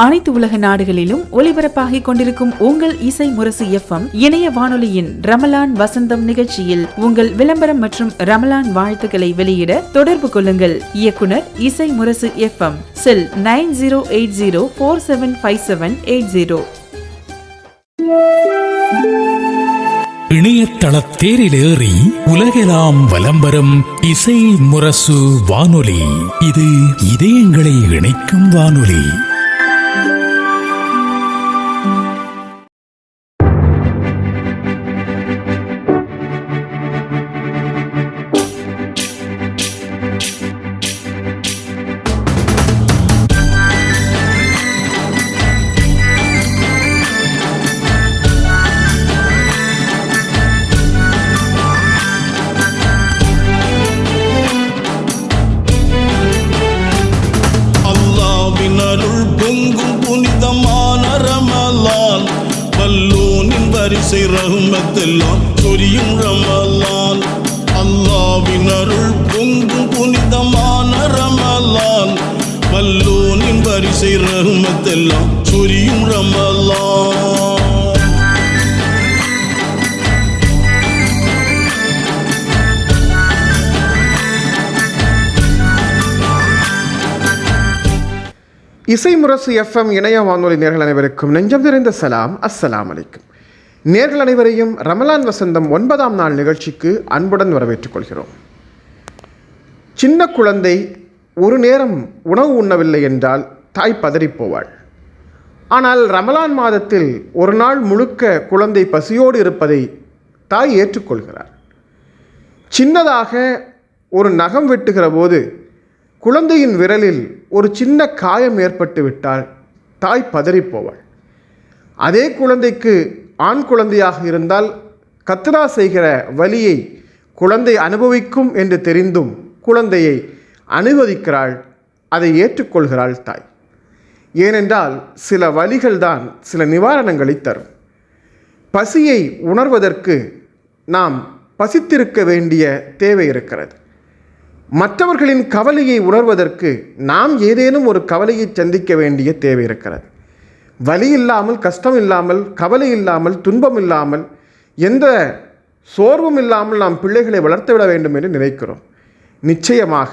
அனைத்து உலக நாடுகளிலும் ஒலிபரப்பாகிக் கொண்டிருக்கும் உங்கள் இசை முரசு FM இணைய வானொலியின் ரமலான் வசந்தம் நிகழ்ச்சியில் உங்கள் விளம்பரம் மற்றும் ரமலான் வாழ்த்துக்களை வெளியிட தொடர்பு கொள்ளுங்கள். இயக்குனர் இசை முரசு FM, செல் 9080475780. இணையதள தேரிலேறி உலகெல்லாம் வலம் வரும் இசை முரசு வானொலி. இது இதயங்களை இணைக்கும் வானொலி. ரஹ்மத்தெல்லாம் சொரியும் ரமலான், அல்லாஹ்வின் அருள் பொங்கும் புனிதமான ரமலான், வல்லோனின் வரிசை ரஹ்மத்தெல்லாம் சொரியும் ரமலான். இசை முரசு FM இணைய வானொலி நேர்கள் அனைவருக்கும் நெஞ்சம் நிறைந்த சலாம். அஸ்ஸலாமு அலைக்கும். நேர்கள் அனைவரையும் ரமலான் வசந்தம் 9ஆம் நாள் நிகழ்ச்சிக்கு அன்புடன் வரவேற்றுக் கொள்கிறோம். சின்ன குழந்தை ஒரு நேரம் உணவு உண்ணவில்லை என்றால் தாய் பதறிப்போவாள். ஆனால் ரமலான் மாதத்தில் ஒரு நாள் முழுக்க குழந்தை பசியோடு இருப்பதை தாய் ஏற்றுக்கொள்கிறார். சின்னதாக ஒரு நகம் வெட்டுகிற போது குழந்தையின் விரலில் ஒரு சின்ன காயம் ஏற்பட்டு விட்டால் தாய் பதறிப்போவாள். அதே குழந்தைக்கு ஆண் குழந்தையாக இருந்தால் கத்ரா செய்கிற வலியை குழந்தை அனுபவிக்கும் என்று தெரிந்தும் குழந்தையை அனுமதிக்கிறாள், அதை ஏற்றுக்கொள்கிறாள் தாய். ஏனென்றால் சில வலிகள்தான் சில நிவாரணங்களை தரும். பசியை உணர்வதற்கு நாம் பசித்திருக்க வேண்டிய தேவை இருக்கிறது. மற்றவர்களின் கவலையை உணர்வதற்கு நாம் ஏதேனும் ஒரு கவலையை சந்திக்க வேண்டிய தேவை இருக்கிறது. வலி இல்லாமல், கஷ்டம் இல்லாமல், கவலை இல்லாமல், துன்பம் இல்லாமல், எந்த சோர்வும் இல்லாமல் நாம் பிள்ளைகளை வளர்த்துவிட வேண்டும் என்று நினைக்கிறோம். நிச்சயமாக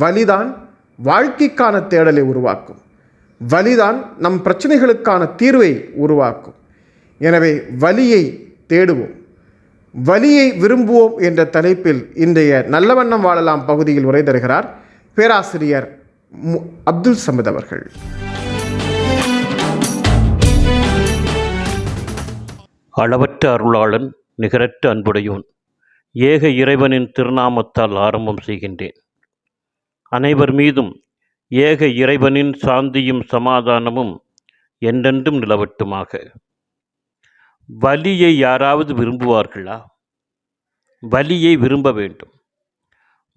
வலிதான் வாழ்க்கைக்கான தேடலை உருவாக்கும். வலிதான் நம் பிரச்சனைகளுக்கான தீர்வை உருவாக்கும். எனவே வலியை தேடுவோம், வலியை விரும்புவோம் என்ற தலைப்பில் இன்றைய நல்ல வண்ணம் வாழலாம் பகுதியில் உரை தருகிறார் பேராசிரியர் அப்துல் சமத் அவர்கள். அளவற்ற அருளாளன், நிகரற்ற அன்புடையோன், ஏக இறைவனின் திருநாமத்தால் ஆரம்பம் செய்கின்றேன். அனைவர் மீதும் ஏக இறைவனின் சாந்தியும் சமாதானமும் என்றென்றும் நிலவட்டுமாக. வலியை யாராவது விரும்புவார்களா? வலியை விரும்ப வேண்டும்.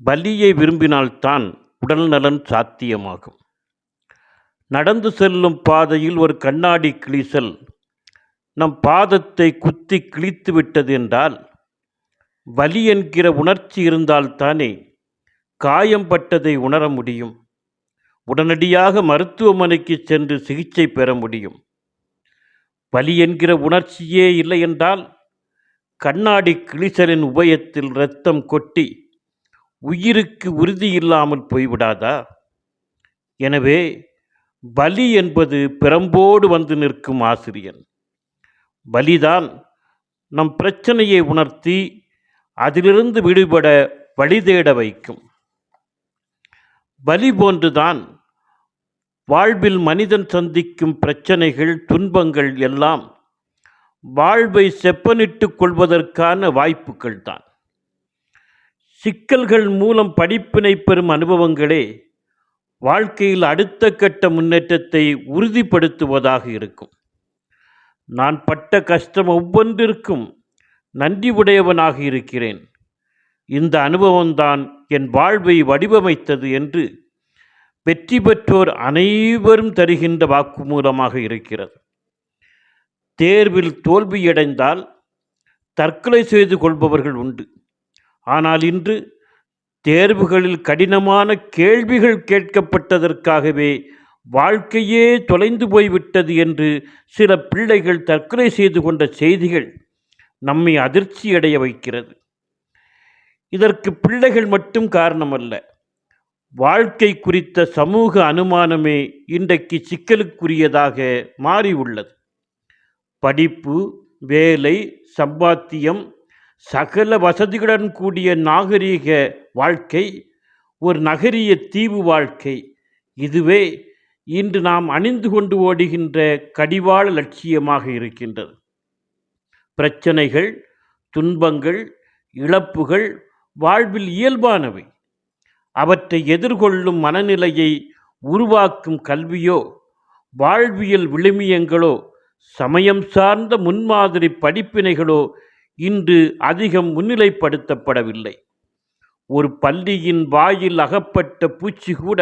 வலியை விரும்பினால்தான் உடல் நலன் சாத்தியமாகும். நடந்து செல்லும் பாதையில் ஒரு கண்ணாடி கிழிசல் நம் பாதத்தை குத்தி கிழித்து விட்டது என்றால் வலி என்கிற உணர்ச்சி இருந்தால்தானே காயம் பட்டதை உணர முடியும். உடனடியாக மருத்துவமனைக்கு சென்று சிகிச்சை பெற முடியும். வலி என்கிற உணர்ச்சியே இல்லை என்றால் கண்ணாடி கிழிசலின் உபயத்தில் இரத்தம் கொட்டி உயிருக்கு உறுதி இல்லாமல் போய்விடாதா? எனவே வலி என்பது பிரம்போடு வந்து நிற்கும் ஆசிரியன். வலிதான் நம் பிரச்சனையை உணர்த்தி அதிலிருந்து விடுபட வழி தேட வைக்கும். வலி போன்றுதான் வாழ்வில் மனிதன் சந்திக்கும் பிரச்சனைகள், துன்பங்கள் எல்லாம் வாழ்வை செப்பனிட்டு கொள்வதற்கான வாய்ப்புகள் தான். சிக்கல்கள் மூலம் படிப்பினை பெறும் அனுபவங்களே வாழ்க்கையில் அடுத்த கட்ட முன்னேற்றத்தை உறுதிப்படுத்துவதாக இருக்கும். நான் பட்ட கஷ்டம் ஒவ்வொன்றிற்கும் நன்றி உடையவனாக இருக்கிறேன். இந்த அனுபவம்தான் என் வாழ்வை வடிவமைத்தது என்று வெற்றி பெற்றோர் அனைவரும் தருகின்ற வாக்குமூலமாக இருக்கிறது. தேர்வில் தோல்வியடைந்தால் தற்கொலை செய்து கொள்பவர்கள் உண்டு. ஆனால் இன்று தேர்வுகளில் கடினமான கேள்விகள் கேட்கப்பட்டதற்காகவே வாழ்க்கையே தொலைந்து போய்விட்டது என்று சில பிள்ளைகள் தற்கொலை செய்து கொண்ட செய்திகள் நம்மை அதிர்ச்சியடைய வைக்கிறது. இதற்கு பிள்ளைகள் மட்டும் காரணமல்ல, வாழ்க்கை குறித்த சமூக அனுமானமே இன்றைக்கு சிக்கலுக்குரியதாக மாறி உள்ளது. படிப்பு, வேலை, சம்பாத்தியம், சகல வசதிகளுடன் கூடிய நாகரீக வாழ்க்கை, ஒரு நகரிய தீவு வாழ்க்கை, இதுவே இன்று நாம் அணிந்து கொண்டு ஓடுகின்ற கடிவாள லட்சியமாக இருக்கின்றது. பிரச்சனைகள், துன்பங்கள், இழப்புகள் வாழ்வில் இயல்பானவை. அவற்றை எதிர்கொள்ளும் மனநிலையை உருவாக்கும் கல்வியோ, வாழ்வியல் விழுமியங்களோ, சமயம் சார்ந்த முன்மாதிரி படிப்பினைகளோ இன்று அதிகம் முன்னிலைப்படுத்தப்படவில்லை. ஒரு பள்ளியின் வாயில் அகப்பட்ட பூச்சி கூட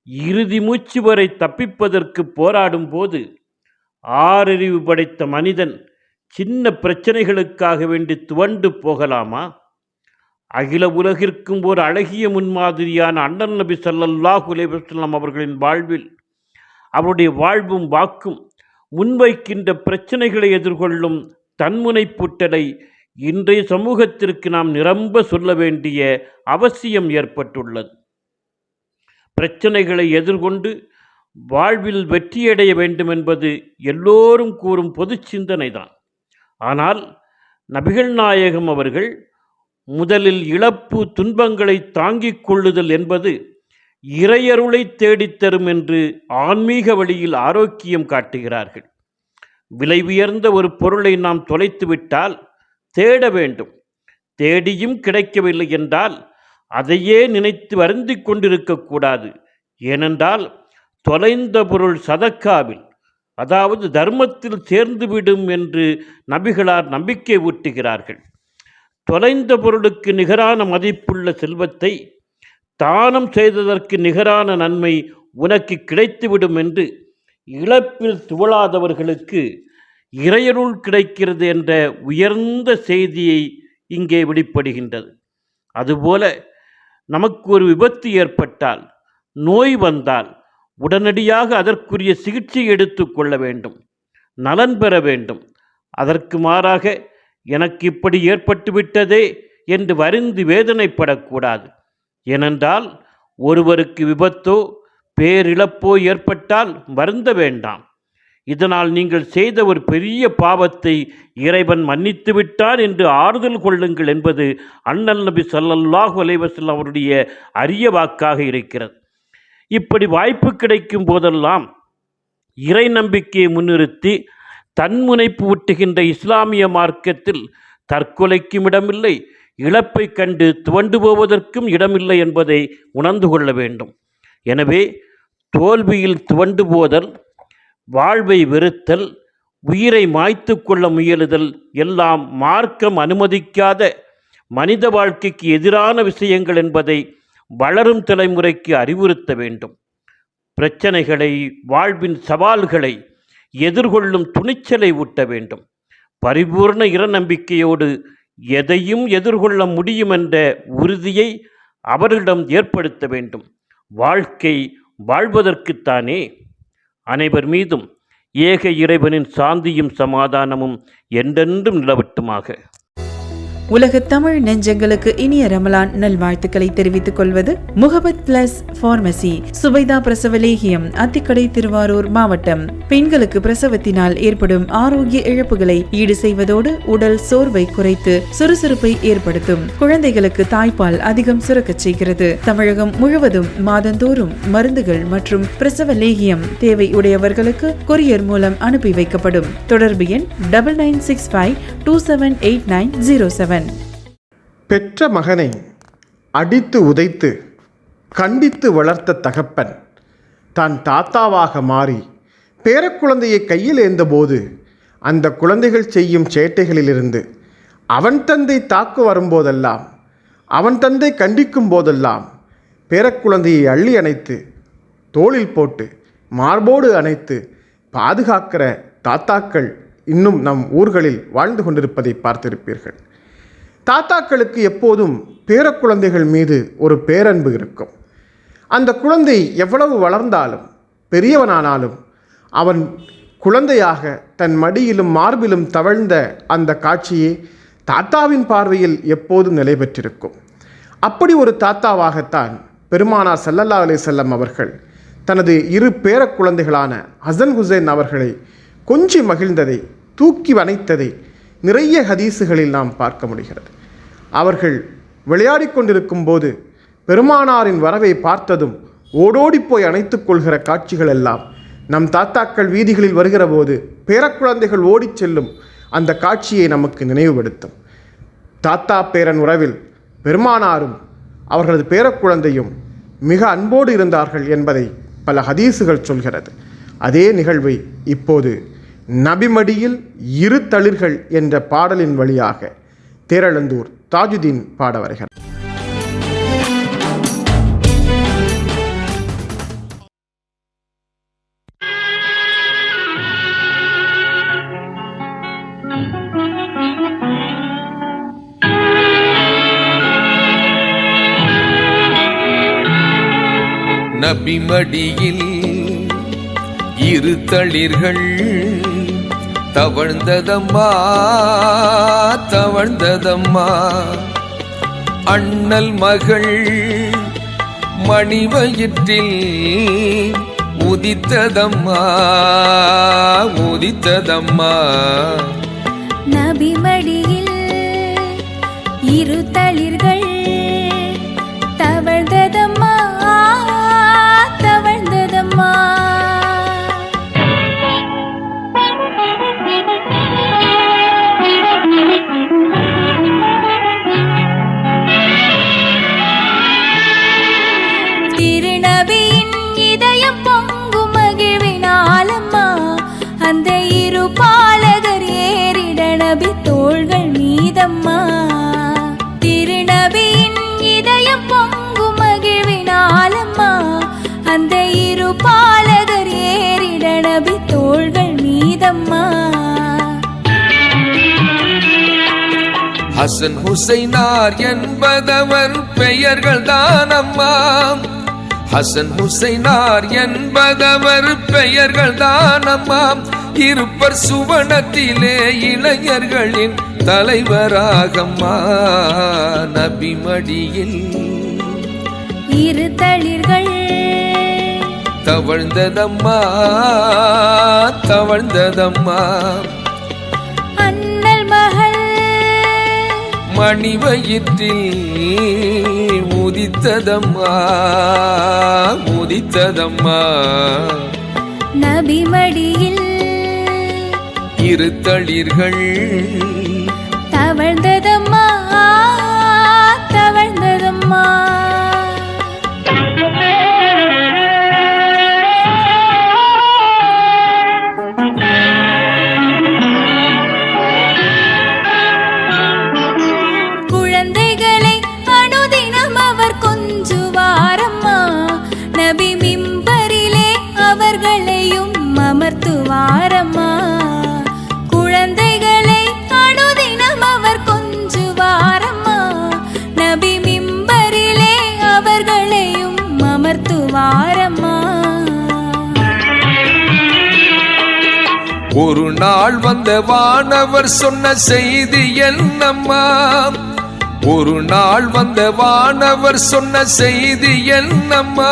இறுதி மூச்சு வரை தப்பிப்பதற்கு போராடும் போது ஆறறிவு படைத்த மனிதன் சின்ன பிரச்சனைகளுக்காக வேண்டி துவண்டு போகலாமா? அகில உலகிற்கும் ஒரு அழகிய முன்மாதிரியான அண்ணல் நபி ஸல்லல்லாஹு அலைஹி வஸல்லம் அவர்களின் வாழ்வில், அவருடைய வாழ்வும் வாக்கும் முன்வைக்கின்ற பிரச்சனைகளை எதிர்கொள்ளும் தன்முனைப்பூட்டலை இன்றைய சமூகத்திற்கு நாம் நிரம்ப சொல்ல வேண்டிய அவசியம் ஏற்பட்டுள்ளது. பிரச்சனைகளை எதிர்கொண்டு வாழ்வில் வெற்றியடைய வேண்டும் என்பது எல்லோரும் கூறும் பொது சிந்தனைதான். ஆனால் நபிகள் நாயகம் அவர்கள் முதலில் இழப்பு, துன்பங்களை தாங்கிக் கொள்ளுதல் என்பது இறையருளை தேடித்தரும் என்று ஆன்மீக வழியில் ஆரோக்கியம் காட்டுகிறார்கள். விலை உயர்ந்த ஒரு பொருளை நாம் தொலைத்துவிட்டால் தேட வேண்டும். தேடியும் கிடைக்கவில்லை என்றால் அதையே நினைத்து வருந்திக் கொண்டிருக்கக்கூடாது. ஏனென்றால் தொலைந்த பொருள் சதக்காவில், அதாவது தர்மத்தில் சேர்ந்துவிடும் என்று நபிகளார் நம்பிக்கை ஊட்டுகிறார்கள். தொலைந்த பொருளுக்கு நிகரான மதிப்புள்ள செல்வத்தை தானம் செய்ததற்கு நிகரான நன்மை உனக்கு கிடைத்துவிடும் என்று இழப்பில் துவளாதவர்களுக்கு இறையருள் கிடைக்கிறது என்ற உயர்ந்த செய்தியை இங்கே வெளிப்படுகின்றது. அதுபோல நமக்கு ஒரு விபத்து ஏற்பட்டால், நோய் வந்தால் உடனடியாக அதற்குரிய சிகிச்சை எடுத்து கொள்ள வேண்டும், நலன் பெற வேண்டும். அதற்கு மாறாக எனக்கு இப்படி ஏற்பட்டுவிட்டதே என்று வருந்தி வேதனைப்படக்கூடாது. ஏனென்றால் ஒருவருக்கு விபத்தோ பேரிழப்போ ஏற்பட்டால் வருந்த வேண்டாம். இதனால் நீங்கள் செய்த ஒரு பெரிய பாவத்தை இறைவன் மன்னித்து விட்டான் என்று ஆறுதல் கொள்ளுங்கள் என்பது அண்ணல் நபி ஸல்லல்லாஹு அலைஹி வஸல்லம் அவருடைய அரிய வாக்காக இருக்கிறது. இப்படி வாய்ப்பு கிடைக்கும் போதெல்லாம் இறை நம்பிக்கையை முன்னிறுத்தி தன்முனைப்பு ஊட்டுகின்ற இஸ்லாமிய மார்க்கத்தில் தற்கொலைக்கும் இடமில்லை, இழப்பை கண்டு துவண்டு போவதற்கும் இடமில்லை என்பதை உணர்ந்து கொள்ள வேண்டும். எனவே தோல்வியில் துவண்டு போதல், வாழ்வை வெறுத்தல், உயிரை மாய்த்து கொள்ள முயலுதல் எல்லாம் மார்க்கம் அனுமதிக்காத மனித வாழ்க்கைக்கு எதிரான விஷயங்கள் என்பதை வளரும் தலைமுறைக்கு அறிவுறுத்த வேண்டும். பிரச்சனைகளை, வாழ்வின் சவால்களை எதிர்கொள்ளும் துணிச்சலை ஊட்ட வேண்டும். பரிபூர்ண இறைநம்பிக்கையோடு எதையும் எதிர்கொள்ள முடியும் என்ற உறுதியை அவர்களிடம் ஏற்படுத்த வேண்டும். வாழ்க்கை வாழ்வதற்குத்தானே. அனைவர் மீதும் ஏக இறைவனின் சாந்தியும் சமாதானமும் என்றென்றும் நிலவட்டுமாக. உலக தமிழ் நெஞ்சங்களுக்கு இனிய ரமலான் நல்வாழ்த்துக்களை தெரிவித்துக் கொள்வது முகபத் பிளஸ் பார்மசி, சுபைதா பிரசவ லேகியம், அத்திக்கடை, திருவாரூர் மாவட்டம். பெண்களுக்கு பிரசவத்தினால் ஏற்படும் ஆரோக்கிய இழப்புகளை ஈடு செய்வதோடு உடல் சோர்வை குறைத்து சுறுசுறுப்பை ஏற்படுத்தும். குழந்தைகளுக்கு தாய்ப்பால் அதிகம் சுரக்கச் செய்கிறது. தமிழகம் முழுவதும் மாதந்தோறும் மருந்துகள் மற்றும் பிரசவ லேகியம் தேவை உடையவர்களுக்கு கொரியர் மூலம் அனுப்பி வைக்கப்படும். தொடர்பு எண் 9965278907. பெற்ற மகனை அடித்து உதைத்து கண்டித்து வளர்த்த தகப்பன் தான் தாத்தாவாக மாறி பேரக்குழந்தையை கையில் ஏந்தபோது அந்த குழந்தைகள் செய்யும் சேட்டைகளிலிருந்து அவன் தந்தை தாக்கு வரும்போதெல்லாம், அவன் தந்தை கண்டிக்கும் போதெல்லாம் பேரக்குழந்தையை அள்ளி அணைத்து தோளில் போட்டு மார்போடு அணைத்து பாதுகாக்கிற தாத்தாக்கள் இன்னும் நம் ஊர்களில் வாழ்ந்து கொண்டிருப்பதை பார்த்திருப்பீர்கள். தாத்தாக்களுக்கு எப்போதும் பேரக்குழந்தைகள் மீது ஒரு பேரன்பு இருக்கும். அந்த குழந்தை எவ்வளவு வளர்ந்தாலும் பெரியவனானாலும் அவன் குழந்தையாக தன் மடியிலும் மார்பிலும் தவழ்ந்த அந்த காட்சியே தாத்தாவின் பார்வையில் எப்போதும் நிலை பெற்றிருக்கும். அப்படி ஒரு தாத்தாவாகத்தான் பெருமானார் ஸல்லல்லாஹு அலைஹி வஸல்லம் அவர்கள் தனது இரு பேரக் குழந்தைகளான ஹசன் ஹுசைன் அவர்களை கொஞ்சி மகிழ்ந்ததை, தூக்கி வனைத்ததை நிறைய ஹதீஸுகளில் நாம் பார்க்க முடிகிறது. அவர்கள் விளையாடி கொண்டிருக்கும் போது பெருமானாரின் வரவை பார்த்ததும் ஓடோடி போய் அணைத்துக் கொள்கிற காட்சிகள் எல்லாம் நம் தாத்தாக்கள் வீதிகளில் வருகிற போது பேரக்குழந்தைகள் ஓடிச் செல்லும் அந்த காட்சியை நமக்கு நினைவுபடுத்தும். தாத்தா பேரன் உறவில் பெருமானாரும் அவர்களது பேரக்குழந்தையும் மிக அன்போடு இருந்தார்கள் என்பதை பல ஹதீஸுகள் சொல்கிறது. அதே நிகழ்வை இப்போது நபிமடியில் இரு தளிர்கள் என்ற பாடலின் வழியாக தேரெழுந்தூர் தாஜுதீன் பாட வருகிறார். நபிமடியில் இரு தளிர்கள் தவழ்ந்ததம்மா தவழ்ந்ததம்மா, அண்ணல் மகள் மணிவயிற்றில் உதித்ததம்மா உதித்ததம்மா. நபிமடியில் இரு தளிர்கள் தவழ்ந்ததம்மா தவழ்ந்ததம்மா. திருநபியின் இதயம் பொங்கும் மகிழ்வினாலம்மா, அந்த இரு பாலகர் ஏறிட நபி தோள்கள் மீதம்மா. திருநபியின் இதயம் பொங்கும் மகிழ்வினாலம்மா, அந்த இரு பாலகர் ஏறிட நபி தோள்கள் மீதம்மா. ஹசன் ஹுசைனார் என்பதவர் பெயர்கள் தானம்மா, ஹசன் ஹுசைனார் என்பதவர் பெயர்கள் தானம்மா. இருப்பர் சுவனத்திலே இளைஞர்களின் தலைவராகம்மா. நபிமடியில் இரு தளிர்கள் தவழ்ந்ததம்மா தவழ்ந்ததம்மா, அண்ணல் மகள் மணிவயிற்றில் உதித்ததம்மா உதித்ததம்மா. நபிமடியில் இரு தளிர்கள் தவழ்ந்ததம்மா தவழ்ந்ததம்மா. குழந்தைகளை அனுதினம் அவர் கொஞ்சுவாரம்மா, நபி மிம்பரிலே அவர்களையும் அமர்த்துவாரம்மா. குழந்தைகளை அனுதினம் அவர் கொஞ்சுவாரம்மா, நபி மிம்பரிலே அவர்களையும் அமர்த்துவாரம்மா. ஒரு நாள் வந்த வானவர் சொன்ன செய்தி என்னம்மா, ஒரு நாள் வந்த வானவர் சொன்ன செய்தி என்னம்மா.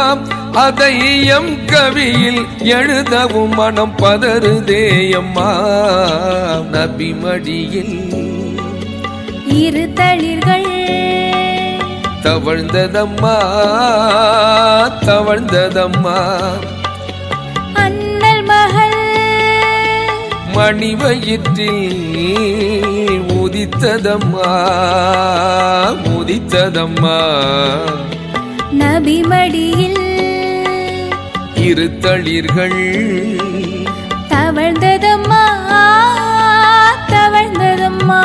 அதை எம் கவியில் எழுதவும் மனம் பதறுதேயம்மா. நபிமடியில் இரு தளிர்கள் தவழ்ந்ததம்மா தவழ்ந்ததம்மா, அண்ணல் மகள் மணிவயிற்றில் உதித்ததம்மா உதித்ததம்மா. நபிமடியில் இரு தளிர்கள் தவழ்ந்ததம்மா தவழ்ந்ததம்மா.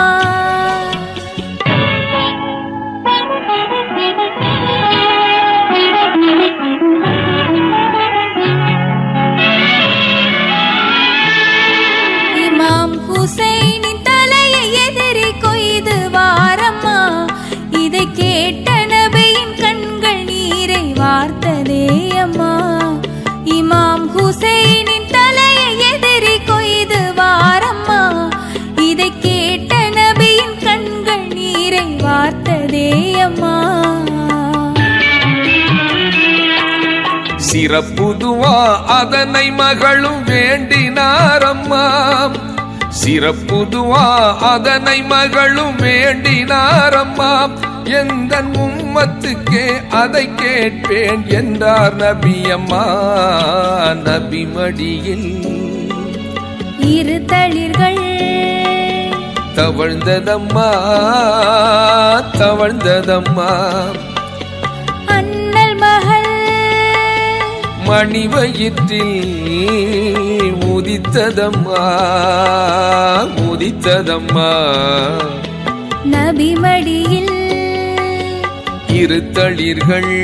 இமாம் ஹுசைனின் தலையை எதிரி கொய்து வாரம்மா, இதை கேட்ட நபியின் கண்கள் நீரை வார்த்ததே அம்மா. இமாம் தலையை எதிரி கொய்து வாரம்மா. இதை கேட்ட நபியின் கண்கள் நீரை வார்த்ததே அம்மா. சிறப்புதுவா அதனை மகளும் வேண்டினாரம்மா. சிறப்புதுவா அதனை மகளும் வேண்டினாரம்மா. எந்த உம்மத்துக்கே அதை கேட்பேன் என்றார் நபியம்மா. நபி மடியில் இரு தளிர்கள் தவழ்ந்ததம்மா தவழ்ந்ததம்மா. அண்ணல் மகள் மணிவயிற்றில் உதித்ததம்மா உதித்ததம்மா. நபி மடியில் இரு தளிர்கள்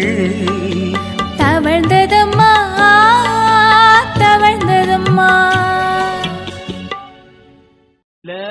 தவழ்ந்ததம்மா தவழ்ந்ததம்மா.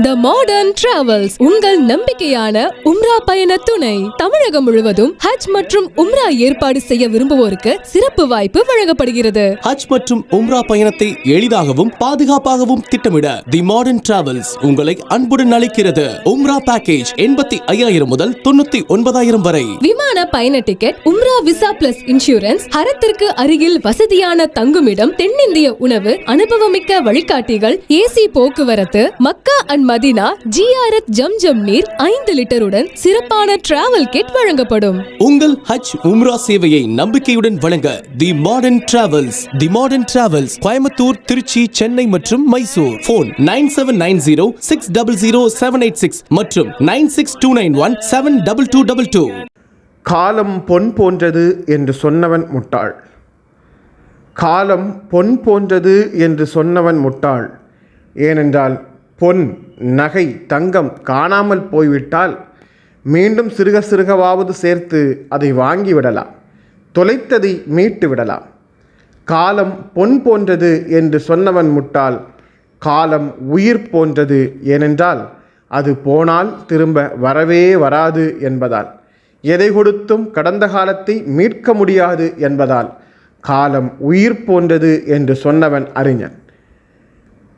The Modern Travels உங்கள் நம்பிக்கையான உம்ரா பயண துணை. தமிழகம் முழுவதும் ஹஜ் மற்றும் உம்ரா ஏற்பாடு செய்ய விரும்புவோருக்கு சிறப்பு வாய்ப்பு வழங்கப்படுகிறது. ஹஜ் மற்றும் உம்ரா பயணத்தை எளிதாகவும் பாதுகாப்பாகவும் திட்டமிட தி மாடர்ன் டிராவல்ஸ் உங்களை அன்புடன் அழைக்கிறது. உம்ரா பேக்கேஜ் 85,000 முதல் 99,000 வரை. விமான பயண டிக்கெட், உம்ரா விசா பிளஸ் இன்சூரன்ஸ், ஹரத்திற்கு அருகில் வசதியான தங்குமிடம், தென்னிந்திய உணவு, அனுபவமிக்க வழிகாட்டிகள், ஏசி போக்குவரத்து, மக்கா அண்ட் மதீனா ஜியாரத் ஜம்ஜம் நீர் 5 லிட்டருடன் சிறப்பான டிராவல் கிட் வழங்கப்படும். உங்கள் ஹஜ் உம்ரா சேவையை நம்பிக்கையுடன் வழங்க the modern travels. The modern travels Coimbatore, Tiruchi, Chennai மற்றும் மைசூர். போன் 9790600786 மற்றும் 9629172222. காலம் பொன் போன்றது என்று சொன்னவன் முட்டாள். காலம் பொன் போன்றது என்று சொன்னவன் முட்டாள். ஏனென்றால் பொன், நகை, தங்கம் காணாமல் போய்விட்டால் மீண்டும் சிறுக சிறுகவாவது சேர்த்து அதை வாங்கிவிடலாம், தொலைத்ததை மீட்டு விடலாம். காலம் பொன் போன்றது என்று சொன்னவன் முட்டாள். காலம் உயிர் போன்றது, ஏனென்றால் அது போனால் திரும்ப வரவே வராது என்பதால், எதை கொடுத்தும் கடந்த காலத்தை மீட்க முடியாது என்பதால் காலம் உயிர் போன்றது என்று சொன்னவன் அறிஞன்.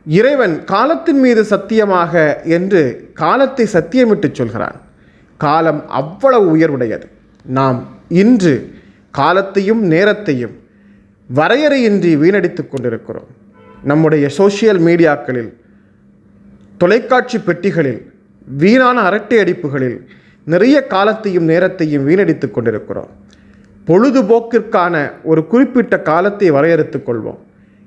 இறைவன் காலத்தின் மீது சத்தியமாக என்று காலத்தை சத்தியமிட்டு சொல்கிறான். காலம் அவ்வளவு உயர்வுடையது. நாம் இன்று காலத்தையும் நேரத்தையும் வரையறையின்றி வீணடித்துக் கொண்டிருக்கிறோம். நம்முடைய சோசியல் மீடியாக்களில், தொலைக்காட்சி பெட்டிகளில், வீணான அரட்டை அடிப்புகளில் நிறைய காலத்தையும் நேரத்தையும் வீணடித்துக் கொண்டிருக்கிறோம். பொழுதுபோக்கிற்கான ஒரு குறிப்பிட்ட காலத்தை வரையறுத்துக் கொள்வோம்.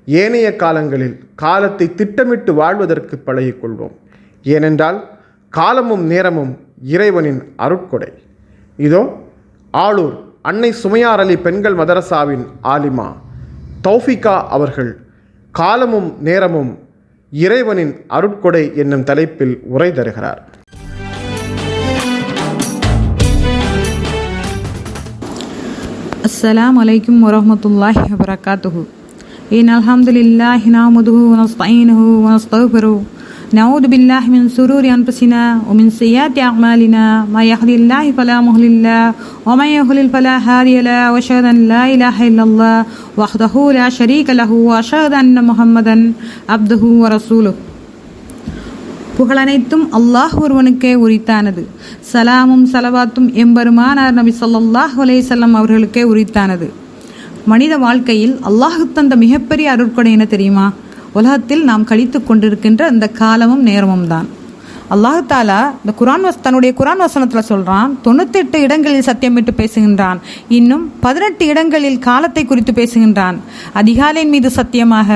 ஏனைய காலங்களில் காலத்தை திட்டமிட்டு வாழ்வதற்கு பழகிக்கொள்வோம். ஏனென்றால் காலமும் நேரமும் இறைவனின் அருட்கொடை. இதோ ஆளூர் அன்னை சுமையார் அலி பெண்கள் மதரசாவின் ஆலிமா தௌஃபிகா அவர்கள் காலமும் நேரமும் இறைவனின் அருட்கொடை என்னும் தலைப்பில் உரை தருகிறார். அஸ்ஸலாமு அலைக்கும் வரஹ்மத்துல்லாஹி வபரகாத்துஹு. இன்னல் ஹம்துலில்லாஹி நஹ்மதுஹு வ நஸ்தஈனுஹு வ நஸ்தக்ஃபிருஹு. நஊது பில்லாஹி மின் ஷுரூரி அன்ஃபுஸினா வ மின் ஸய்யிஆத்தி அஅமாலினா. மா யஹ்தில்லாஹு ஃபலா முஹ்லில லஹு வ மா யுضلل ஃபலா ஹாதிய லஹு. வ அஷ்ஹது அன் லா இலாஹ இல்லல்லாஹ் வஹ்தஹு லா ஷரீக லஹு வ அஷ்ஹது அன்ன முஹம்மதன் அப்துஹு வ ரசூலுஹு. புகழனைத்தும் அல்லாஹ் ஒருவனுக்கே உரித்தானது. சலாமும் சலவாத்தும் எம்பெருமானார் நபி ஸல்லல்லாஹு அலைஹி வஸல்லம் அவர்களுக்கே உரித்தானது. மனித வாழ்க்கையில் அல்லாஹ் தந்த மிகப்பெரிய அருட்கொடை என்ன தெரியுமா? உலகத்தில் நாம் கழித்து கொண்டிருக்கின்ற இந்த காலமும் நேரமும் தான். அல்லாஹ் தாலா இந்த தன்னுடைய குரான் வசனத்தில் சொல்கிறான், 98 இடங்களில் சத்தியமிட்டு பேசுகின்றான். இன்னும் 18 இடங்களில் காலத்தை குறித்து பேசுகின்றான். அதிகாலையின் மீது சத்தியமாக,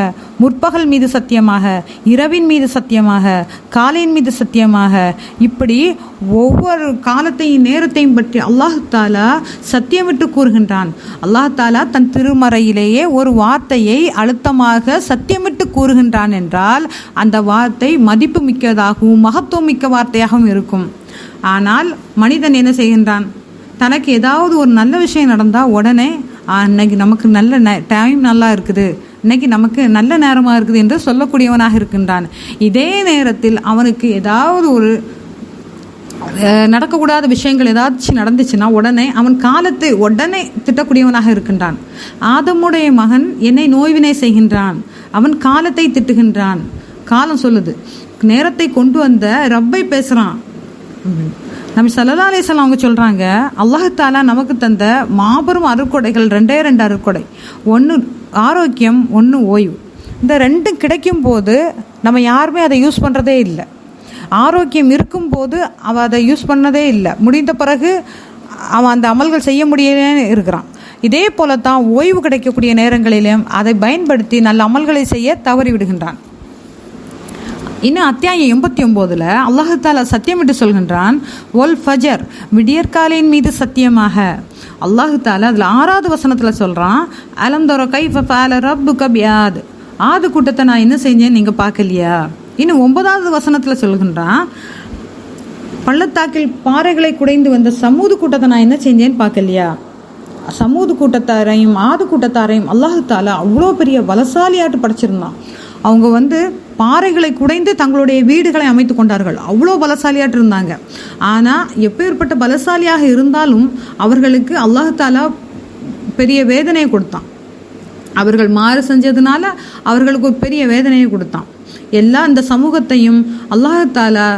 முற்பகல் மீது சத்தியமாக, இரவின் மீது சத்தியமாக, காலையின் மீது சத்தியமாக, இப்படி ஒவ்வொரு காலத்தையும் நேரத்தையும் பற்றி அல்லாஹ் தாலா சத்தியமிட்டு கூறுகின்றான். அல்லாஹ் தாலா தன் திருமறையிலேயே ஒரு வார்த்தையை அழுத்தமாக சத்தியமிட்டு கூறுகின்றான் என்றால் அந்த வார்த்தை மதிப்பு மிக்கதாகவும் மகத்துவம் மிக்க வார்த்தையாகவும் இருக்கும். ஆனால் மனிதன் என்ன செய்கின்றான்? தனக்கு ஏதாவது ஒரு நல்ல விஷயம் நடந்தால் உடனே இன்னைக்கு நமக்கு நல்ல டைம் நல்லா இருக்குது, இன்னைக்கு நமக்கு நல்ல நேரமாக இருக்குது என்று சொல்லக்கூடியவனாக இருக்கின்றான். இதே நேரத்தில் அவனுக்கு ஏதாவது ஒரு நடக்கக்கூடாத விஷயங்கள் ஏதாச்சும் நடந்துச்சுன்னா உடனே அவன் காலத்தை உடனே திட்டக்கூடியவனாக இருக்கின்றான். ஆதமுடைய மகன் என்னை நோய்வினை செய்கின்றான், அவன் காலத்தை திட்டுகின்றான். காலம் சொல்லுது, நேரத்தை கொண்டு வந்த ரப்பை பேசுகிறான். நபி ஸல்லல்லாஹு அலைஹி வஸல்லம் அவங்க சொல்கிறாங்க, அல்லாஹ் தஆலா நமக்கு தந்த மாபெரும் அருட்கொடைகள் 2 அருட்கொடை. ஒன்று ஆரோக்கியம், ஒன்று ஓய்வு. இந்த ரெண்டும் கிடைக்கும் போது நம்ம யாருமே அதை யூஸ் பண்ணுறதே இல்லை. ஆரோக்கியம் இருக்கும்போது அவன் அதை யூஸ் பண்ணதே இல்லை. முடிந்த பிறகு அவன் அந்த அமல்கள் செய்ய முடியலன்னு இருக்கிறான். இதே போல தான் ஓய்வு கிடைக்கக்கூடிய நேரங்களிலும் அதை பயன்படுத்தி நல்ல அமல்களை செய்ய தவறி விடுகின்றான். இன்னும் அத்தியாயம் 89 அல்லாஹ் தஆலா சத்தியமிட்டு சொல்கின்றான், ஒல் ஃபஜர், விடியற்காலையின் மீது சத்தியமாக. அல்லாஹ் தஆலா அதில் 6வது வசனத்தில் சொல்கிறான், அலம் தர கைஃப ஃபஅல ரப்புக பிஆத், ஆது கூட்டத்தை நான் என்ன செஞ்சேன் நீங்கள் பார்க்கலையா. இன்னும் 9வது வசனத்தில் சொல்கின்றான், பள்ளத்தாக்கில் பாறைகளை குடைந்து வந்த சமூது கூட்டத்தை நான் என்ன செஞ்சேன்னு பார்க்கலையா. சமூது கூட்டத்தாரையும் ஆது கூட்டத்தாரையும் அல்லாஹ் தஆலா அவ்வளோ பெரிய பலசாலியாட்டு படைச்சிருந்தான். அவங்க பாறைகளை குடைந்து தங்களுடைய வீடுகளை அமைத்து கொண்டார்கள். அவ்வளோ பலசாலியாட்டு இருந்தாங்க. ஆனால் எப்பேற்பட்ட பலசாலியாக இருந்தாலும் அவர்களுக்கு அல்லாஹ் தஆலா பெரிய வேதனையை கொடுத்தான். அவர்கள் மாறு செஞ்சதுனால அவர்களுக்கு ஒரு பெரிய வேதனையை கொடுத்தான். எல்லா இந்த சமூகத்தையும் அல்லாஹ் தஆலா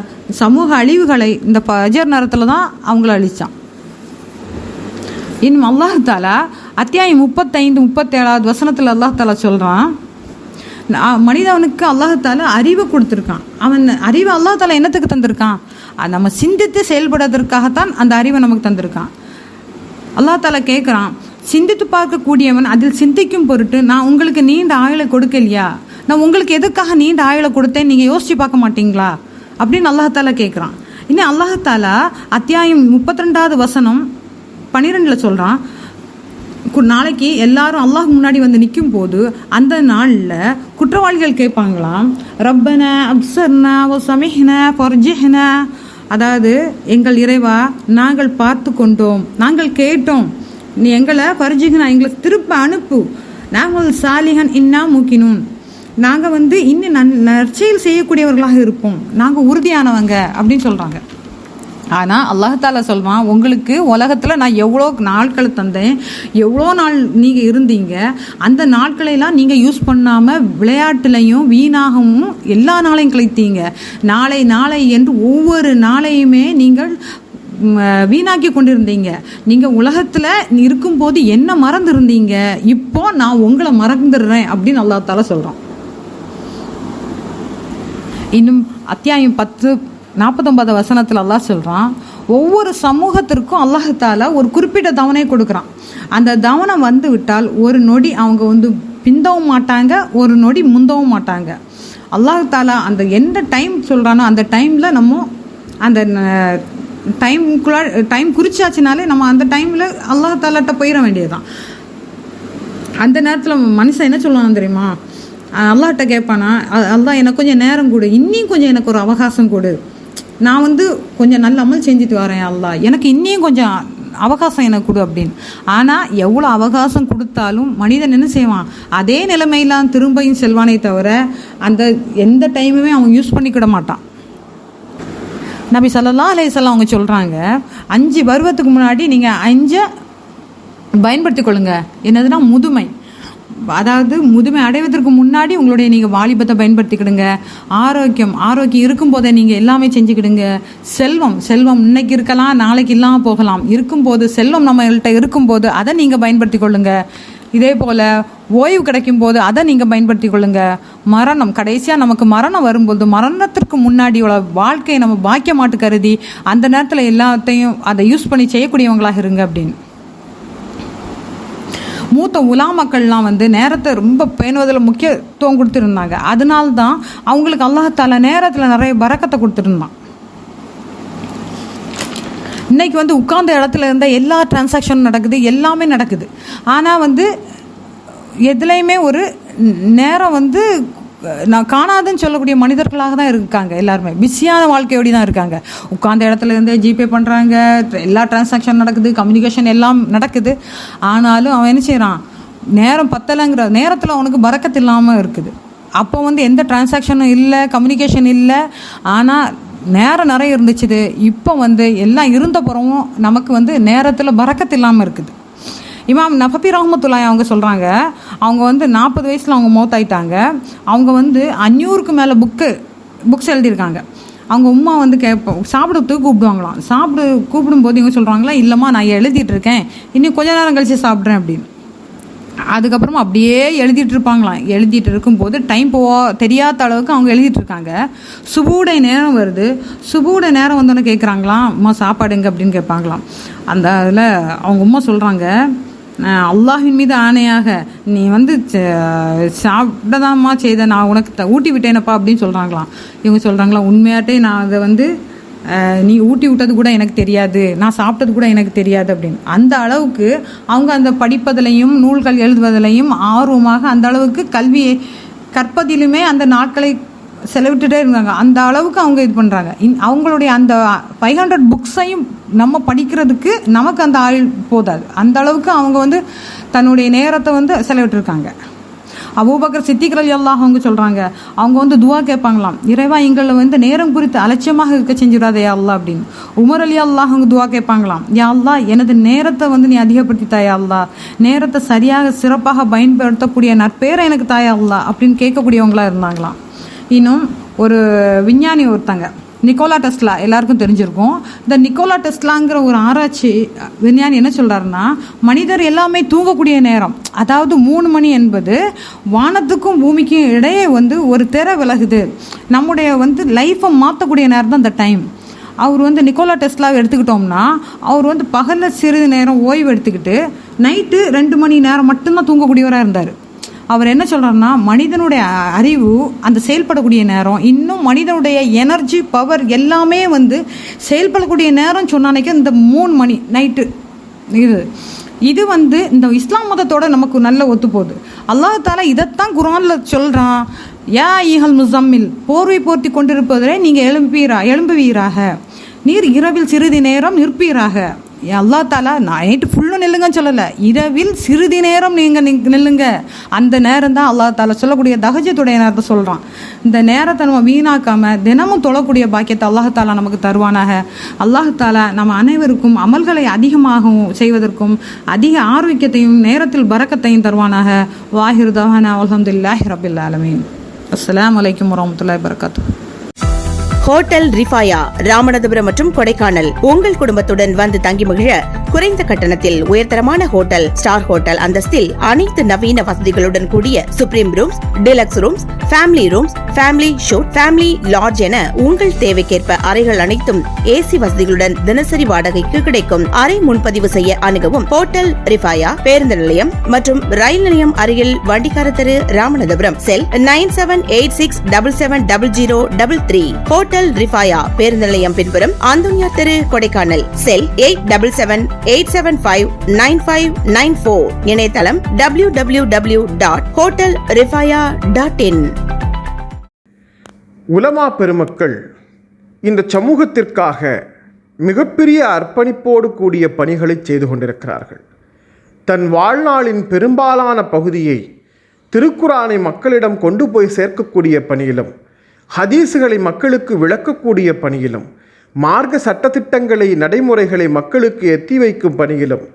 சமூக அழிவுகளை இந்த ஃபஜர் நேரத்தில் தான் அவங்கள அழித்தான். இன்னும் அல்லாஹ் தஆலா அத்தியாயம் 35-37 வசனத்தில் அல்லாஹ் தஆலா சொல்கிறான், மனிதனுக்கு அல்லாஹ் தஆலா அறிவை கொடுத்துருக்கான். அவன் அறிவை அல்லாஹ் தஆலா என்னத்துக்கு தந்திருக்கான்? நம்ம சிந்தித்து செயல்படுவதற்காகத்தான் அந்த அறிவை நமக்கு தந்திருக்கான். அல்லாஹ் தஆலா கேட்குறான், சிந்தித்து பார்க்கக்கூடியவன் அதில் சிந்திக்கும் பொருட்டு நான் உங்களுக்கு நீண்ட ஆயுளை கொடுக்கலையா? நான் உங்களுக்கு எதுக்காக நீண்ட ஆயுளை கொடுத்தேன் நீங்கள் யோசித்து பார்க்க மாட்டீங்களா அப்படின்னு அல்லாஹ் தஆலா கேட்குறான். இன்னும் அல்லாஹ் தஆலா அத்தியாயம் 32வது வசனம் 12 சொல்கிறான், நாளைக்கு எல்லாரும் அல்லாஹ் முன்னாடி வந்து நிற்கும் போது அந்த நாளில் குற்றவாளிகள் கேட்பாங்களாம், ரப்பன அப்சர்னா ஓ சமிஹ்னா ஃபர்ஜிஹ்னா, அதாவது எங்கள் இறைவா நாங்கள் பார்த்து கொண்டோம், நாங்கள் கேட்டோம், நீ எங்களை ஃபர்ஜிஹ்னா எங்களை திருப்ப அனுப்பு, நாங்கள் சாலிஹன் இன்னா மூக்கினூன், நாங்கள் இன்னும் நற்செயல் செய்யக்கூடியவர்களாக இருப்போம், நாங்கள் உறுதியானவங்க அப்படின்னு சொல்கிறாங்க. ஆனால் அல்லாஹ் தஆலா சொல்வான், உங்களுக்கு உலகத்தில் நான் எவ்வளோ நாட்களை தந்தேன், எவ்வளோ நாள் நீங்கள் இருந்தீங்க, அந்த நாட்களையெல்லாம் நீங்கள் யூஸ் பண்ணாமல் விளையாட்டுலையும் வீணாகவும் எல்லா நாளையும் கழித்தீங்க. நாளை நாளை என்று ஒவ்வொரு நாளையுமே நீங்கள் வீணாக்கி கொண்டிருந்தீங்க. நீங்கள் உலகத்தில் இருக்கும்போது என்ன மறந்துருந்தீங்க, இப்போ நான் உங்களை மறந்துடுறேன் அப்படின்னு அல்லாஹ் தஆலா சொல்கிறான். இன்னும் அத்தியாயம் 10-49 வசனத்தில் அல்லாஹ் சொல்கிறான், ஒவ்வொரு சமூகத்திற்கும் அல்லாஹ் தஆலா ஒரு குறிப்பிட்ட தவணை கொடுக்குறான். அந்த தவணை வந்து விட்டால் ஒரு நொடி அவங்க பிந்தவும் மாட்டாங்க, ஒரு நொடி முந்தவும் மாட்டாங்க. அல்லாஹ் தஆலா அந்த எந்த டைம் சொல்கிறானோ அந்த டைமில் நம்ம அந்த டைம் குறிச்சாச்சுனாலே நம்ம அந்த டைமில் அல்லாஹ் தஆலாட்ட போயிட வேண்டியதுதான். அந்த நேரத்தில் மனுஷன் என்ன சொல்லுவான் தெரியுமா, அல்லாஹ்ட்ட கேட்பானா, அல்லாஹ் எனக்கு கொஞ்சம் நேரம் கொடு, இன்னும் கொஞ்சம் எனக்கு ஒரு அவகாசம் கொடு, நான் கொஞ்சம் நல்ல அமல் செஞ்சுட்டு வரேன், அல்லாஹ் எனக்கு இன்னும் கொஞ்சம் அவகாசம் எனக்கு கொடு அப்படின்னு. ஆனால் எவ்வளோ அவகாசம் கொடுத்தாலும் மனிதன் என்ன செய்வான், அதே நிலைமையெல்லாம் திரும்பியும் செல்வானே தவிர அந்த எந்த டைமுமே அவன் யூஸ் பண்ணிக்கிட மாட்டான். நபி ஸல்லல்லாஹு அலைஹி வஸல்லம் அவங்க சொல்கிறாங்க, 5 பருவத்துக்கு முன்னாடி நீங்கள் 5 பயன்படுத்தி கொள்ளுங்க. என்னதுன்னா முதுமை, அதாவது முதுமை அடைவதற்கு முன்னாடி உங்களுடைய நீங்கள் வாலிபத்தை பயன்படுத்திக்கிடுங்க. ஆரோக்கியம் இருக்கும்போதே நீங்கள் எல்லாமே செஞ்சுக்கிடுங்க. செல்வம் இன்னைக்கு இருக்கலாம், நாளைக்கு இல்லாமல் போகலாம். இருக்கும்போது செல்வம் நம்மள்கிட்ட இருக்கும்போது அதை நீங்கள் பயன்படுத்தி கொள்ளுங்க. இதே போல் ஓய்வு கிடைக்கும் போது அதை நீங்கள் பயன்படுத்தி கொள்ளுங்க. மரணம், கடைசியாக நமக்கு மரணம் வரும்போது மரணத்திற்கு முன்னாடி உள்ள வாழ்க்கையை நம்ம பாக்கியமாட்டு கருதி அந்த நேரத்தில் எல்லாத்தையும் அதை யூஸ் பண்ணி செய்யக்கூடியவங்களாக இருங்க அப்படின்னு. மூத்த உலாமாக்கள்லாம் நேரத்தை ரொம்ப பேணுவதில் முக்கியத்துவம் கொடுத்துருந்தாங்க. அதனால தான் அவங்களுக்கு அல்லாஹ் தஆலா நேரத்தில் நிறைய பரக்கத்தை கொடுத்துருந்தான். இன்றைக்கி உட்கார்ந்த இடத்துல இருந்தால் எல்லா டிரான்சாக்ஷனும் நடக்குது, எல்லாமே நடக்குது. ஆனால் எதுலேயுமே ஒரு நேரம் நான் காணாதுன்னு சொல்லக்கூடிய மனிதர்களாக தான் இருக்காங்க. எல்லாருமே பிஸியான வாழ்க்கையோடு தான் இருக்காங்க. உட்கார்ந்த இடத்துல இருந்து ஜிபே பண்ணுறாங்க, எல்லா டிரான்சாக்ஷன் நடக்குது, கம்யூனிகேஷன் எல்லாம் நடக்குது. ஆனாலும் அவன் என்ன செய்கிறான், நேரம் பத்தலைங்கிற நேரத்தில் அவனுக்கு பரக்கத்து இல்லாமல் இருக்குது. அப்போ எந்த டிரான்சாக்ஷனும் இல்லை, கம்யூனிகேஷன் இல்லை. ஆனால் நேரம் நிறைய இருந்துச்சு. இப்போ எல்லாம் இருந்த புறமும் நமக்கு நேரத்தில் பரக்கத்து இல்லாமல் இருக்குது. இமாம் நஃபி ரஹ்மத்துல்லாஹி அவங்க சொல்கிறாங்க, அவங்க வந்து 40 வயசில் அவங்க மௌத்தாயிட்டாங்க. அவங்க வந்து 500க்கு மேலே புக்ஸ் எழுதியிருக்காங்க. அவங்க உம்மா வந்து சாப்பிடத்துக்கு கூப்பிடுவாங்களாம். கூப்பிடும்போது இவங்க சொல்கிறாங்களா, இல்லைம்மா நான் எழுதிட்டு இருக்கேன், இன்னும் கொஞ்ச நேரம் கழித்து சாப்பிட்றேன் அப்படின்னு. அதுக்கப்புறமா அப்படியே எழுதிட்டு இருப்பாங்களாம். எழுதிட்டு இருக்கும்போது டைம் தெரியாத அளவுக்கு அவங்க எழுதிட்டு இருக்காங்க. சுபூடைய நேரம் வருது. சுபூடைய நேரம் வந்தோன்னே கேட்குறாங்களாம், அம்மா சாப்பாடுங்க அப்படின்னு கேட்பாங்களாம். அந்த அதில் அவங்க உம்மா சொல்கிறாங்க, அல்லாஹின் மீது ஆணையாக நீ வந்து சாப்பிட்டதாம்மா செய்த, நான் உனக்கு ஊட்டி விட்டேனப்பா அப்படின்னு சொல்கிறாங்களாம். இவங்க சொல்கிறாங்களா, உண்மையாட்டே நான் அதை வந்து நீ ஊட்டி விட்டது கூட எனக்கு தெரியாது, நான் சாப்பிட்டது கூட எனக்கு தெரியாது அப்படின்னு. அந்த அளவுக்கு அவங்க அந்த படிப்பதிலையும் நூல்கள் எழுதுவதிலையும் ஆர்வமாக அந்த அளவுக்கு கல்வியை கற்பதிலுமே அந்த நாட்களை செலவிட்டுட்டே இருந்தாங்க. அந்த அளவுக்கு அவங்க இது பண்ணுறாங்க. அவங்களுடைய அந்த 500 புக்ஸையும் நம்ம படிக்கிறதுக்கு நமக்கு அந்த ஆயுள் போதாது. அந்த அளவுக்கு அவங்க வந்து தன்னுடைய நேரத்தை வந்து செலவிட்டுருக்காங்க. அபூபக்கர் சித்திக் ரலியல்லாஹு அவங்க சொல்கிறாங்க, அவங்க வந்து துவா கேட்பாங்களாம், இறைவா எங்களை வந்து நேரம் குறித்து அலட்சியமாக இருக்க செஞ்சிடாதே யா அல்லாஹ் அப்படின்னு. உமர் ரலியல்லாஹு அவங்க துவா கேட்பாங்களாம், யா அல்லாஹ் எனது நேரத்தை வந்து நீ அதிகப்படுத்தி தாயா அல்லாஹ், நேரத்தை சரியாக சிறப்பாக பயன்படுத்தக்கூடிய நற்பேரை எனக்கு தாயா அல்லாஹ் அப்படின்னு கேட்கக்கூடியவங்களாக இருந்தாங்களாம். இன்னும் ஒரு விஞ்ஞானி ஒருத்தங்க, நிக்கோலா டெஸ்லா, எல்லாருக்கும் தெரிஞ்சிருக்கும். இந்த நிக்கோலா டெஸ்லாங்கிற ஒரு ஆராய்ச்சி விஞ்ஞானி என்ன சொல்கிறாருன்னா, மனிதர் எல்லாமே தூங்கக்கூடிய நேரம், அதாவது 3 மணி என்பது வானத்துக்கும் பூமிக்கும் இடையே வந்து ஒரு திரை விலகுது. நம்முடைய வந்து லைஃப்பை மாற்றக்கூடிய நேரம் தான் இந்த டைம். அவர் வந்து நிக்கோலா டெஸ்லாவை எடுத்துக்கிட்டோம்னா, அவர் வந்து பகலில் சிறிது நேரம் ஓய்வு எடுத்துக்கிட்டு நைட்டு 2 மணி நேரம் மட்டும்தான் தூங்கக்கூடியவராக இருந்தார். அவர் என்ன சொல்கிறாருன்னா, மனிதனுடைய அறிவு அந்த செயல்படக்கூடிய நேரம், இன்னும் மனிதனுடைய எனர்ஜி பவர் எல்லாமே வந்து செயல்படக்கூடிய நேரம் சொன்னானைக்கு இந்த 3 மணி நைட்டு. இது வந்து இந்த இஸ்லாம் மதத்தோட நமக்கு நல்ல ஒத்து போகுது. அல்லாஹ் தாலா இதைத்தான் குர்ஆனில் சொல்கிறான், யா ஈஹல் முஸம்மில், போர்வை போர்த்தி கொண்டிருப்பவரே நீங்கள் எழும்புவீராக, நீர் இரவில் சிறிது நேரம் நிற்பீராக. அல்லாஹ் தாலா நைட்டு ஃபுல்லும் நில்லுங்கன்னு சொல்லலை, இரவில் சிறிது நேரம் நீங்கள் நில்லுங்க. அந்த நேரம் தான் அல்லாஹ் தாலா சொல்லக்கூடிய தஹஜ்ஜுடைய நேரத்தை சொல்கிறான். இந்த நேரத்தை நம்ம வீணாக்காமல் தினமும் தொழக்கூடிய பாக்கியத்தை அல்லாஹ் தாலா நமக்கு தருவானாக. அல்லாஹ் தாலா நம்ம அனைவருக்கும் அமல்களை அதிகமாகவும் செய்வதற்கும் அதிக ஆரோக்கியத்தையும் நேரத்தில் பரக்கத்தையும் தருவானாக. வாஹிர் தவானா அல்ஹம்துலில்லாஹி ரப்பில் ஆலமீன். அஸ்ஸலாமு அலைக்கும் வரஹ்மத்துல்லாஹி வபரகாத்துஹு. ஹோட்டல் ரிஃபாயா ராமநாதபுரம் மற்றும் கொடைக்கானல் உங்கள் குடும்பத்துடன் வந்து தங்கி மகிழ குறைந்த கட்டணத்தில் உயர்தரமான ஹோட்டல், ஸ்டார் ஹோட்டல் அந்தஸ்தில் அனைத்து நவீன வசதிகளுடன் கூடிய supreme rooms, deluxe rooms, family rooms, family shoot, family lodge என உங்கள் தேவைக்கேற்ப அறைகள் அனைத்தும் ஏசி வசதிகளுடன் தினசரி வாடகைக்கு கிடைக்கும். அறை முன்பதிவு செய்ய அணுகவும். ஹோட்டல் ரிஃபாயா, பேருந்து நிலையம் மற்றும் ரயில் நிலையம் அருகில் வண்டிக்கார தெரு, ராமநாதபுரம். செல் 9786770033. ஹோட்டல் ரிஃபாயா, பேருந்து நிலையம் பின்புறம், அந்தோனியா தெரு, கொடைக்கானல். செல் 8778759594. இணையதளம் www.hotelrifaya.in. உலமா பெருமக்கள் இந்த சமூகத்திற்காக மிகப்பெரிய அர்ப்பணிப்போடு கூடிய பணிகளை செய்து கொண்டிருக்கிறார்கள். தன் வாழ்நாளின் பெரும்பாலான பகுதியை திருக்குரானை மக்களிடம் கொண்டு போய் சேர்க்கக்கூடிய பணியிலும், ஹதீஸுகளை மக்களுக்கு விளக்கக்கூடிய பணியிலும், மார்க்க சட்டத்திட்டங்களை நடைமுறைகளை மக்களுக்கு எத்தி வைக்கும் பணியிலும்,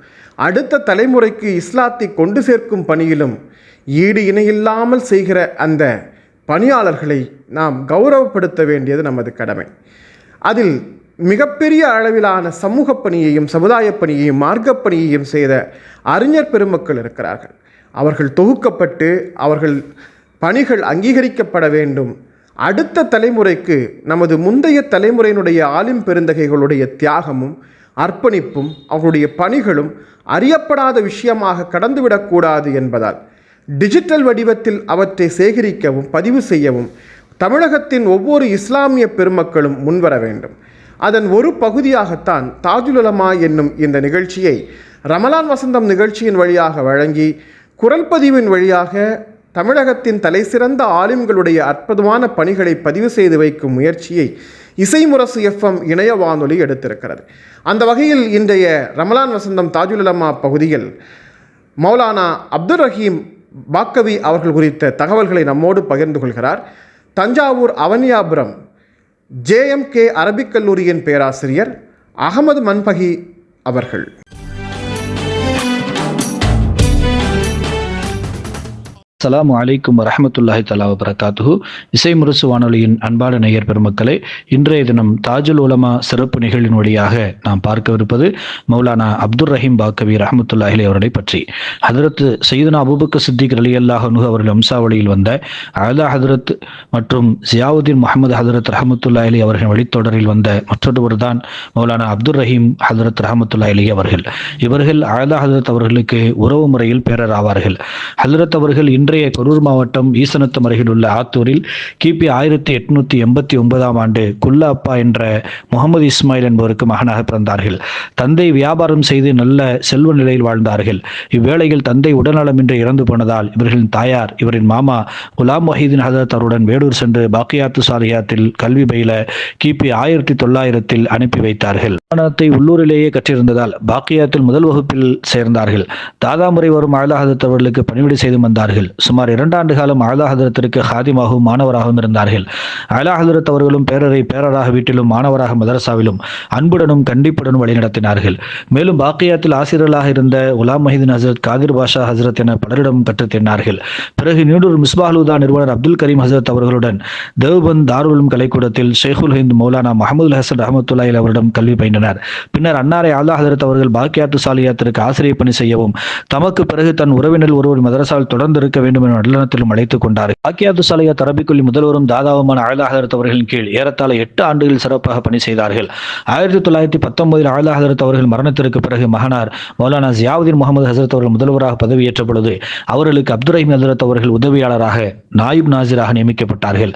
அடுத்த தலைமுறைக்கு இஸ்லாத்தை கொண்டு சேர்க்கும் பணியிலும் ஈடு இணையில்லாமல் செய்கிற அந்த பணியாளர்களை நாம் கௌரவப்படுத்த வேண்டியது நமது கடமை. அதில் மிகப்பெரிய அளவிலான சமூக பணியையும் சமுதாய பணியையும் மார்க்க பணியையும் செய்த அறிஞர் பெருமக்கள் இருக்கிறார்கள். அவர்கள் தொகுக்கப்பட்டு அவர்கள் பணிகள் அங்கீகரிக்கப்பட வேண்டும். அடுத்த தலைமுறைக்கு நமது முந்தைய தலைமுறையினுடைய ஆலிம் பெருந்தகைகளுடைய தியாகமும் அர்ப்பணிப்பும் அவர்களுடைய பணிகளும் அறியப்படாத விஷயமாக கடந்துவிடக்கூடாது என்பதால் டிஜிட்டல் வடிவத்தில் அவற்றை சேகரிக்கவும் பதிவு செய்யவும் தமிழகத்தின் ஒவ்வொரு இஸ்லாமிய பெருமக்களும் முன்வர வேண்டும். அதன் ஒரு பகுதியாகத்தான் தாஜுல் உலமா என்னும் இந்த நிகழ்ச்சியை ரமலான் வசந்தம் நிகழ்ச்சியின் வழியாக வழங்கி குரல் பதிவின் வழியாக தமிழகத்தின் தலைசிறந்த ஆலிம்களுடைய அற்புதமான பணிகளை பதிவு செய்து வைக்கும் முயற்சியை இசைமுரசு எஃப்எம் இணைய வானொலி எடுத்திருக்கிறது. அந்த வகையில் இன்றைய ரமலான் வசந்தம் தாஜுல் உலமா பகுதியில் மௌலானா அப்துல் ரஹீம் பாக்கவி அவர்கள் குறித்த தகவல்களை நம்மோடு பகிர்ந்து கொள்கிறார். தஞ்சாவூர் அவனியாபுரம் JMK அரபிக் கல்லூரியின் பேராசிரியர் அகமது மன்பகி அவர்கள். அஸ்ஸலாமு அலைக்கும் வரஹ்மத்துல்லாஹி தஆலா வபரகாத்துஹு. இசை முரசு வானொலியின் அன்பான நேயர் பெருமக்களே, இன்றைய தினம் தாஜுல் உலமா சிறப்பு நிகழ்வின் வழியாக நாம் பார்க்கவிருப்பது மௌலானா அப்துர் ரஹீம் பாக்கவி ரஹ்மத்துல்லாஹி அலைஹி அவர்களை பற்றி. ஹதரத் சையதுனா அபூபக்கர் சித்திக் ரலியல்லாஹு அன்ஹு அவர்கள் வம்சாவளியில் வந்த அலா ஹதரத் மற்றும் ஜியாவுதீன் முஹம்மது ஹதரத் ரஹ்மத்துல்லாஹி அலைஹி அவர்களின் வழித்தொடரில் வந்த மற்றொருவர் தான் மௌலானா அப்துர் ரஹீம் ஹதரத் ரஹ்மத்துல்லாஹி அலைஹி அவர்கள். இவர்கள் அலா ஹதரத் அவர்களுக்கு உறவு முறையில் பேரர் ஆவார்கள். ஹதரத் அவர்கள் இன்றைய கரூர் மாவட்டம் ஈசனத்தம் அருகில் உள்ள ஆத்தூரில் கிபி 1889 ஆண்டு குல்லா அப்பா என்ற முகமது இஸ்மாயில் என்பவருக்கு மகனாக பிறந்தார்கள். தந்தை வியாபாரம் செய்து நல்ல செல்வ நிலையில் வாழ்ந்தார்கள். இவ்வேளையில் தந்தை உடல்நலமின்றி இறந்து போனதால் இவர்களின் தாயார் இவரின் மாமா குலாம் வஹீதீன் ஹதரத் அவருடன் வேடூர் சென்று பாக்கியாத்து சாலியாத்தில் கல்வி பயில கிபி 1900 அனுப்பி வைத்தார்கள். மனத்தை உள்ளூரிலேயே கற்றிருந்ததால் பாக்கியாத்தில் முதல் வகுப்பில் சேர்ந்தார்கள். தாதாமுறை வரும் அலா ஹதரத் அவர்களுக்கு பணிவிடை செய்து வந்தார்கள். சுமார் 2 ஆண்டு காலம் அலா ஹதரத்திற்கு ஹாதிமாகவும் மாணவராகவும் இருந்தார்கள். அலா ஹதரத் அவர்களும் பேரராக வீட்டிலும் மாணவராக மதரசாவிலும் அன்புடனும் கண்டிப்புடனும் வழிநடத்தினார்கள். மேலும் பாக்கியாத்தில் ஆசிரியர்களாக இருந்த குலாம் மஹீதீன் ஹசரத், காதிர் பாஷா ஹசரத் என பலரிடம் கற்றுத்தேர்ந்தார்கள். பிறகு நீடூர் மிஸ்பாஹுதா நிறுவனர் அப்துல் கரீம் ஹசரத் அவர்களுடன் தேவ்பந்த் தாருல் கலைக்கூடத்தில் ஷேகுல் ஹிந்த் மௌலானா முஹம்மது ஹசன் ரஹமத்துல்லாஹி அவரிடம் கல்வி பயின்றனர். பின்னர் அன்னாரை அலா ஹதரத் அவர்கள் பாக்கியாத்து சாலியாத்திற்கு ஆசிரியர் பணி செய்யவும் தமக்கு பிறகு தன் உறவினர் ஒருவர் மதரசாவில் தொடர்ந்து இருக்க வேண்டும் என்ற நல்லெண்ணத்திலும் அழைத்துக் கொண்டார். பாக்கியாத்து சாலியா அரபிக்குள்ளி முதல்வரும் தாதாவுமான அலா ஹதரத் அவர்களின் கீழ் ஏறத்தாழ 8 ஆண்டுகள் சிறப்பாக பணி செய்தார்கள். 1919 அலா ஹதரத் அவர்கள் மரணத்திற்கு பிறகு மகனார் மௌலானா ஜியாவுதீன் முஹம்மது ஹசரத் அவர்கள் முதல்வராக பதவியேற்ற பொழுது அவர்களுக்கு அப்துர் ரஹீம் ஹசரத் அவர்கள் உதவியாளராக நாயிப் நாசிராக நியமிக்கப்பட்டார்கள்.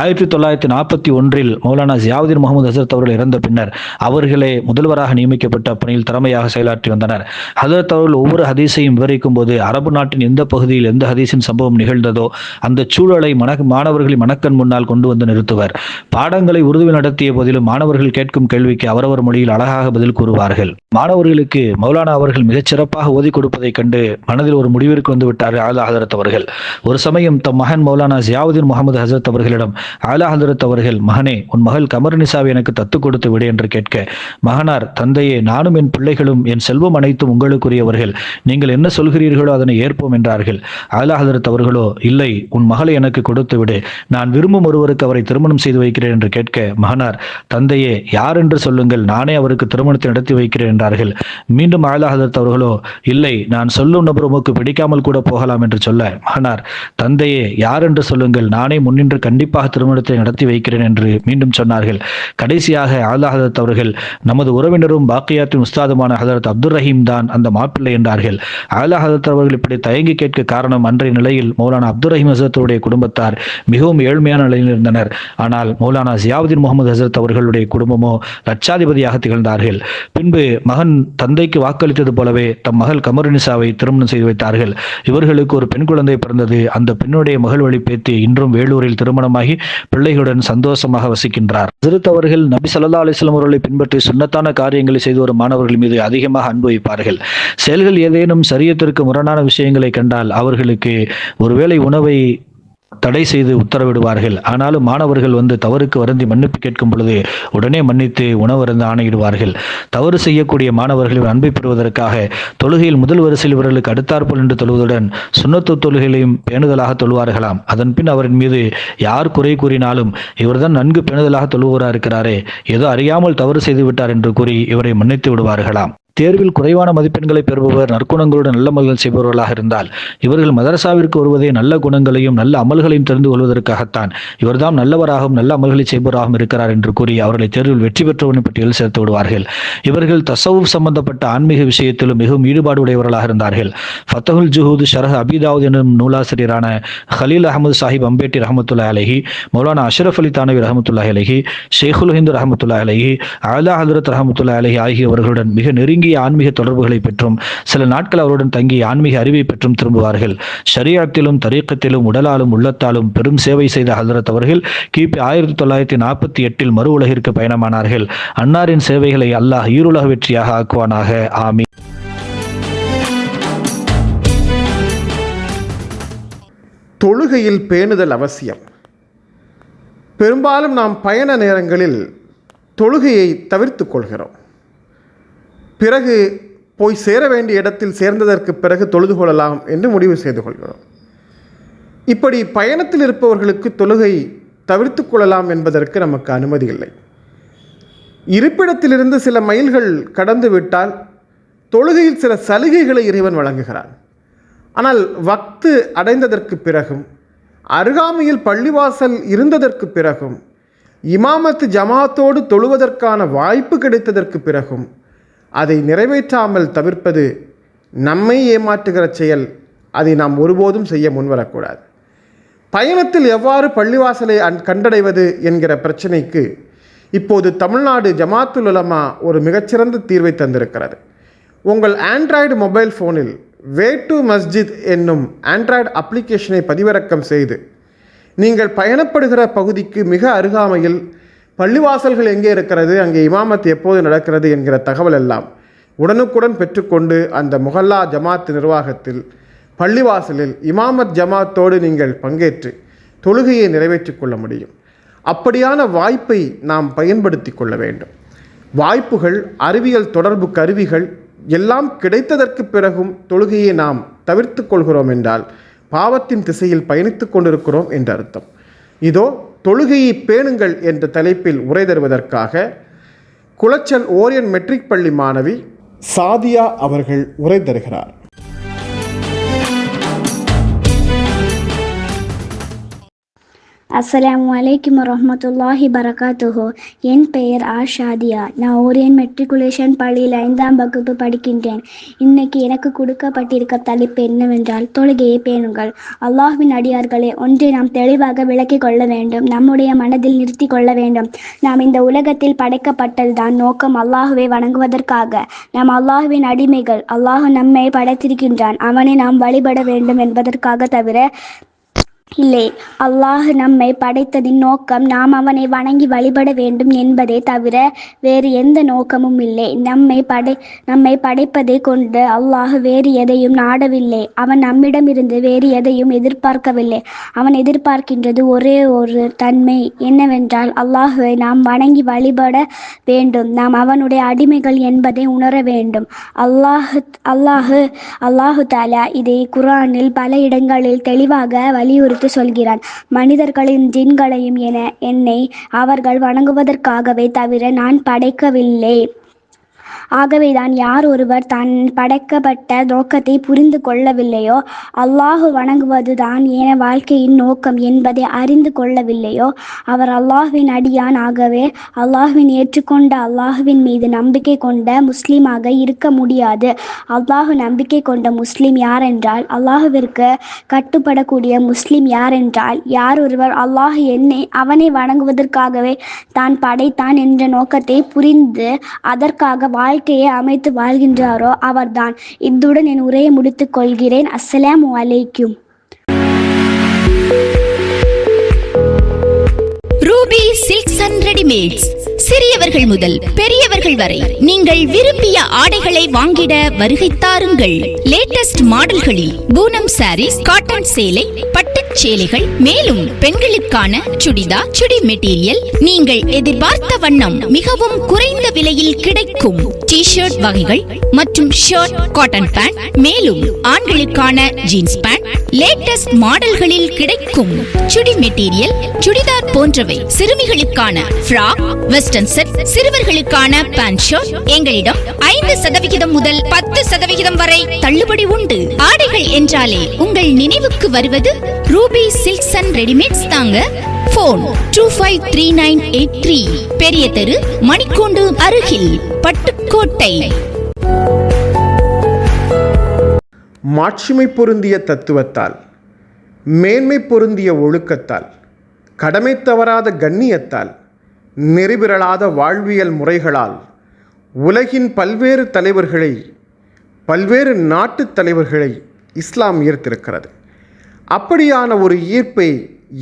1941 மௌலானா ஜியாவுதீன் முஹம்மது ஹசரத் அவர்கள் இறந்த பின்னர் அவர்களே முதல்வராக நியமிக்கப்பட்ட பணியில் திறமையாக செயலாற்றி வந்தனர். ஹசரத் அவர்கள் ஒவ்வொரு ஹதீஸையும் விவரிக்கும் போது அரபு நாட்டின் எந்த பகுதியில் எந்த ஹதீஸின் சம்பவம் நிகழ்ந்ததோ அந்த சூழலை மாணவர்களின் மனக்கண் முன்னால் கொண்டு வந்து நிறுத்துவர். பாடங்களை உருதுவில் நடத்திய போதிலும் மாணவர்கள் கேட்கும் கேள்விக்கு அவரவர் மொழியில் அழகாக பதில் கூறுவார்கள். மாணவர்களுக்கு மௌலானா அவர்கள் மிகச் சிறப்பாக ஓதி கொடுப்பதைக் கண்டு மனதில் ஒரு முடிவிற்கு வந்து விட்டார் அலா ஹதரத் அவர்கள். ஒரு சமயம் தம் மகன் மௌலானா ஜியாவுதீன் முஹம்மது ஹசரத் அவர்களிடம் அலா ஹதரத் அவர்கள், மகனே, உன் மகள் கமர் நிசாவை எனக்கு தத்து கொடுத்து விடு என்று கேட்க, மகனார், தந்தையே, நானும் என் பிள்ளைகளும் என் செல்வம் அனைத்தும் உங்களுக்குரியவர்கள், நீங்கள் என்ன சொல்கிறீர்களோ அதனை ஏற்போம் என்றார்கள். அலா ஹதரத் அவர்களோ, இல்லை, உன் மகளை எனக்கு கொடுத்து விடு, நான் விரும்பும் ஒருவருக்கு அவரை திருமணம் செய்து வைக்கிறேன் என்று கேட்க, மகனார், தந்தையே, யார் என்று சொல்லுங்கள், நானே அவருக்கு திருமணத்தை நடத்தி வைக்கிறேன் என்றார்கள். மீண்டும் அலா ஹதரத் அவர்களோ, இல்லை, நான் சொல்லும் நபர் உமக்கு பிடிக்காமல் கூட போகலாம் என்று சொல்ல, மகனார், தந்தையே, யார் என்று சொல்லுங்கள், நானே முன்னின்று கண்டிப்பாக திருமணத்தை நடத்தி வைக்கிறேன் என்று மீண்டும் சொன்னார்கள். கடைசியாக அலா ஹதரத் அவர்கள், நமது உறவினரும் பாக்கியாத்தின் உஸ்தாதுமான ஹதரத் அப்துர் ரஹீம் தான் அந்த மாப்பிள்ளை என்றார்கள். அலா ஹதரத் அவர்கள் இப்படி தயங்கி கேட்க காரணம், அன்றைய நிலையில் மௌலானா அப்துர் ரஹீம் ஹசரத்துடைய குடும்பத்தார் மிகவும் ஏழ்மையான நிலையில் இருந்தனர். ஆனால் மௌலானா ஜியாவுதீன் முஹம்மது ஹசரத் அவர்களுடைய குடும்பமோ லட்சாதிபதியாக திகழ்ந்தார்கள். பின்பு மகன் தந்தைக்கு வாக்களித்தது போலவே தம் மகள் கமர் நிசாவை திருமணம் செய்து வைத்தார்கள். இவர்களுக்கு ஒரு பெண் குழந்தை பிறந்தது. அந்த பெண்ணுடைய மகள் வழி பேத்தி இன்றும் வேலூரில் திருமணமாகி பிள்ளைகளுடன் சந்தோஷமாக வசிக்கின்றார். ஹசரத் அவர்கள் நபி ஸல்லல்லாஹு அலைஹி வஸல்லம் அவர்களை பின்பற்றி சுன்னத்தான காரியங்களை செய்து வரும் மாணவர்கள் மீது அதிகமாக அன்பு வைப்பார்கள். செயல்கள் ஏதேனும் சரியத்திற்கு முரணான விஷயங்களை கண்டால் அவர்களுக்கு ஒருவேளை உணவை தடை செய்து உத்தரவிடுவார்கள். ஆனாலும் மாணவர்கள் வந்து தவறுக்கு வருந்தி மன்னிப்பு கேட்கும் பொழுது உடனே மன்னித்து உணவருந்து ஆணையிடுவார்கள். தவறு செய்யக்கூடிய மாணவர்களின் அன்பை பெறுவதற்காக தொழுகையில் முதல் வரிசையில் இவர்களுக்கு அடுத்தாற்போல் என்று தொழுவதுடன் சுன்னத்து தொழுகைகளையும் பேணுதலாக தொழுவார்களாம். அதன் பின் அவரின் மீது யார் குறை கூறினாலும், இவர்தான் நன்கு பேணுதலாக தொழுவராக இருக்கிறாரே, ஏதோ அறியாமல் தவறு செய்து விட்டார் என்று கூறி இவரை மன்னித்து விடுவார்களாம். தேர்வில் குறைவான மதிப்பெண்களை பெறுபவர் நற்குணங்களுடன் நல்ல அமல்கள் செய்பவர்களாக இருந்தால் இவர்கள் மதரசாவிற்கு வருவதே நல்ல குணங்களையும் நல்ல அமல்களையும் தெரிந்து கொள்வதற்காகத்தான். இவர்தான் நல்லவராகவும் நல்ல அமல்களை செய்பவராகவும் இருக்கிறார் என்று கூறி அவர்களை தேர்வில் வெற்றி பெற்றவனின் பட்டியலில் சேர்த்து விடுவார்கள். இவர்கள் தசவுப் சம்பந்தப்பட்ட ஆன்மீக விஷயத்திலும் மிகவும் ஈடுபாடு உடையவர்களாக இருந்தார்கள். ஃபத்தஹுல் ஜுஹூத் ஷரஹ் அபிதாவுத் எனும் நூலாசிரியரான ஹலீல் அஹமது சாஹிப் அம்பேட்டி ரஹமத்துல்லாஹி அலைஹி, மௌலானா அஷ்ரஃப் அலி தானவி ரஹமத்துல்லாஹி அலைஹி, ஷேகுல் ஹிந்த் ரஹமத்துல்லாஹி அலைஹி, அலா ஹதரத் ரஹமத்துல்லாஹி அலைஹி ஆகியவர்களுடன் மிக நெருங்கிய ஆன்மீக தொடர்புகளை பெற்றும் சில நாட்கள் அவருடன் தங்கி ஆன்மீக அறிவை பெற்றும் திரும்புவார்கள். ஷரியத்திலும் தரீக்கத்திலும் உடலாலும் உள்ளத்தாலும் பெரும் சேவை செய்த ஹதரத் அவர்கள் கிபி 1948 மறு உலகிற்கு பயணமானார்கள். அன்னாரின் சேவைகளை அல்லாஹ் ஈருலக வெற்றியாக ஆக்குவானாக. ஆமீன். தொழுகையில் பேணுதல் அவசியம். பெரும்பாலும் நாம் பயண நேரங்களில் தொழுகையை தவிர்த்து கொள்கிறோம். பிறகு போய் சேர வேண்டிய இடத்தில் சேர்ந்ததற்கு பிறகு தொழுது கொள்ளலாம் என்று முடிவு செய்து கொள்கிறோம். இப்படி பயணத்தில் இருப்பவர்களுக்கு தொழுகை தவிர்த்து கொள்ளலாம் என்பதற்கு நமக்கு அனுமதி இல்லை. இருப்பிடத்திலிருந்து சில மைல்கள் கடந்து விட்டால் தொழுகையில் சில சலுகைகளை இறைவன் வழங்குகிறான். ஆனால் வக்து அடைந்ததற்கு பிறகும், அருகாமையில் பள்ளிவாசல் இருந்ததற்கு பிறகும், இமாமத்து ஜமாத்தோடு தொழுவதற்கான வாய்ப்பு கிடைத்ததற்கு பிறகும் அதை நிறைவேற்றாமல் தவிர்ப்பது நம்மை ஏமாற்றுகிற செயல். அதை நாம் ஒருபோதும் செய்ய முன்வரக்கூடாது. பயணத்தில் எவ்வாறு பள்ளிவாசலை கண்டடைவது என்கிற பிரச்சனைக்கு இப்போது தமிழ்நாடு ஜமாத்துல் உலமா ஒரு மிகச்சிறந்த தீர்வை தந்திருக்கிறது. உங்கள் ஆண்ட்ராய்டு மொபைல் ஃபோனில் வே டு மஸ்ஜித் என்னும் ஆண்ட்ராய்டு அப்ளிகேஷனை பதிவிறக்கம் செய்து நீங்கள் பயணப்படுகிற பகுதிக்கு மிக அருகாமையில் பள்ளிவாசல்கள் எங்கே இருக்கிறது, அங்கே இமாமத் எப்போது நடக்கிறது என்கிற தகவல் எல்லாம் உடனுக்குடன் பெற்றுக்கொண்டு அந்த முஹல்லா ஜமாத் நிர்வாகத்தில் பள்ளிவாசலில் இமாமத் ஜமாத்தோடு நீங்கள் பங்கேற்று தொழுகையை நிறைவேற்றி கொள்ள முடியும். அப்படியான வாய்ப்பை நாம் பயன்படுத்தி கொள்ள வேண்டும். வாய்ப்புகள், அறிவியல் தொடர்பு கருவிகள் எல்லாம் கிடைத்ததற்கு பிறகும் தொழுகையை நாம் தவிர்த்து கொள்கிறோம் என்றால் பாவத்தின் திசையில் பயணித்து கொண்டிருக்கிறோம் என்ற அர்த்தம். இதோ தொழுகையை பேணுங்கள் என்ற தலைப்பில் உரை தருவதற்காக குளச்சல் ஓரியன் மெட்ரிக் பள்ளி மாணவி சாதியா அவர்கள் உரை தருகிறார். அஸ்ஸலாமு அலைக்கும் வரஹ்மத்துல்லாஹி பரகாத்துஹு. என் பெயர் ஷாதியா. நான் ஓரியன் மெட்ரிகுலேஷன் பள்ளியில் 5ஆம் வகுப்பு படிக்கின்றேன். இன்னைக்கு எனக்கு கொடுக்கப்பட்டிருக்க தலைப்பு என்னவென்றால் தொழுகையை பேணுங்கள். அல்லாஹ்வின் அடியார்களே, ஒன்றை நாம் தெளிவாக விளக்கிக் கொள்ள வேண்டும், நம்முடைய மனதில் நிறுத்தி கொள்ள வேண்டும். நாம் இந்த உலகத்தில் படைக்கப்பட்டதுதான் நோக்கம் அல்லாஹுவை வணங்குவதற்காக. நாம் அல்லாஹுவின் அடிமைகள். அல்லாஹ் நம்மை படைத்திருக்கின்றான், அவனை நாம் வழிபட வேண்டும் என்பதற்காக தவிர இல்லை. அல்லாஹ் நம்மை படைத்ததின் நோக்கம் நாம் அவனை வணங்கி வழிபட வேண்டும் என்பதை தவிர வேறு எந்த நோக்கமும் இல்லை. நம்மை படைப்பதை கொண்டு அல்லாஹ் வேறு எதையும் நாடவில்லை. அவன் நம்மிடமிருந்து வேறு எதையும் எதிர்பார்க்கவில்லை. அவன் எதிர்பார்க்கின்றது ஒரே ஒரு தன்மை, என்னவென்றால் அல்லாஹுவை நாம் வணங்கி வழிபட வேண்டும். நாம் அவனுடைய அடிமைகள் என்பதை உணர வேண்டும். அல்லாஹு தாலா இதை குர்ஆனில் பல இடங்களில் தெளிவாக வலியுறுத்தி சொல்கிறான். மனிதர்களையும் ஜின்களையும் என்னை அவர்கள் வணங்குவதற்காகவே தவிர நான் படைக்கவில்லை. ஆகவேதான் யார் ஒருவர் தான் படைக்கப்பட்ட நோக்கத்தை புரிந்து கொள்ளவில்லையோ, அல்லாஹு வணங்குவதுதான் என வாழ்க்கையின் நோக்கம் என்பதை அறிந்து கொள்ளவில்லையோ, அவர் அல்லாஹ்வின் அடியான். ஆகவே அல்லாஹ்வின் ஏற்றுக்கொண்ட அல்லாஹ்வின் மீது நம்பிக்கை கொண்ட முஸ்லீமாக இருக்க முடியாது. அல்லாஹு நம்பிக்கை கொண்ட முஸ்லீம் யாரென்றால், அல்லாஹுவிற்கு கட்டுப்படக்கூடிய முஸ்லீம் யாரென்றால், யார் ஒருவர் அல்லாஹ் அவனை வணங்குவதற்காகவே தான் படைத்தான் என்ற நோக்கத்தை புரிந்து அதற்காக வாழ்க்கையை அமைத்து வாழ்கின்றாரோ அவர்தான். இத்துடன் என் உரையை முடித்துக் கொள்கிறேன். அஸ்ஸலாமு அலைக்கும். Ruby silks and readymades. சிறியவர்கள் முதல் பெரியவர்கள் வரை நீங்கள் விரும்பிய ஆடைகளை வாங்கிட வருகை தாருங்கள். லேட்டஸ்ட் மாடல்களில் பூனம் சாரீஸ், காட்டன் சேலை, பட்டு சேலைகள், மேலும் பெண்களுக்கான சுடிதா, சுடி மெட்டீரியல் நீங்கள் எதிர்பார்த்த வண்ணம் மிகவும் குறைந்த விலையில் கிடைக்கும். டி-ஷர்ட் வகைகள் மற்றும் ஷர்ட், காட்டன் பேண்ட், மேலும் ஆண்களுக்கான ஜீன்ஸ் பேண்ட் லேட்டஸ்ட் மாடல்களில் கிடைக்கும். சுடி மெட்டீரியல், சுடிதார் போன்றவை, சிறுமிகளுக்கான ஃப்ராக், வெஸ்டர்ன் செட், சிறுவர்களுக்கான பேண்ட் ஷர்ட் எங்களிடம் 5% முதல் 10% வரை தள்ளுபடி உண்டு. ஆடைகள் என்றாலே உங்கள் நினைவுக்கு வருவது ரூபி சில்க்ஸ் அண்ட் ரெடிமேட்ஸ் தாங்க. போன் 253983, பெரிய தெரு, மணிக்கூண்டு அருகில், பட்டுக்கோட்டை. மாட்சிமை பொருந்திய தத்துவத்தால், மேன்மை பொருந்திய ஒழுக்கத்தால், கடமை தவறாத கண்ணியத்தால், நெறிபிரளாத வாழ்வியல் முறைகளால் உலகின் பல்வேறு தலைவர்களை, பல்வேறு நாட்டு தலைவர்களை இஸ்லாம் ஈர்த்திருக்கிறது. அப்படியான ஒரு ஈர்ப்பை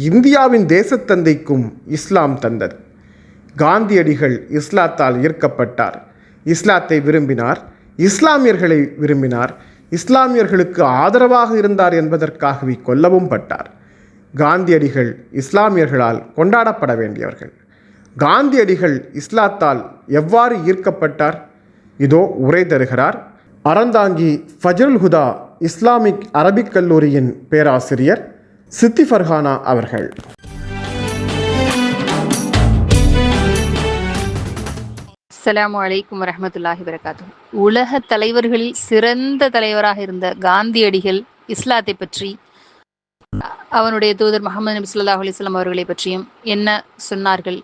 இந்தியாவின் தேசத்தந்தைக்கும் இஸ்லாம் தந்தது. காந்தியடிகள் இஸ்லாத்தால் ஈர்க்கப்பட்டார், இஸ்லாத்தை விரும்பினார், இஸ்லாமியர்களை விரும்பினார், இஸ்லாமியர்களுக்கு ஆதரவாக இருந்தார் என்பதற்காகவே கொல்லவும் பட்டார். காந்தியடிகள் இஸ்லாமியர்களால் கொண்டாடப்பட வேண்டியவர்கள். காந்தியடிகள் இஸ்லாத்தால் எவ்வாறு ஈர்க்கப்பட்டார்? இதோ உரை தருகிறார் அறந்தாங்கி ஃபஜ்ருல் ஹுதா இஸ்லாமிக் அரபிக் கல்லூரியின் பேராசிரியர் சித்தி ஃபர்ஹானா அவர்கள். அஸ்ஸலாமு அலைக்கும் வரஹ்மத்துல்லாஹி வபரகாத்துஹு. உலக தலைவர்களில் சிறந்த தலைவராக இருந்த காந்தியடிகள் இஸ்லாத்தை பற்றி, அவனுடைய தூதர் முஹம்மது நபி ஸல்லல்லாஹு அலைஹி வஸல்லம் அவர்களை பற்றியும் என்ன சொன்னார்கள்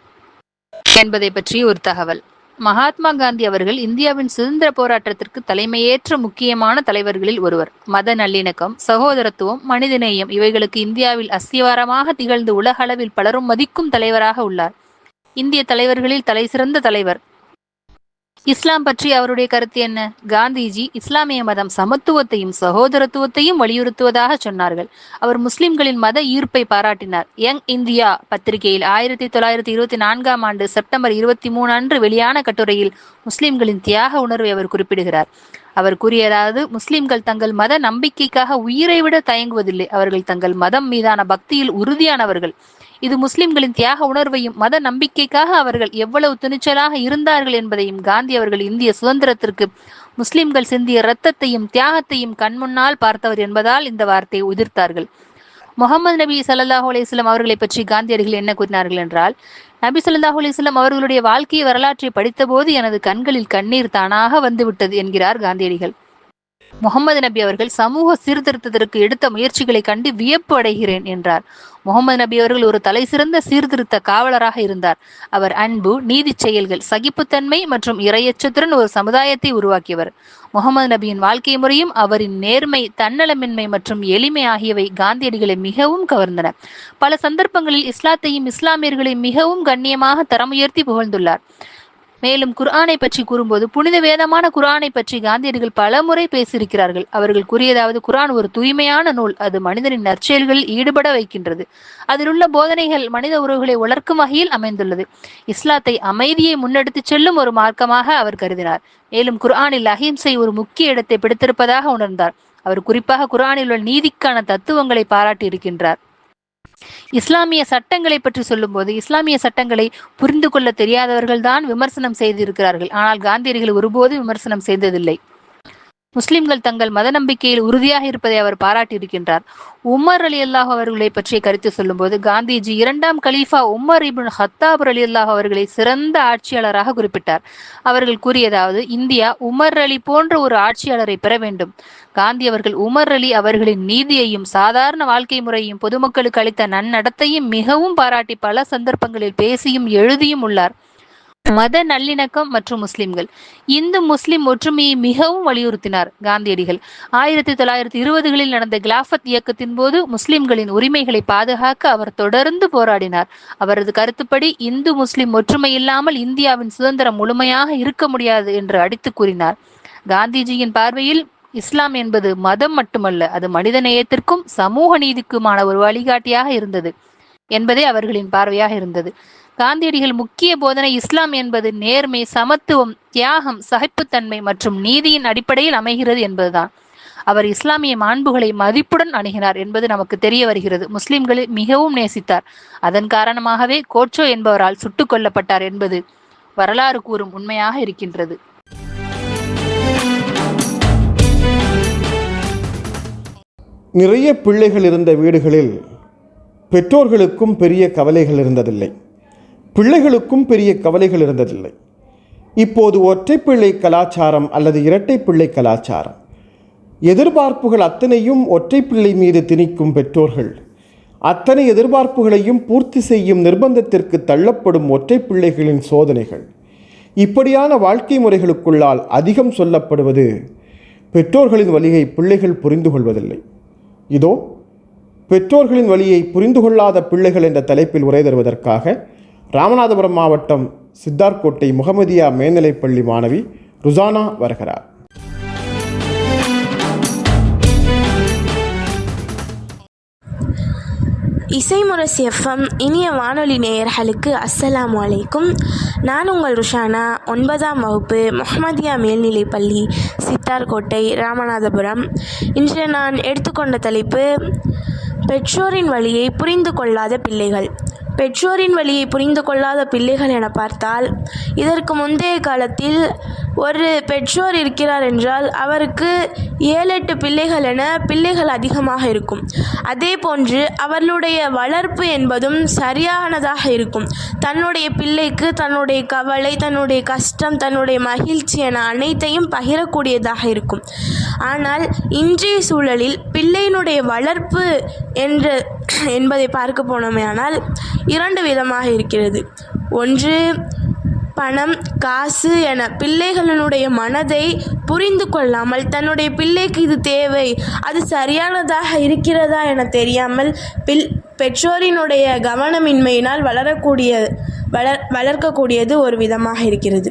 என்பதை பற்றி ஒரு தகவல். மகாத்மா காந்தி அவர்கள் இந்தியாவின் சுதந்திர போராட்டத்திற்கு தலைமையேற்ற முக்கியமான தலைவர்களில் ஒருவர். மத நல்லிணக்கம், சகோதரத்துவம், மனிதநேயம் இவைகளுக்கு இந்தியாவில் அஸ்திவாரமாக திகழ்ந்து உலக அளவில் பலரும் மதிக்கும் தலைவராக உள்ளார். இந்திய தலைவர்களில் தலைசிறந்த தலைவர். இஸ்லாம் பற்றி அவருடைய கருத்து என்ன? காந்திஜி இஸ்லாமிய மதம் சமத்துவத்தையும் சகோதரத்துவத்தையும் வலியுறுத்துவதாக சொன்னார்கள். அவர் முஸ்லிம்களின் மத ஈர்ப்பை பாராட்டினார். யங் இந்தியா பத்திரிகையில் 1924ஆம் ஆண்டு செப்டம்பர் 23 அன்று வெளியான கட்டுரையில் முஸ்லிம்களின் தியாக உணர்வை அவர் குறிப்பிடுகிறார். அவர் கூறியதாவது, முஸ்லிம்கள் தங்கள் மத நம்பிக்கைக்காக உயிரை விட தயங்குவதில்லை. அவர்கள் தங்கள் மதம் மீதான பக்தியில் உறுதியானவர்கள். இது முஸ்லிம்களின் தியாக உணர்வையும் மத நம்பிக்கைக்காக அவர்கள் எவ்வளவு துணிச்சலாக இருந்தார்கள் என்பதையும், காந்தி அவர்கள் இந்திய சுதந்திரத்திற்கு முஸ்லிம்கள் சிந்திய இரத்தத்தையும் தியாகத்தையும் கண்முன்னால் பார்த்தவர் என்பதால் இந்த வார்த்தையை உதிர்த்தார்கள். முகமது நபி ஸல்லல்லாஹு அலைஹி வஸல்லம் அவர்களை பற்றி காந்தியடிகள் என்ன கூறினார்கள் என்றால், நபி ஸல்லல்லாஹு அலைஹி வஸல்லம் அவர்களுடைய வாழ்க்கை வரலாற்றை படித்தபோது எனது கண்களில் கண்ணீர் தானாக வந்துவிட்டது என்கிறார் காந்தியடிகள். முகமது நபி அவர்கள் சமூக சீர்திருத்தத்திற்கு எடுத்த முயற்சிகளை கண்டு வியப்பு அடைகிறேன் என்றார். முகமது நபி அவர்கள் ஒரு தலைசிறந்த சீர்திருத்த காவலராக இருந்தார். அவர் அன்பு, நீதி செயல்கள், சகிப்புத்தன்மை மற்றும் இறையச்சத்துடன் ஒரு சமுதாயத்தை உருவாக்கியவர். முகமது நபியின் வாழ்க்கை முறையும் அவரின் நேர்மை, தன்னலமின்மை மற்றும் எளிமை ஆகியவை காந்தியடிகளை மிகவும் கவர்ந்தன. பல சந்தர்ப்பங்களில் இஸ்லாத்தையும் இஸ்லாமியர்களையும் மிகவும் கண்ணியமாக தரமுயர்த்தி புகழ்ந்துள்ளார். மேலும் குர்ஆனை பற்றி கூறும்போது, புனித வேதமான குர்ஆனை பற்றி காந்தியடிகள் பல முறை பேசியிருக்கிறார்கள். அவர்கள் கூறியதாவது, குர்ஆன் ஒரு தூய்மையான நூல். அது மனிதனின் நற்செயல்களில் ஈடுபட வைக்கின்றது. அதில் உள்ள போதனைகள் மனித உறவுகளை வளர்க்கும் வகையில் அமைந்துள்ளது. இஸ்லாத்தை அமைதியை முன்னெடுத்துச் செல்லும் ஒரு மார்க்கமாக அவர் கருதினார். மேலும் குர்ஆனில் அஹிம்சை ஒரு முக்கிய இடத்தை பிடித்திருப்பதாக உணர்ந்தார். அவர் குறிப்பாக குர்ஆனில் உள்ள நீதிக்கான தத்துவங்களை பாராட்டி இருக்கின்றார். இஸ்லாமிய சட்டங்களை பற்றி சொல்லும்போது, இஸ்லாமிய சட்டங்களை புரிந்து கொள்ள தெரியாதவர்கள் தான் விமர்சனம் செய்திருக்கிறார்கள். ஆனால் காந்தியடிகள் ஒருபோதும் விமர்சனம் செய்ததில்லை. முஸ்லிம்கள் தங்கள் மத நம்பிக்கையில் உறுதியாக இருப்பதை அவர் பாராட்டியிருக்கின்றார். உமர் ரலியல்லாஹு அவர்களை பற்றிய கருத்து சொல்லும்போது, காந்திஜி 2ஆம் கலீஃபா உமர் இப்னு ஹத்தாப் ரலியல்லாஹு அவர்களை சிறந்த ஆட்சியாளராக குறிப்பிட்டார். அவர்கள் கூறியதாவது, இந்தியா உமர் அலி போன்ற ஒரு ஆட்சியாளரை பெற வேண்டும். காந்தி அவர்கள் உமர் அலி அவர்களின் நீதியையும் சாதாரண வாழ்க்கை முறையும் பொதுமக்களுக்கு அளித்த நன்னடத்தையும் மிகவும் பாராட்டி பல சந்தர்ப்பங்களில் பேசியும் எழுதியும் உள்ளார். மத நல்லிணக்கம் மற்றும் முஸ்லிம்கள், இந்து முஸ்லிம் ஒற்றுமையை மிகவும் வலியுறுத்தினார் காந்தியடிகள். 1920களில் நடந்த கிலாஃபத் இயக்கத்தின் போது முஸ்லிம்களின் உரிமைகளை பாதுகாக்க அவர் தொடர்ந்து போராடினார். அவரது கருத்துப்படி இந்து முஸ்லிம் ஒற்றுமை இல்லாமல் இந்தியாவின் சுதந்திரம் முழுமையாக இருக்க முடியாது என்று அடித்து கூறினார். காந்திஜியின் பார்வையில் இஸ்லாம் என்பது மதம் மட்டுமல்ல, அது மனித நேயத்திற்கும் சமூக நீதிக்குமான ஒரு வழிகாட்டியாக இருந்தது என்பதே அவர்களின் பார்வையாக இருந்தது. காந்தியடிகள் முக்கிய போதனை இஸ்லாம் என்பது நேர்மை, சமத்துவம், தியாகம், சகிப்புத்தன்மை மற்றும் நீதியின் அடிப்படையில் அமைகிறது என்பதுதான். அவர் இஸ்லாமிய மாண்புகளை மதிப்புடன் அணுகினார் என்பது நமக்கு தெரிய வருகிறது. முஸ்லிம்களை மிகவும் நேசித்தார். அதன் காரணமாகவே கோட்சோ என்பவரால் சுட்டுக் கொல்லப்பட்டார் என்பது வரலாறு கூறும் உண்மையாக இருக்கின்றது. நிறைய பிள்ளைகள் இருந்த வீடுகளில் பெற்றோர்களுக்கும் பெரிய கவலைகள் இருந்ததில்லை, பிள்ளைகளுக்கும் பெரிய கவலைகள் இருந்ததில்லை. இப்போது ஒற்றை பிள்ளை கலாச்சாரம் அல்லது இரட்டை பிள்ளை கலாச்சாரம். எதிர்பார்ப்புகள் அத்தனையும் ஒற்றை பிள்ளை மீது திணிக்கும் பெற்றோர்கள், அத்தனை எதிர்பார்ப்புகளையும் பூர்த்தி செய்யும் நிர்பந்தத்திற்கு தள்ளப்படும் ஒற்றை பிள்ளைகளின் சோதனைகள். இப்படியான வாழ்க்கை முறைகளுக்குள்ளால் அதிகம் சொல்லப்படுவது பெற்றோர்களின் வலியை பிள்ளைகள் புரிந்து கொள்வதில்லை. இதோ பெற்றோர்களின் வலியை புரிந்து கொள்ளாத பிள்ளைகள் என்ற தலைப்பில் உரை தருவதற்காக ராமநாதபுரம் மாவட்டம் சித்தார்கோட்டை முகமதியா மேல்நிலைப்பள்ளி மாணவி ருசானா வருகிறார். இசைமுரசு எஃப்எம் இனிய வானொலி நேயர்களுக்கு அஸ்ஸலாமு அலைக்கும். நான் உங்கள் ருஷானா, 9ஆம் வகுப்பு முஹம்மதியா மேல்நிலைப்பள்ளி சித்தார்கோட்டை ராமநாதபுரம். இன்று நான் எடுத்துக்கொண்ட தலைப்பு பெற்றோரின் வழியை புரிந்து கொள்ளாத பிள்ளைகள். பெற்றோரின் வழியை புரிந்து கொள்ளாத பிள்ளைகள் என பார்த்தால், இதற்கு முந்தைய காலத்தில் ஒரு பெற்றோர் இருக்கிறார் என்றால் அவருக்கு 7-8 பிள்ளைகள் என பிள்ளைகள் அதிகமாக இருக்கும். அதே போன்று அவர்களுடைய வளர்ப்பு என்பதும் சரியானதாக இருக்கும். தன்னுடைய பிள்ளைக்கு தன்னுடைய கவலை, தன்னுடைய கஷ்டம், தன்னுடைய மகிழ்ச்சி என அனைத்தையும் பகிரக்கூடியதாக இருக்கும். ஆனால் இன்றைய சூழலில் பிள்ளையினுடைய வளர்ப்பு என்பதை பார்க்க போனோமேயானால் 2 விதமாக இருக்கிறது. ஒன்று, பணம், காசு என பிள்ளைகளினுடைய மனதை புரிந்து கொள்ளாமல், தன்னுடைய பிள்ளைக்கு இது தேவை, அது சரியானதாக இருக்கிறதா என தெரியாமல் பெற்றோரினுடைய கவனமின்மையினால் வளர்க்கக்கூடியது ஒரு விதமாக இருக்கிறது.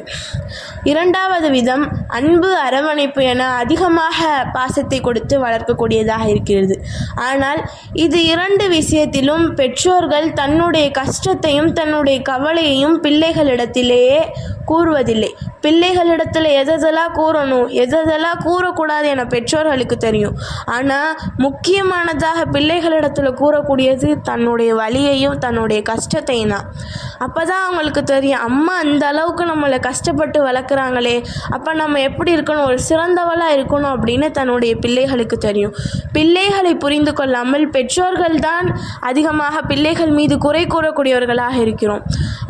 2வது விதம், அன்பு, அரவணைப்பு என அதிகமாக பாசத்தை கொடுத்து வளர்க்கக்கூடியதாக இருக்கிறது. ஆனால் இது 2 விஷயத்திலும் பெற்றோர்கள் தன்னுடைய கஷ்டத்தையும் தன்னுடைய கவலையையும் பிள்ளைகளிடத்திலேயே கூறுவதில்லை. பிள்ளைகளிடத்தில் எதெல்லாம் கூறணும், எதெல்லாம் கூறக்கூடாது என பெற்றோர்களுக்கு தெரியும். ஆனால் முக்கியமானதாக பிள்ளைகளிடத்தில் கூறக்கூடியது தன்னுடைய வலியையும் தன்னுடைய கஷ்டத்தையும் தான். அப்போ தான் அவங்களுக்கு தெரியும், அம்மா அந்த அளவுக்கு நம்மளை கஷ்டப்பட்டு வளர்க்குறாங்களே, அப்போ நம்ம எப்படி இருக்கணும், ஒரு சிறந்தவளாக இருக்கணும் அப்படின்னு தன்னுடைய பிள்ளைகளுக்கு தெரியும். பிள்ளைகளை புரிந்து கொள்ளாமல் பெற்றோர்கள் தான் அதிகமாக பிள்ளைகள் மீது குறை கூறக்கூடியவர்களாக இருக்கிறோம்.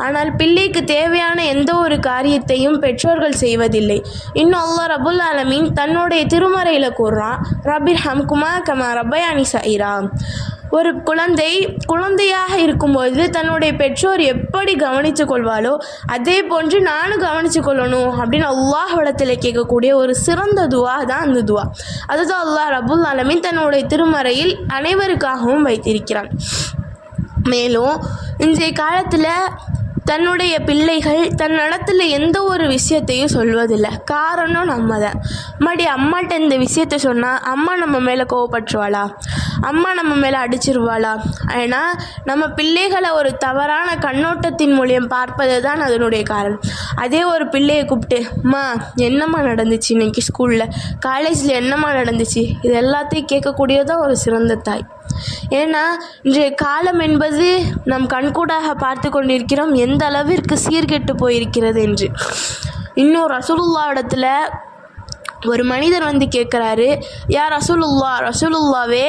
ஆனால் பிள்ளைக்கு தேவையான எந்த ஒரு காரியத்தையும் பெற்றோர்கள் செய்வதில்லை. இன்னும் அல்லாஹ் ரபுல் ஆலமீன் தன்னுடைய திருமறையில் கூறுறான், ரப்பிர்ஹம்குமா கமா ரப்பயானி சகீரா. ஒரு குழந்தையாக இருக்கும்போது தன்னுடைய பெற்றோர் எப்படி கவனித்து கொள்வாளோ அதே போன்று நானும் கவனித்து கொள்ளணும் அப்படின்னு அல்லாஹ்விடத்தில் கேட்கக்கூடிய ஒரு சிறந்த துவா தான் அந்த துவா. அதுதான் அல்லாஹ் ரபுல் ஆலமீன் தன்னுடைய திருமறையில் அனைவருக்காகவும் வைத்திருக்கிறான். மேலும் இன்றைய காலத்தில் தன்னுடைய பிள்ளைகள் தன்னிடத்தில் எந்த ஒரு விஷயத்தையும் சொல்வதில்லை. காரணம் நம்ம தான். அம்மாட்ட இந்த விஷயத்தை சொன்னால் அம்மா நம்ம மேலே கோவப்பட்டுருவாளா, அம்மா நம்ம மேலே அடிச்சிருவாளா, ஏன்னா நம்ம பிள்ளைகளை ஒரு தவறான கண்ணோட்டத்தின் மூலியம் பார்ப்பது தான் அதனுடைய காரணம். அதே ஒரு பிள்ளையை கூப்பிட்டு, அம்மா என்னம்மா நடந்துச்சு இன்னைக்கு ஸ்கூலில், காலேஜில் என்னம்மா நடந்துச்சு, இது எல்லாத்தையும் கேட்கக்கூடியதான் ஒரு சிறந்த தாய். ஏன்னா இன்றைய காலம் என்பது நம் கண்கூடாக பார்த்து கொண்டிருக்கிறோம் எந்த அளவிற்கு சீர்கெட்டு போயிருக்கிறது என்று. இன்னும் ரசூலுல்லாஹ் இடத்துல ஒரு மனிதர் வந்து கேட்குறாரு, யார் ரசூலுல்லாவே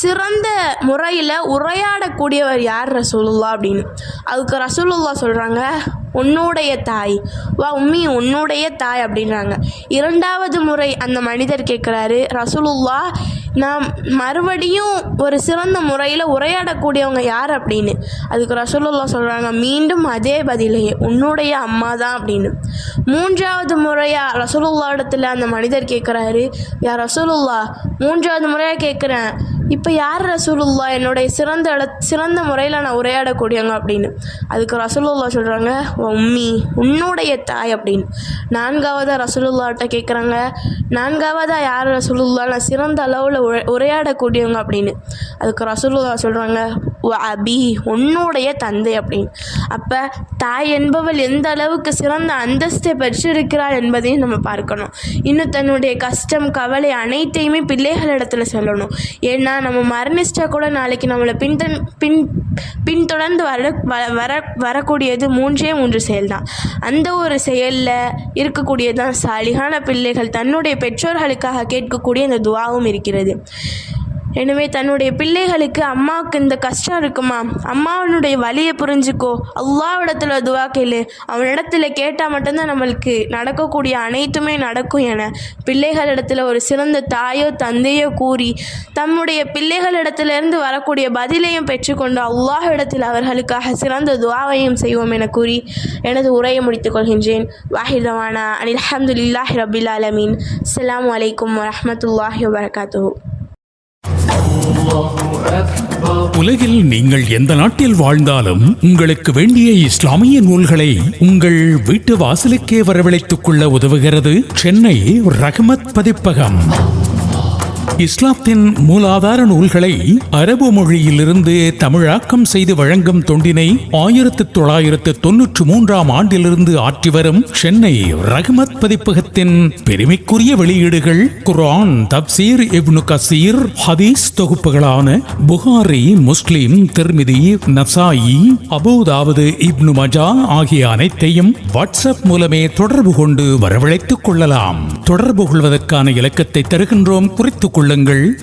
சிறந்த முறையில் உரையாடக்கூடியவர் யார் ரசூலுல்லா அப்படின்னு. அதுக்கு ரசூலுல்லாஹ் சொல்கிறாங்க, உன்னுடைய தாய், வா உம்மி உன்னுடைய தாய் அப்படின்றாங்க. 2வது முறை அந்த மனிதர் கேட்குறாரு, ரசூலுல்லா நாம் மறுபடியும் ஒரு சிறந்த முறையில் உரையாடக்கூடியவங்க யார் அப்படின்னு. அதுக்கு ரசூலுல்லாஹ் சொல்கிறாங்க, மீண்டும் அதே பதிலையே, உன்னுடைய அம்மா தான் அப்படின்னு. 3வது முறையாக ரசூலுல்லா இடத்துல அந்த மனிதர் கேட்குறாரு, யார் ரசூலுல்லா 3வது முறையாக கேட்குறேன், இப்போ யார் ரசூலுல்லா என்னுடைய சிறந்த முறையில் நான் உரையாடக்கூடியவங்க அப்படின்னு. அதுக்கு ரசூலுல்லா சொல்கிறாங்க, உம்மி உன்னுடைய தாய் அப்படின்னு. 4வதாக ரசூலுல்லாட்ட கேட்குறாங்க, 4வதாக யார் ரசூலுல்லா நான் சிறந்த அளவில் உரையாடக்கூடியவங்க அப்படின்னு. அதுக்கு ரசூலுல்லா சொல்கிறாங்க, அபி உன்னுடைய தந்தை அப்படின்னு. அப்போ தாய் என்பவள் எந்த அளவுக்கு சிறந்த அந்தஸ்தை பெற்றிருக்கிறாள் என்பதையும் நம்ம பார்க்கணும். இன்னும் தன்னுடைய கஷ்டம், கவலை அனைத்தையுமே பிள்ளைகளிடத்தில் சொல்லணும். ஏன்னா நம்ம மரணிச்சிட்டா கூட நாளைக்கு நம்மளை பின்தொடர்ந்து வரக்கூடியது 3 செயல்தான். அந்த ஒரு செயலில் இருக்கக்கூடியதான் சாலிகான பிள்ளைகள் தன்னுடைய பெற்றோர்களுக்காக கேட்கக்கூடிய அந்த துவாவும் இருக்கிறது. எனவே தன்னுடைய பிள்ளைகளுக்கு, அம்மாவுக்கு இந்த கஷ்டம் இருக்குமா, அம்மாவனுடைய வலியை புரிஞ்சுக்கோ, அல்லாஹ்விடத்துல துவா கேளு, அவனிடத்துல கேட்டால் மட்டும்தான் நம்மளுக்கு நடக்கக்கூடிய அனைத்துமே நடக்கும் என பிள்ளைகளிடத்தில் ஒரு சிறந்த தாயோ தந்தையோ கூறி தம்முடைய பிள்ளைகளிடத்திலிருந்து வரக்கூடிய பதிலையும் பெற்றுக்கொண்டு அல்லாஹ்விடத்தில் அவர்களுக்காக சிறந்த துவாவையும் செய்வோம் என கூறி எனது உரையை முடித்துக் கொள்கின்றேன். வாஹிதவானா அனில் அல்ஹம்துலில்லாஹி ரப்பில் ஆலமீன். அஸ்ஸலாமு அலைக்கும் வரஹ்மத்துல்லாஹி வபரகாத்துஹு. உலகில் நீங்கள் எந்த நாட்டில் வாழ்ந்தாலும் உங்களுக்கு வேண்டிய இஸ்லாமிய நூல்களை உங்கள் வீட்டு வாசலுக்கே வரவழைத்துக் கொள்ள உதவுகிறது சென்னை ரஹ்மத் பதிப்பகம். இஸ்லாத்தின் மூலாதார நூல்களை அரபு மொழியிலிருந்து தமிழாக்கம் செய்து வழங்கும் தொண்டினை 1993 ஆண்டிலிருந்து ஆற்றி வரும் சென்னை ரஹ்மத் பதிப்பகத்தின் பெருமைக்குரிய வெளியீடுகள் குர்ஆன், தப்சீர், இப்னு கசீர், ஹதீஸ் தொகுப்புகளான புகாரி, முஸ்லிம், திர்மிதி, நசாயி, அபூதாவுது, இப்னு மஜா ஆகிய அனைத்தையும் வாட்ஸ்அப் மூலமே தொடர்பு கொண்டு வரவழைத்துக் கொள்ளலாம். தொடர்பு கொள்வதற்கான இலக்கத்தை தருகின்றோம், குறித்துக் கொள்ளுங்கள்.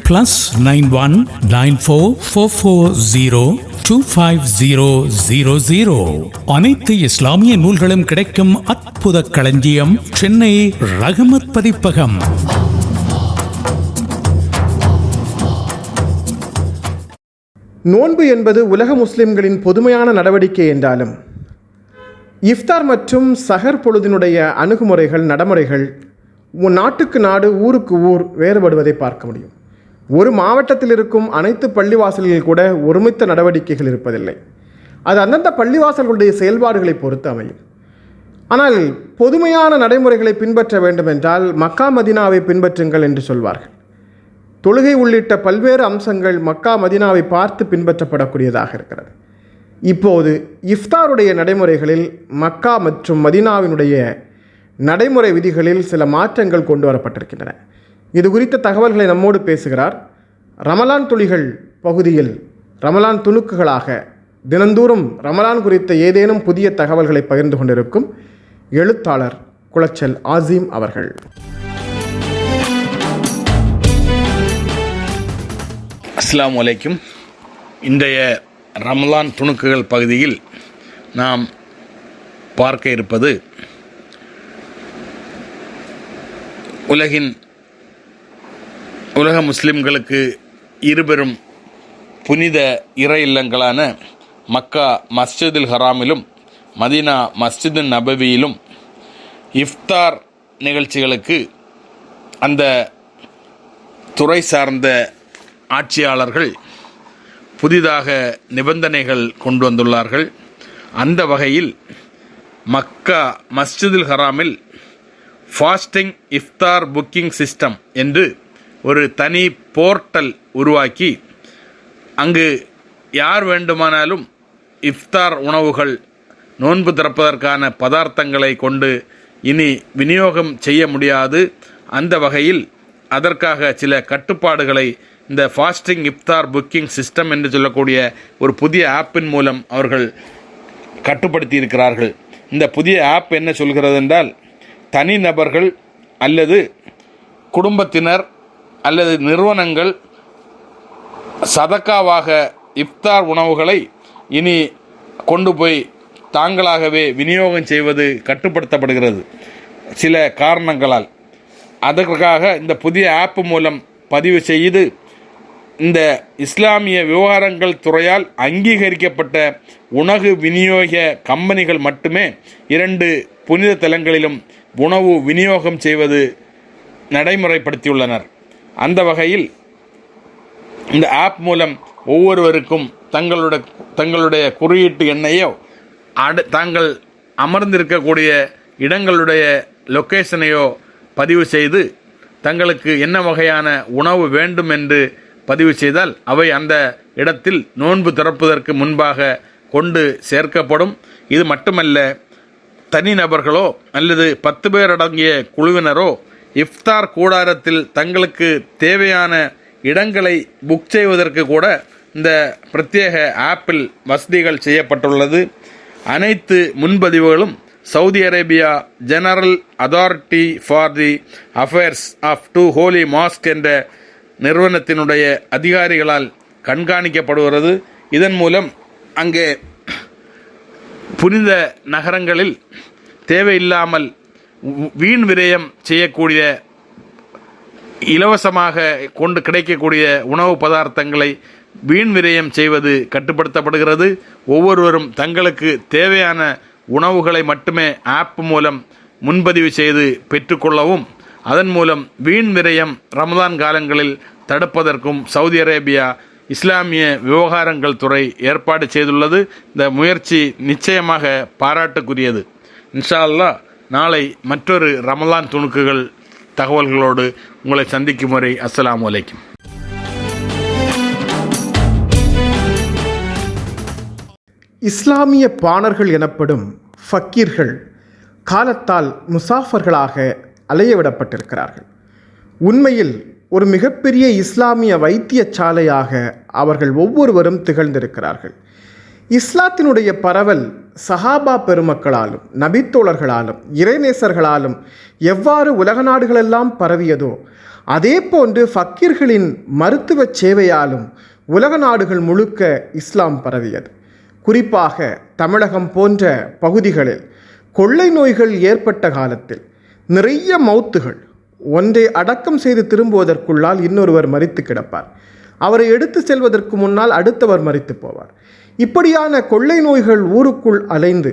+9194402500. அனைத்து இஸ்லாமிய நூல்களும் கிடைக்கும் அற்புத களஞ்சியம் சென்னை ரஹ்மத் பதிப்பகம். நோன்பு என்பது உலக முஸ்லிம்களின் பொதுமையான நடவடிக்கை என்றாலும் இஃப்தார் மற்றும் சஹர் பொழுதினுடைய அணுகுமுறைகள், நடைமுறைகள் நாட்டுக்கு நாடு, ஊருக்கு ஊர் வேறுபடுவதை பார்க்க முடியும். ஒரு மாவட்டத்தில் இருக்கும் அனைத்து பள்ளிவாசல்களில் கூட ஒருமித்த நடவடிக்கைகள் இருப்பதில்லை. அது அந்தந்த பள்ளிவாசல்களுடைய செயல்பாடுகளை பொறுத்து அமையும். ஆனால் பொதுமையான நடைமுறைகளை பின்பற்ற வேண்டும் என்றால் மக்கா மதினாவை பின்பற்றுங்கள் என்று சொல்வார்கள். தொழுகை உள்ளிட்ட பல்வேறு அம்சங்கள் மக்கா மதினாவை பார்த்து பின்பற்றப்படக்கூடியதாக இருக்கிறது. இப்போது இஃப்தாருடைய நடைமுறைகளில் மக்கா மற்றும் மதினாவினுடைய நடைமுறை விதிகளில் சில மாற்றங்கள் கொண்டு வரப்பட்டிருக்கின்றன. இது குறித்த தகவல்களை நம்மோடு பேசுகிறார் ரமலான் துளிகள் பகுதியில் ரமலான் துணுக்குகளாக தினந்தோறும் ரமலான் குறித்த ஏதேனும் புதிய தகவல்களை பகிர்ந்து கொண்டிருக்கும் எழுத்தாளர் குளச்சல் ஆசீம் அவர்கள். அஸ்ஸலாமு அலைக்கும். இன்றைய ரமலான் துணுக்குகள் பகுதியில் நாம் பார்க்க இருப்பது உலக முஸ்லிம்களுக்கு இருபெரும் புனித இறை இல்லங்களான மக்கா மஸ்ஜிதுல் ஹராமிலும் மதீனா மஸ்ஜிது நபவியிலும் இஃப்தார் நிகழ்ச்சிகளுக்கு அந்த துறை சார்ந்த ஆட்சியாளர்கள் புதிதாக நிபந்தனைகள் கொண்டு வந்துள்ளார்கள். அந்த வகையில் மக்கா மஸ்ஜிதுல் ஹராமில் ஃபாஸ்டிங் இஃப்தார் புக்கிங் சிஸ்டம் என்று ஒரு தனி போர்ட்டல் உருவாக்கி அங்கு யார் வேண்டுமானாலும் இஃப்தார் உணவுகள், நோன்பு திறப்பதற்கான பதார்த்தங்களை கொண்டு இனி விநியோகம் செய்ய முடியாது. அந்த வகையில் அதற்காக சில கட்டுப்பாடுகளை இந்த ஃபாஸ்டிங் இஃப்தார் புக்கிங் சிஸ்டம் என்று சொல்லக்கூடிய ஒரு புதிய ஆப்பின் மூலம் அவர்கள் கட்டுப்படுத்தி இருக்கிறார்கள். இந்த புதிய ஆப் என்ன சொல்கிறது என்றால், தனிநபர்கள் அல்லது குடும்பத்தினர் அல்லது நிறுவனங்கள் சதக்காவாக இஃப்தார் உணவுகளை இனி கொண்டு போய் தாங்களாகவே விநியோகம் செய்வது கட்டுப்படுத்தப்படுகிறது சில காரணங்களால். அதற்காக இந்த புதிய ஆப் மூலம் பதிவு செய்து இந்த இஸ்லாமிய விவகாரங்கள் துறையால் அங்கீகரிக்கப்பட்ட உணவு விநியோக கம்பெனிகள் மட்டுமே 2 புனித தலங்களிலும் உணவு விநியோகம் செய்வது நடைமுறைப்படுத்தியுள்ளனர். அந்த வகையில் இந்த ஆப் மூலம் ஒவ்வொருவருக்கும் தங்களுடைய குறியீட்டு எண்ணையோ தாங்கள் அமர்ந்திருக்கக்கூடிய இடங்களுடைய லொக்கேஷனையோ பதிவு செய்து தங்களுக்கு என்ன வகையான உணவு வேண்டும் என்று பதிவு செய்தால் அவை அந்த இடத்தில் நோன்பு திறப்பதற்கு முன்பாக கொண்டு சேர்க்கப்படும். இது மட்டுமல்ல, தனிநபர்களோ அல்லது 10 பேர் அடங்கிய குழுவினரோ இஃப்தார் கூடாரத்தில் தங்களுக்கு தேவையான இடங்களை புக் செய்வதற்கு கூட இந்த பிரத்யேக ஆப்பில் வசதிகள் செய்யப்பட்டுள்ளது. அனைத்து முன்பதிவுகளும் Saudi Arabia general authority for the affairs of two holy mosque என்ற நிறுவனத்தினுடைய அதிகாரிகளால் கண்காணிக்கப்படுகிறது. இதன் மூலம் அங்கே புனித நகரங்களில் தேவையில்லாமல் வீண் விரயம் செய்யக்கூடிய, இலவசமாக கொண்டு கிடைக்கக்கூடிய உணவு பதார்த்தங்களை வீண் விரயம் செய்வது கட்டுப்படுத்தப்படுகிறது. ஒவ்வொருவரும் தங்களுக்கு தேவையான உணவுகளை மட்டுமே ஆப் மூலம் முன்பதிவு செய்து பெற்றுக்கொள்ளவும், அதன் மூலம் வீண் விரயம் ரமதான் காலங்களில் தடுப்பதற்கும் சவுதி அரேபியா இஸ்லாமிய விவகாரங்கள் துறை ஏற்பாடு செய்துள்ளது. இந்த முயற்சி நிச்சயமாக பாராட்டுக்குரியது. இன்ஷா அல்லாஹ் நாளை மற்றொரு ரமலான் துணுக்குகள் தகவல்களோடு உங்களை சந்திக்கும் வரை அஸ்ஸலாமு அலைக்கும். இஸ்லாமிய பாணர்கள் எனப்படும் ஃபக்கீர்கள் காலத்தால் முசாஃபர்களாக அலையவிடப்பட்டிருக்கிறார்கள். உண்மையில் ஒரு மிகப்பெரிய இஸ்லாமிய வைத்தியசாலையாக அவர்கள் ஒவ்வொருவரும் திகழ்ந்திருக்கிறார்கள். இஸ்லாத்தினுடைய பரவல் சஹாபா பெருமக்களாலும் நபித்தோழர்களாலும் இறைநேசர்களாலும் எவ்வாறு உலக நாடுகளெல்லாம் பரவியதோ அதே போன்று ஃபக்கீர்களின் மருத்துவ சேவையாலும் உலக நாடுகள் முழுக்க இஸ்லாம் பரவியது. குறிப்பாக தமிழகம் போன்ற பகுதிகளில் கொள்ளை நோய்கள் ஏற்பட்ட காலத்தில் நிறைய மௌத்துகள் ஒன்றை அடக்கம் செய்து திரும்புவதற்குள்ளால் இன்னொருவர் மரித்து கிடப்பார். அவரை எடுத்து செல்வதற்கு முன்னால் அடுத்தவர் மரித்து போவார். இப்படியான கொள்ளை நோய்கள் ஊருக்குள் அலைந்து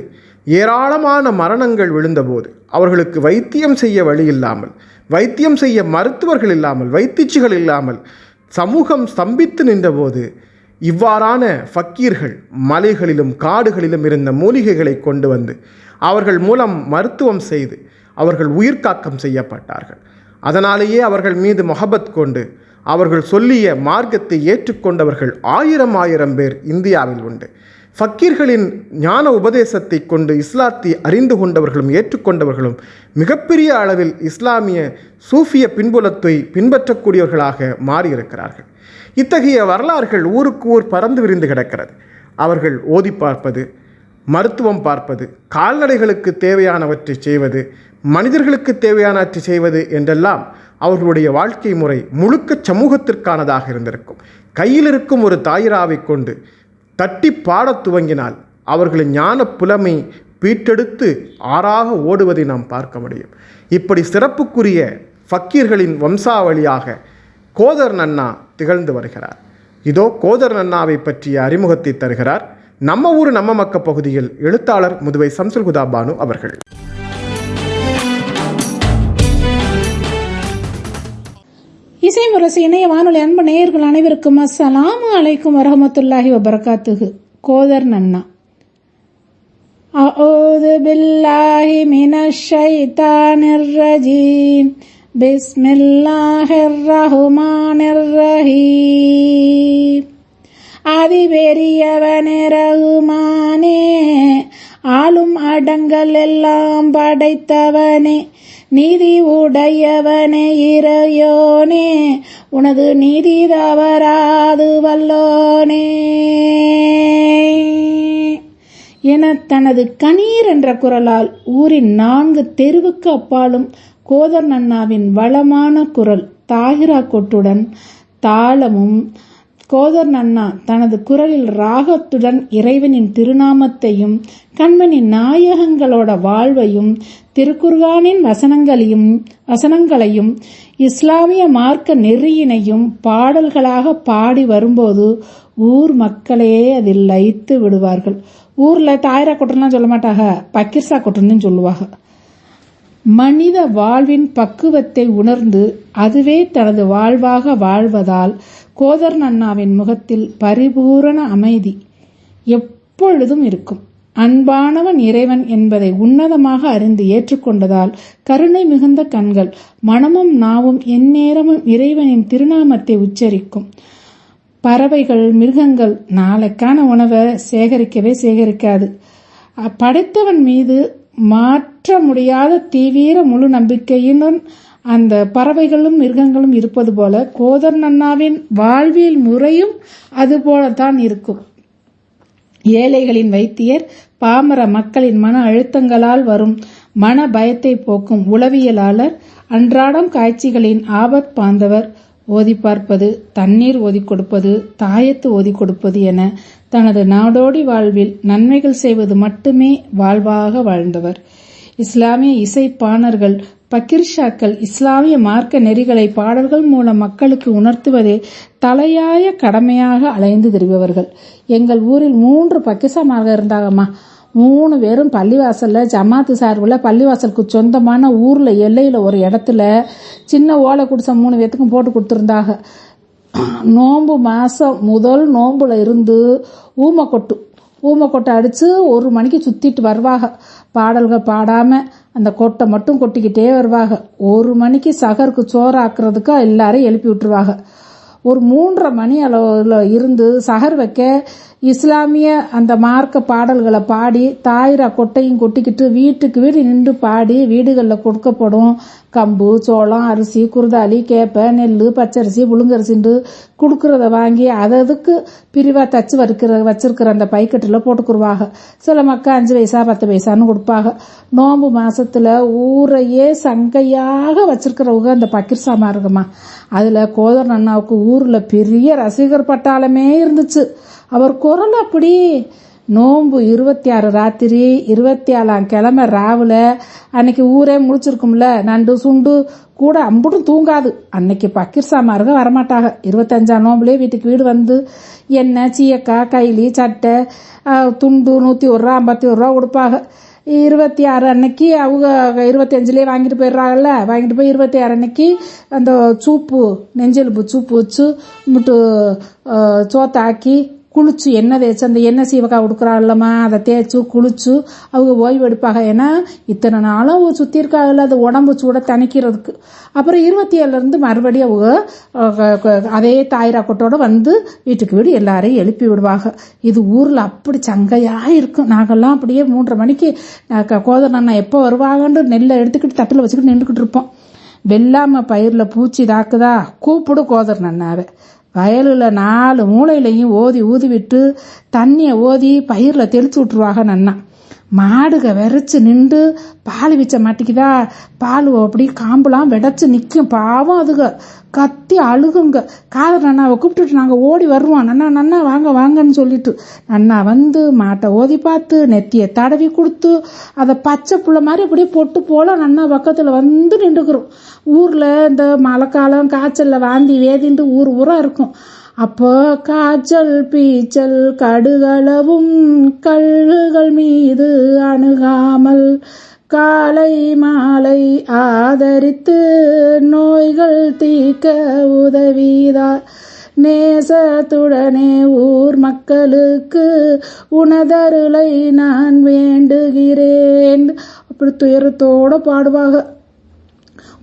ஏராளமான மரணங்கள் விழுந்தபோது அவர்களுக்கு வைத்தியம் செய்ய வழி இல்லாமல், வைத்தியம் செய்ய மருத்துவர்கள் இல்லாமல், வைத்தியச்சிகள் இல்லாமல் சமூகம் ஸ்தம்பித்து நின்றபோது இவ்வாறான ஃபக்கீர்கள் மலைகளிலும் காடுகளிலும் இருந்த மூலிகைகளை கொண்டு வந்து அவர்கள் மூலம் மருத்துவம் செய்து அவர்கள் உயிர்காக்கம் செய்யப்பட்டார்கள். அதனாலேயே அவர்கள் மீது மொஹபத் கொண்டு அவர்கள் சொல்லிய மார்க்கத்தை ஏற்றுக்கொண்டவர்கள் ஆயிரம் பேர் இந்தியாவில் உண்டு. ஃபக்கீர்களின் ஞான உபதேசத்தை கொண்டு இஸ்லாத்தை அறிந்து கொண்டவர்களும் ஏற்றுக்கொண்டவர்களும் மிகப்பெரிய அளவில் இஸ்லாமிய சூஃபிய பின்புலத்தை பின்பற்றக்கூடியவர்களாக மாறியிருக்கிறார்கள். இத்தகைய வரலாறுகள் ஊருக்கு ஊர் பறந்து விரிந்து கிடக்கிறது. அவர்கள் ஓதி பார்ப்பது, மருத்துவம் பார்ப்பது, கால்நடைகளுக்கு தேவையானவற்றை செய்வது, மனிதர்களுக்கு தேவையானவற்றை செய்வது என்றெல்லாம் அவர்களுடைய வாழ்க்கை முறை முழுக்க சமூகத்திற்கானதாக இருந்திருக்கும். கையில் இருக்கும் ஒரு தாயிராவை கொண்டு தட்டி பாடத் துவங்கினால் அவர்களின் ஞான புலமை பீட்டெடுத்து ஆறாக ஓடுவதை நாம் பார்க்க முடியும். இப்படி சிறப்புக்குரிய ஃபக்கீர்களின் வம்சாவளியாக கோதர் நன்னா திகழ்ந்து வருகிறார். இதோ கோதர் நன்னாவை பற்றிய அறிமுகத்தை தருகிறார் நம்ம ஊர் நம்ம மக்க பகுதியில் எழுத்தாளர் முதுவை சம்சுல் ஹுதா பானு அவர்கள். இசை முரசு இணைய வானொலி அன்பு நேயர்கள் அனைவருக்கும் அஸ்ஸலாமு அலைக்கும் வரஹ்மத்துல்லாஹி வபரகாத்துஹு. கோதர் நன்னா. அஊது பில்லாஹி மினஷ் ஷைத்தானிர் ரஜீம். பிஸ்மில்லாஹிர் ரஹ்மானிர் ரஹீம். அதிபெரியவனே ரஹ்மானே, ஆளும் அடங்கல் எல்லாம் படைத்தவனே, நீதி உடையவனே இறையோனே, உனது நீதி தவறாது வல்லோனே என தனது கணீர் என்ற குரலால் ஊரின் 4 தெருவுக்கு அப்பாலும் கோதர் நன்னாவின் வளமான குரல் தாகிரா கொட்டுடன் தாளமும், கோதர் நன்னா தனது குரலில் ராகத்துடன் இறைவனின் திருநாமத்தையும் கண்மணி நாயகங்களோட வாழ்வையும் திருக்குர்ஆனின் வசனங்களையும் இஸ்லாமிய மார்க்க நெறியினையும் பாடல்களாக பாடி வரும்போது ஊர் மக்களே அதில் லயித்து விடுவார்கள். ஊரில் தாயிரா கொட்டுலாம் சொல்ல மாட்டாங்க, பக்கீர்சா கொட்டுன்னு சொல்லுவாங்க. மனித வாழ்வின் பக்குவத்தை உணர்ந்து அதுவே தனது வாழ்வாக வாழ்வதால் கோதர் நன்னாவின் முகத்தில் பரிபூரண அமைதி எப்பொழுதும் இருக்கும். அன்பானவன் இறைவன் என்பதை உன்னதமாக அறிந்து ஏற்றுக்கொண்டதால் கருணை மிகுந்த கண்கள், மனமும் நாவும் எந்நேரமும் இறைவனின் திருநாமத்தை உச்சரிக்கும். பறவைகள், மிருகங்கள் நாளைக்கான உணவை சேகரிக்காது. படைத்தவன் மீது மாற்ற முடியாத தீவிர முழு நம்பிக்கையுடன் அந்த பறவைகளும் மிருகங்களும் இருப்பது போல கோதர் நன்னாவின் வாழ்வியல் முறையும் அதுபோலத்தான் இருக்கும். ஏழைகளின் வைத்தியர், பாமர மக்களின் மன அழுத்தங்களால் வரும் மன பயத்தை போக்கும் உளவியலாளர், அன்றாடம் காட்சிகளின் ஆபத் பாந்தவர், ஓதி பார்ப்பது, தண்ணீர் ஓதி கொடுப்பது, தாயத்து ஓதி கொடுப்பது என தனது நாடோடி வாழ்வில் நன்மைகள் செய்வது மட்டுமே வாழ்வாக வாழ்ந்தவர். இஸ்லாமிய இசைப்பாணர்கள், பக்கிர்ஷாக்கள் இஸ்லாமிய மார்க்க நெறிகளை பாடல்கள் மூலம் மக்களுக்கு உணர்த்துவதே தலையாய கடமையாக அலைந்து திரிபவர்கள். எங்கள் ஊரில் 3 பக்கிர்சாமார்கள் இருந்தாங்கம்மா. 3 பேரும் பள்ளிவாசல்ல ஜமாத்து சார்பில் பள்ளிவாசலுக்கு சொந்தமான ஊர்ல எல்லையில ஒரு இடத்துல சின்ன ஓலை குடிசை 3 பேத்துக்கும் போட்டு கொடுத்துருந்தாங்க. நோன்பு மாசம் முதல் நோன்புல இருந்து ஊமை கொட்டு ஊமை கொட்டை அடித்து 1 மணிக்கு சுற்றிட்டு வருவாங்க. பாடல்கள் பாடாமல் அந்த கொட்டை மட்டும் கொட்டிக்கிட்டே வருவாங்க. 1 மணிக்கு சகருக்கு சோறு ஆக்குறதுக்கு எல்லாரையும் எழுப்பி விட்டுருவாங்க. ஒரு 3:30 மணி அளவில் இருந்து சஹர் வைக்க இஸ்லாமிய அந்த மார்க்க பாடல்களை பாடி தாயிரா கொட்டையும் கொட்டிக்கிட்டு வீட்டுக்கு வீடு நின்று பாடி வீடுகளில் கொடுக்கப்படும் கம்பு, சோளம், அரிசி, குருதாளி, கேப்பை, நெல், பச்சரிசி, புழுங்கரிசின்னு கொடுக்குறத வாங்கி அதுக்கு பிரிவாக தச்சு வச்சிருக்கிற அந்த பைக்கெட்டில் போட்டுக்குருவாங்க. சில மக்கள் 5 பைசா 10 பைசான்னு கொடுப்பாங்க. நோம்பு மாசத்துல ஊரையே சங்கையாக வச்சிருக்கிறவங்க அந்த பக்கீர்சாமா இருக்குமா. அதில் கோதர் அண்ணாவுக்கு ஊரில் பெரிய ரசிகர் பட்டாளமே இருந்துச்சு. அவர் குரல் அப்படி. நோம்பு 26 ராத்திரி 27ஆம் கிழமை ராவில் அன்னைக்கு ஊரே முழிச்சிருக்கும்ல. நண்டு சுண்டு கூட அம்புட்டும் தூங்காது. அன்னைக்கு பக்கீர்சாமாருங்க வரமாட்டாங்க. 25ஆம் நோம்புலேயே வீட்டுக்கு வீடு வந்து எண்ணெய், சீயக்காய், கைலி, சட்டை, துண்டு 101 ரூபா 51 ரூபா கொடுப்பாங்க. 26 அன்னைக்கு அவங்க 25லேயே வாங்கிட்டு போயிடுறாங்கல்ல. வாங்கிட்டு போய் 26 அன்னைக்கு அந்த சூப்பு, நெஞ்செலும்பு சூப்பு வச்சு முட்டு சோத்தாக்கி குளிச்சு எண்ணெய் தேய்ச்சி அந்த எண்ணெய் சீவக்காய் கொடுக்குறாள்லம்மா அதை தேய்ச்சி குளிச்சு அவங்க ஓய்வு எடுப்பாங்க. ஏன்னா இத்தனை நாளும் சுற்றி இருக்காங்கல்ல அது உடம்பு சூட தணிக்கிறதுக்கு. அப்புறம் 27லேருந்து மறுபடியும் அவங்க அதே தாயிரா கொட்டோடு வந்து வீட்டுக்கு வீடு எல்லாரையும் எழுப்பி விடுவாங்க. இது ஊரில் அப்படி சங்கையாக இருக்கும். நாங்கள்லாம் அப்படியே 3:30 மணிக்கு கோதர் அண்ணா எப்போ வருவாங்கன்னு நெல்லை எடுத்துக்கிட்டு தட்டில் வச்சுக்கிட்டு நின்றுக்கிட்டு இருப்போம். வெள்ளாமை பயிரில் பூச்சி தாக்குதா கூப்பிடு கோதர் அண்ணாவை. வயலில் 4 மூலையிலையும் ஊதி விட்டு தண்ணியை ஊதி பயிரில் தெளிச்சு விட்ருவாங்க. நன்னா மாடுக விரைச்சி நின்று பால் வீச்ச மாட்டிக்குதா பால் அப்படி காம்புலாம் விடைச்சி நிற்கும். பாவம் அதுக கத்தி அழுகுங்க. காதர் நன்னாவை கூப்பிட்டுட்டு நாங்கள் ஓடி வருவோம். நன்னா வாங்க வாங்கன்னு சொல்லிட்டு நன்னா வந்து மாட்டை ஓதி பார்த்து நெத்தியை தடவி கொடுத்து அதை பச்சை புள்ள மாதிரி அப்படியே பொட்டு போல நன்னா பக்கத்தில் வந்து நின்றுக்கிறோம். ஊரில் இந்த மழைக்காலம் காய்ச்சலில் வாந்தி வேதின்ட்டு ஊராக இருக்கும். அப்போ காய்ச்சல் பீச்சல் கடுகளவும் கல்லுகள் மீது அணுகாமல் காலை மாலை ஆதரித்து நோய்கள் தீர்க்க உதவிதார். நேசத்துடனே ஊர் மக்களுக்கு உனதருளை நான் வேண்டுகிறேன். அப்படி துயரத்தோடு பாடுவாங்க.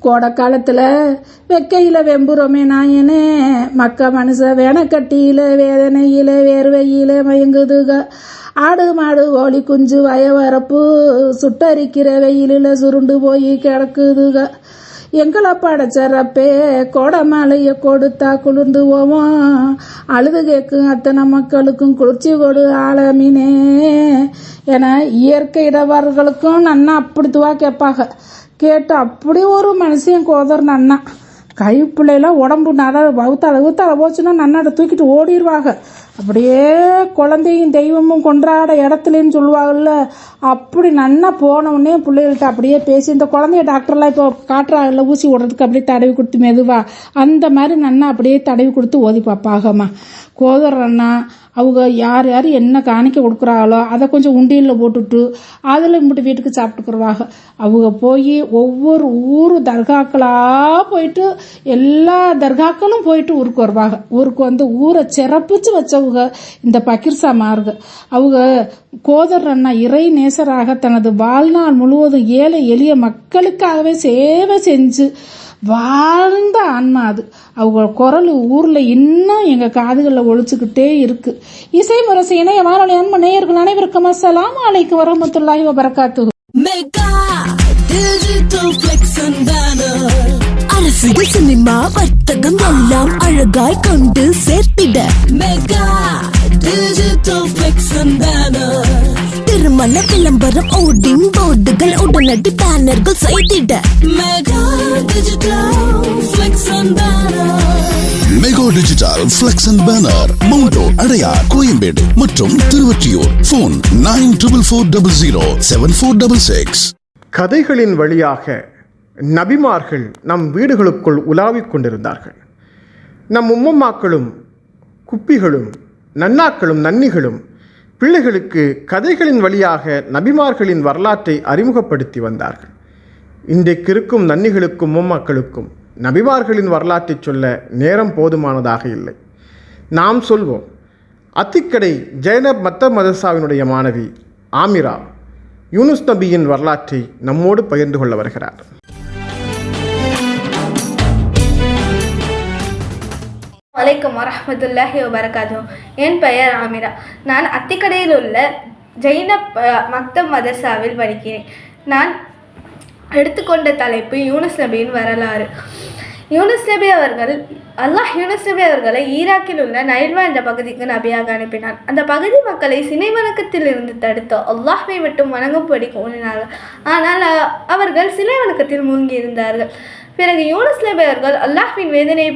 கோடைக்காலத்தில் வெக்கையில் வெம்புறோமே நாயனே மக்க மனுஷ வேணக்கட்டியில் வேதனையில் வேர்வையில் மயங்குதுக. ஆடு மாடு கோழி குஞ்சு வயவரப்பு சுட்டரிக்கிற வெயிலில் சுருண்டு போய் கிடக்குதுக. எங்களை படைச்சரப்பே கோடை மலையை கொடுத்தா குளிர்ந்து போவோம். அழுது கேட்கும் அத்தனை மக்களுக்கும் குளிர்ச்சி கொடு ஆலமீனே என இயற்கை இடவர்களுக்கும் நன்னா அப்படித்துவா கேட்பாங்க. கேட்டு அப்படி ஒரு மனுஷன் கோதர் நன்னா. கைப்பிள்ளைலாம் உடம்பு ஊத்தால போச்சுன்னா நன்னாட தூக்கிட்டு ஓடிடுவாங்க. அப்படியே குழந்தையும் தெய்வமும் கொண்டாட இடத்துலன்னு சொல்லுவாங்கல்ல. அப்படி நன்னா போனவுடனே பிள்ளைகள்கிட்ட அப்படியே பேசி இந்த குழந்தைய டாக்டர்லாம் இப்போ காட்டுறாங்கல்ல ஊசி விடுறதுக்கு அப்படியே தடவி கொடுத்து மெதுவா அந்த மாதிரி நன்னா அப்படியே தடவி கொடுத்து ஓதி பார்ப்பாகம்மா. கோதர் அண்ணா அவங்க யார் யார் என்ன காணிக்க கொடுக்குறாங்களோ அதை கொஞ்சம் உண்டியலில் போட்டுட்டு அதில் இம்பிட்டு வீட்டுக்கு சாப்பிட்டுக்குருவாங்க. அவங்க போய் ஒவ்வொரு ஊர் தர்காக்களாக போயிட்டு எல்லா தர்காக்களும் போயிட்டு ஊருக்கு வருவாங்க. ஊருக்கு வந்து ஊரை சிறப்பிச்சு வச்சவங்க இந்த பக்கீர்சாமாருங்க. அவங்க கோதர் அண்ணா இறை நேசராக தனது வாழ்நாள் முழுவதும் ஏழை எளிய மக்களுக்காகவே சேவை செஞ்சு வாழ்ந்த ஆன்மா அது. அவங்க குரல் ஊரில் இன்னும் எங்கள் காதுகளில் ஒழிச்சுக்கிட்டே இருக்கு. இசை முரசு இணைய வானொலி அன்பு நேயர்கள் அனைவருக்கும் அஸ்ஸலாமு அலைக்கும் வரஹ்மத்துல்லாஹி வபரகாத்துஹு. அரசியல் சினிமா வர்த்தகம் எல்லாம் அழகாய் கொண்டு சேர்த்திட mega digital flex and banner. திருமண விளம்பரம் ஓடிங் போர்டுகள் உடனடி பேனர்கள் செய்திட mega digital flex and banner. Mega digital flex and banner மவுண்டோ, அடையார், கோயம்பேடு மற்றும் திருவொற்றியூர். போன் 9440074666. கதைகளின் வழியாக நபிமார்கள் நம் வீடுகளுக்குள் உலாவிக் கொண்டிருந்தார்கள். நம் உம்மம்மாக்களும் குப்பிகளும் நன்னாக்களும் நன்னிகளும் பிள்ளைகளுக்கு கதைகளின் வழியாக நபிமார்களின் வரலாற்றை அறிமுகப்படுத்தி வந்தார்கள். இன்றைக்கு இருக்கும் நன்னிகளுக்கும் உம்மம்மாக்களுக்கும் நபிமார்களின் வரலாற்றை சொல்ல நேரம் போதுமானதாக இல்லை. நாம் சொல்வோம், அத்திக்கடை ஜெயனப் மத்த மதரசாவினுடைய மாணவி ஆமிரா யூனுஸ் நபியின் வரலாற்றை நம்மோடு பகிர்ந்து கொள்ள வருகிறார். வலைக்கம் வரஹ்மத்துல்லாஹி வபரகாத்துஹு. என் பெயர் ஆமிரா. நான் அத்திக்கடையில் உள்ள ஜெய்னப் மக்தப் மதரசாவில் படிக்கிறேன். நான் எடுத்துக்கொண்ட தலைப்பு யூனுஸ் நபியின் வரலாறு. யூனுஸ் நபி அவர்கள் யூனுஸ் நபி அவர்களை ஈராக்கில் உள்ள நைல்வா என்ற பகுதிக்கு நபியாக அனுப்பினார். அந்த பகுதி மக்களை சினை வணக்கத்தில் இருந்து தடுத்து அல்லாஹ்வை மட்டும் வணங்கும்படி கூறினார்கள். ஆனால் அவர்கள் சிலை வணக்கத்தில் மூழ்கி இருந்தார்கள். பிறகு யூனுஸ் நபி அவர்கள் அல்லாஹ்வின் வேதனையை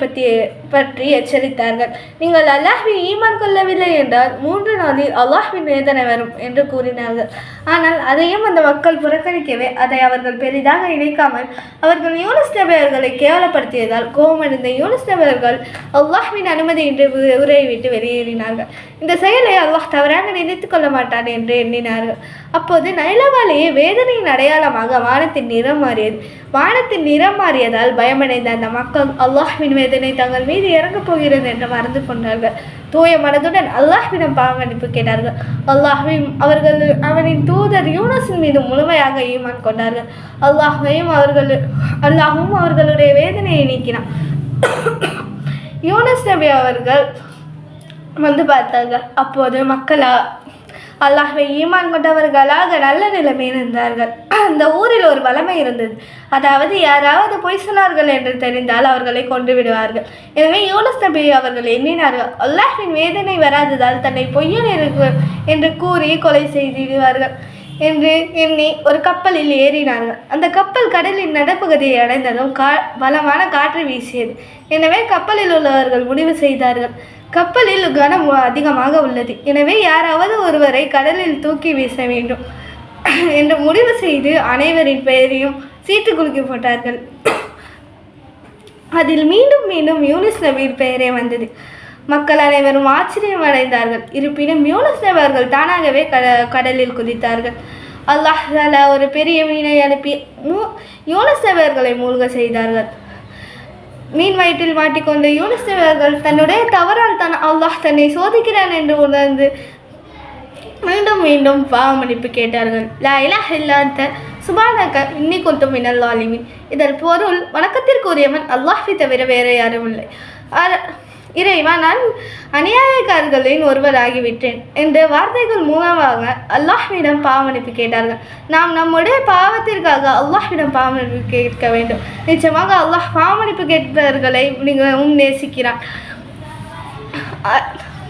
பற்றி எச்சரித்தார்கள். நீங்கள் அல்லாஹ்வை ஈமான் கொள்ளவில்லை என்றால் 3 நாளில் அல்லாஹ்வின் வேதனை வரும் என்று கூறினார்கள். ஆனால் அதையும் அந்த மக்கள் புறக்கணிக்கவே அதை அவர்கள் பெரிதாக நினைக்காமல் அவர்கள் யூனுஸ் நபி அவர்களை கேவலப்படுத்தியதால் கோபமடைந்த யூனுஸ் நபி அவர்கள் அல்லாஹ்வின் அனுமதியின்றி ஊரை விட்டு வெளியேறினார்கள். இந்த செயலை அல்லாஹ் தவறாக நினைத்துக் கொள்ள மாட்டான் என்று எண்ணினார்கள். அப்போது நைலவாலேயே வேதனையின் அடையாளமாக வானத்தின் நிறம் மாறியது. வானத்தின் நிறம் மாறியதால் பயமடைந்த அந்த மக்கள் அல்லாஹ்வின் வேதனை தங்கள் மீது இறங்கப் போகிறது என்று மறந்து கொண்டார்கள். தூய மனதுடன் அல்லாஹ்விடம் பாவமன்னிப்பு கேட்டார்கள். அவர்கள் அவனின் தூதர் யூனுஸின் மீது முழுமையாக ஈமான் கொண்டார்கள். அல்லாஹும் அவர்களுடைய வேதனையை நீக்கினான். யூனுஸ் நபி அவர்கள் வந்து பார்த்தார்கள். அப்போது மக்கள் அல்லாஹ்வை ஈமான் கொண்டவர்களாக நல்ல நிலைமையில் இருந்தார்கள். அந்த ஊரில் ஒரு வளமை இருந்தது. அதாவது யாராவது பொய் சொன்னார்கள் என்று தெரிந்தால் அவர்களை கொண்டு விடுவார்கள். எனவே யூனுஸ் நபி அவர்கள் எண்ணினார்கள், அல்லாஹ்வின் வேதனை வராததால் தன்னை பொய்யன் என்று கூறி கொலை செய்திடுவார்கள் என்று எண்ணி ஒரு கப்பலில் ஏறினார்கள். அந்த கப்பல் கடலின் நடுப்பகுதியை அடைந்ததும் பலமான காற்று வீசியது. எனவே கப்பலில் உள்ளவர்கள் முடிவு செய்தார்கள், கப்பலில் கனம் அதிகமாக உள்ளது, எனவே யாராவது ஒருவரை கடலில் தூக்கி வீச வேண்டும் என்று முடிவு செய்து அனைவரின் பெயரையும் சீட்டு குலுக்கி போட்டார்கள். அதில் மீண்டும் மீண்டும் யூனுஸ் நபியின் பெயரே வந்தது. மக்கள் அனைவரும் ஆச்சரியம் அடைந்தார்கள். இருப்பினும் யூனுஸ் நபி அவர்கள் தானாகவே கடலில் குதித்தார்கள். அல்லாஹ் தஆலா ஒரு பெரிய மீனை அனுப்பி யூனுஸ் நபி அவர்களை மூழ்க செய்தார்கள். மீன் வயிற்றில் மாட்டிக்கொண்ட யூனுஸ் நபி அவர்கள் தன்னுடைய தவறால் அல்லாஹ் தன்னை சோதிக்கிறான் என்று உணர்ந்து மீண்டும் மீண்டும் பாவமன்னிப்பு கேட்டார்கள். லா இலாஹ இல்லா அன்த சுப்ஹானக இன்னி குன்து மினல் ஸாலிமீன். இதன் பொருள், வணக்கத்திற்குரியவன் அல்லாஹ்வை தவிர வேறு யாரும் இல்லை. இறைவா, நான் அநியாயக்காரர்களின் ஒருவராகிவிட்டேன் என்ற வார்த்தைகள் மூலமாக அல்லாஹ்விடம் பாவமன்னிப்பு கேட்டார்கள். நாம் நம்முடைய பாவத்திற்காக அல்லாஹ்விடம் பாவமன்னிப்பு கேட்க வேண்டும். நிச்சயமாக அல்லாஹ் பாவமன்னிப்பு கேட்பவர்களை மிகவும் நேசிக்கிறான்.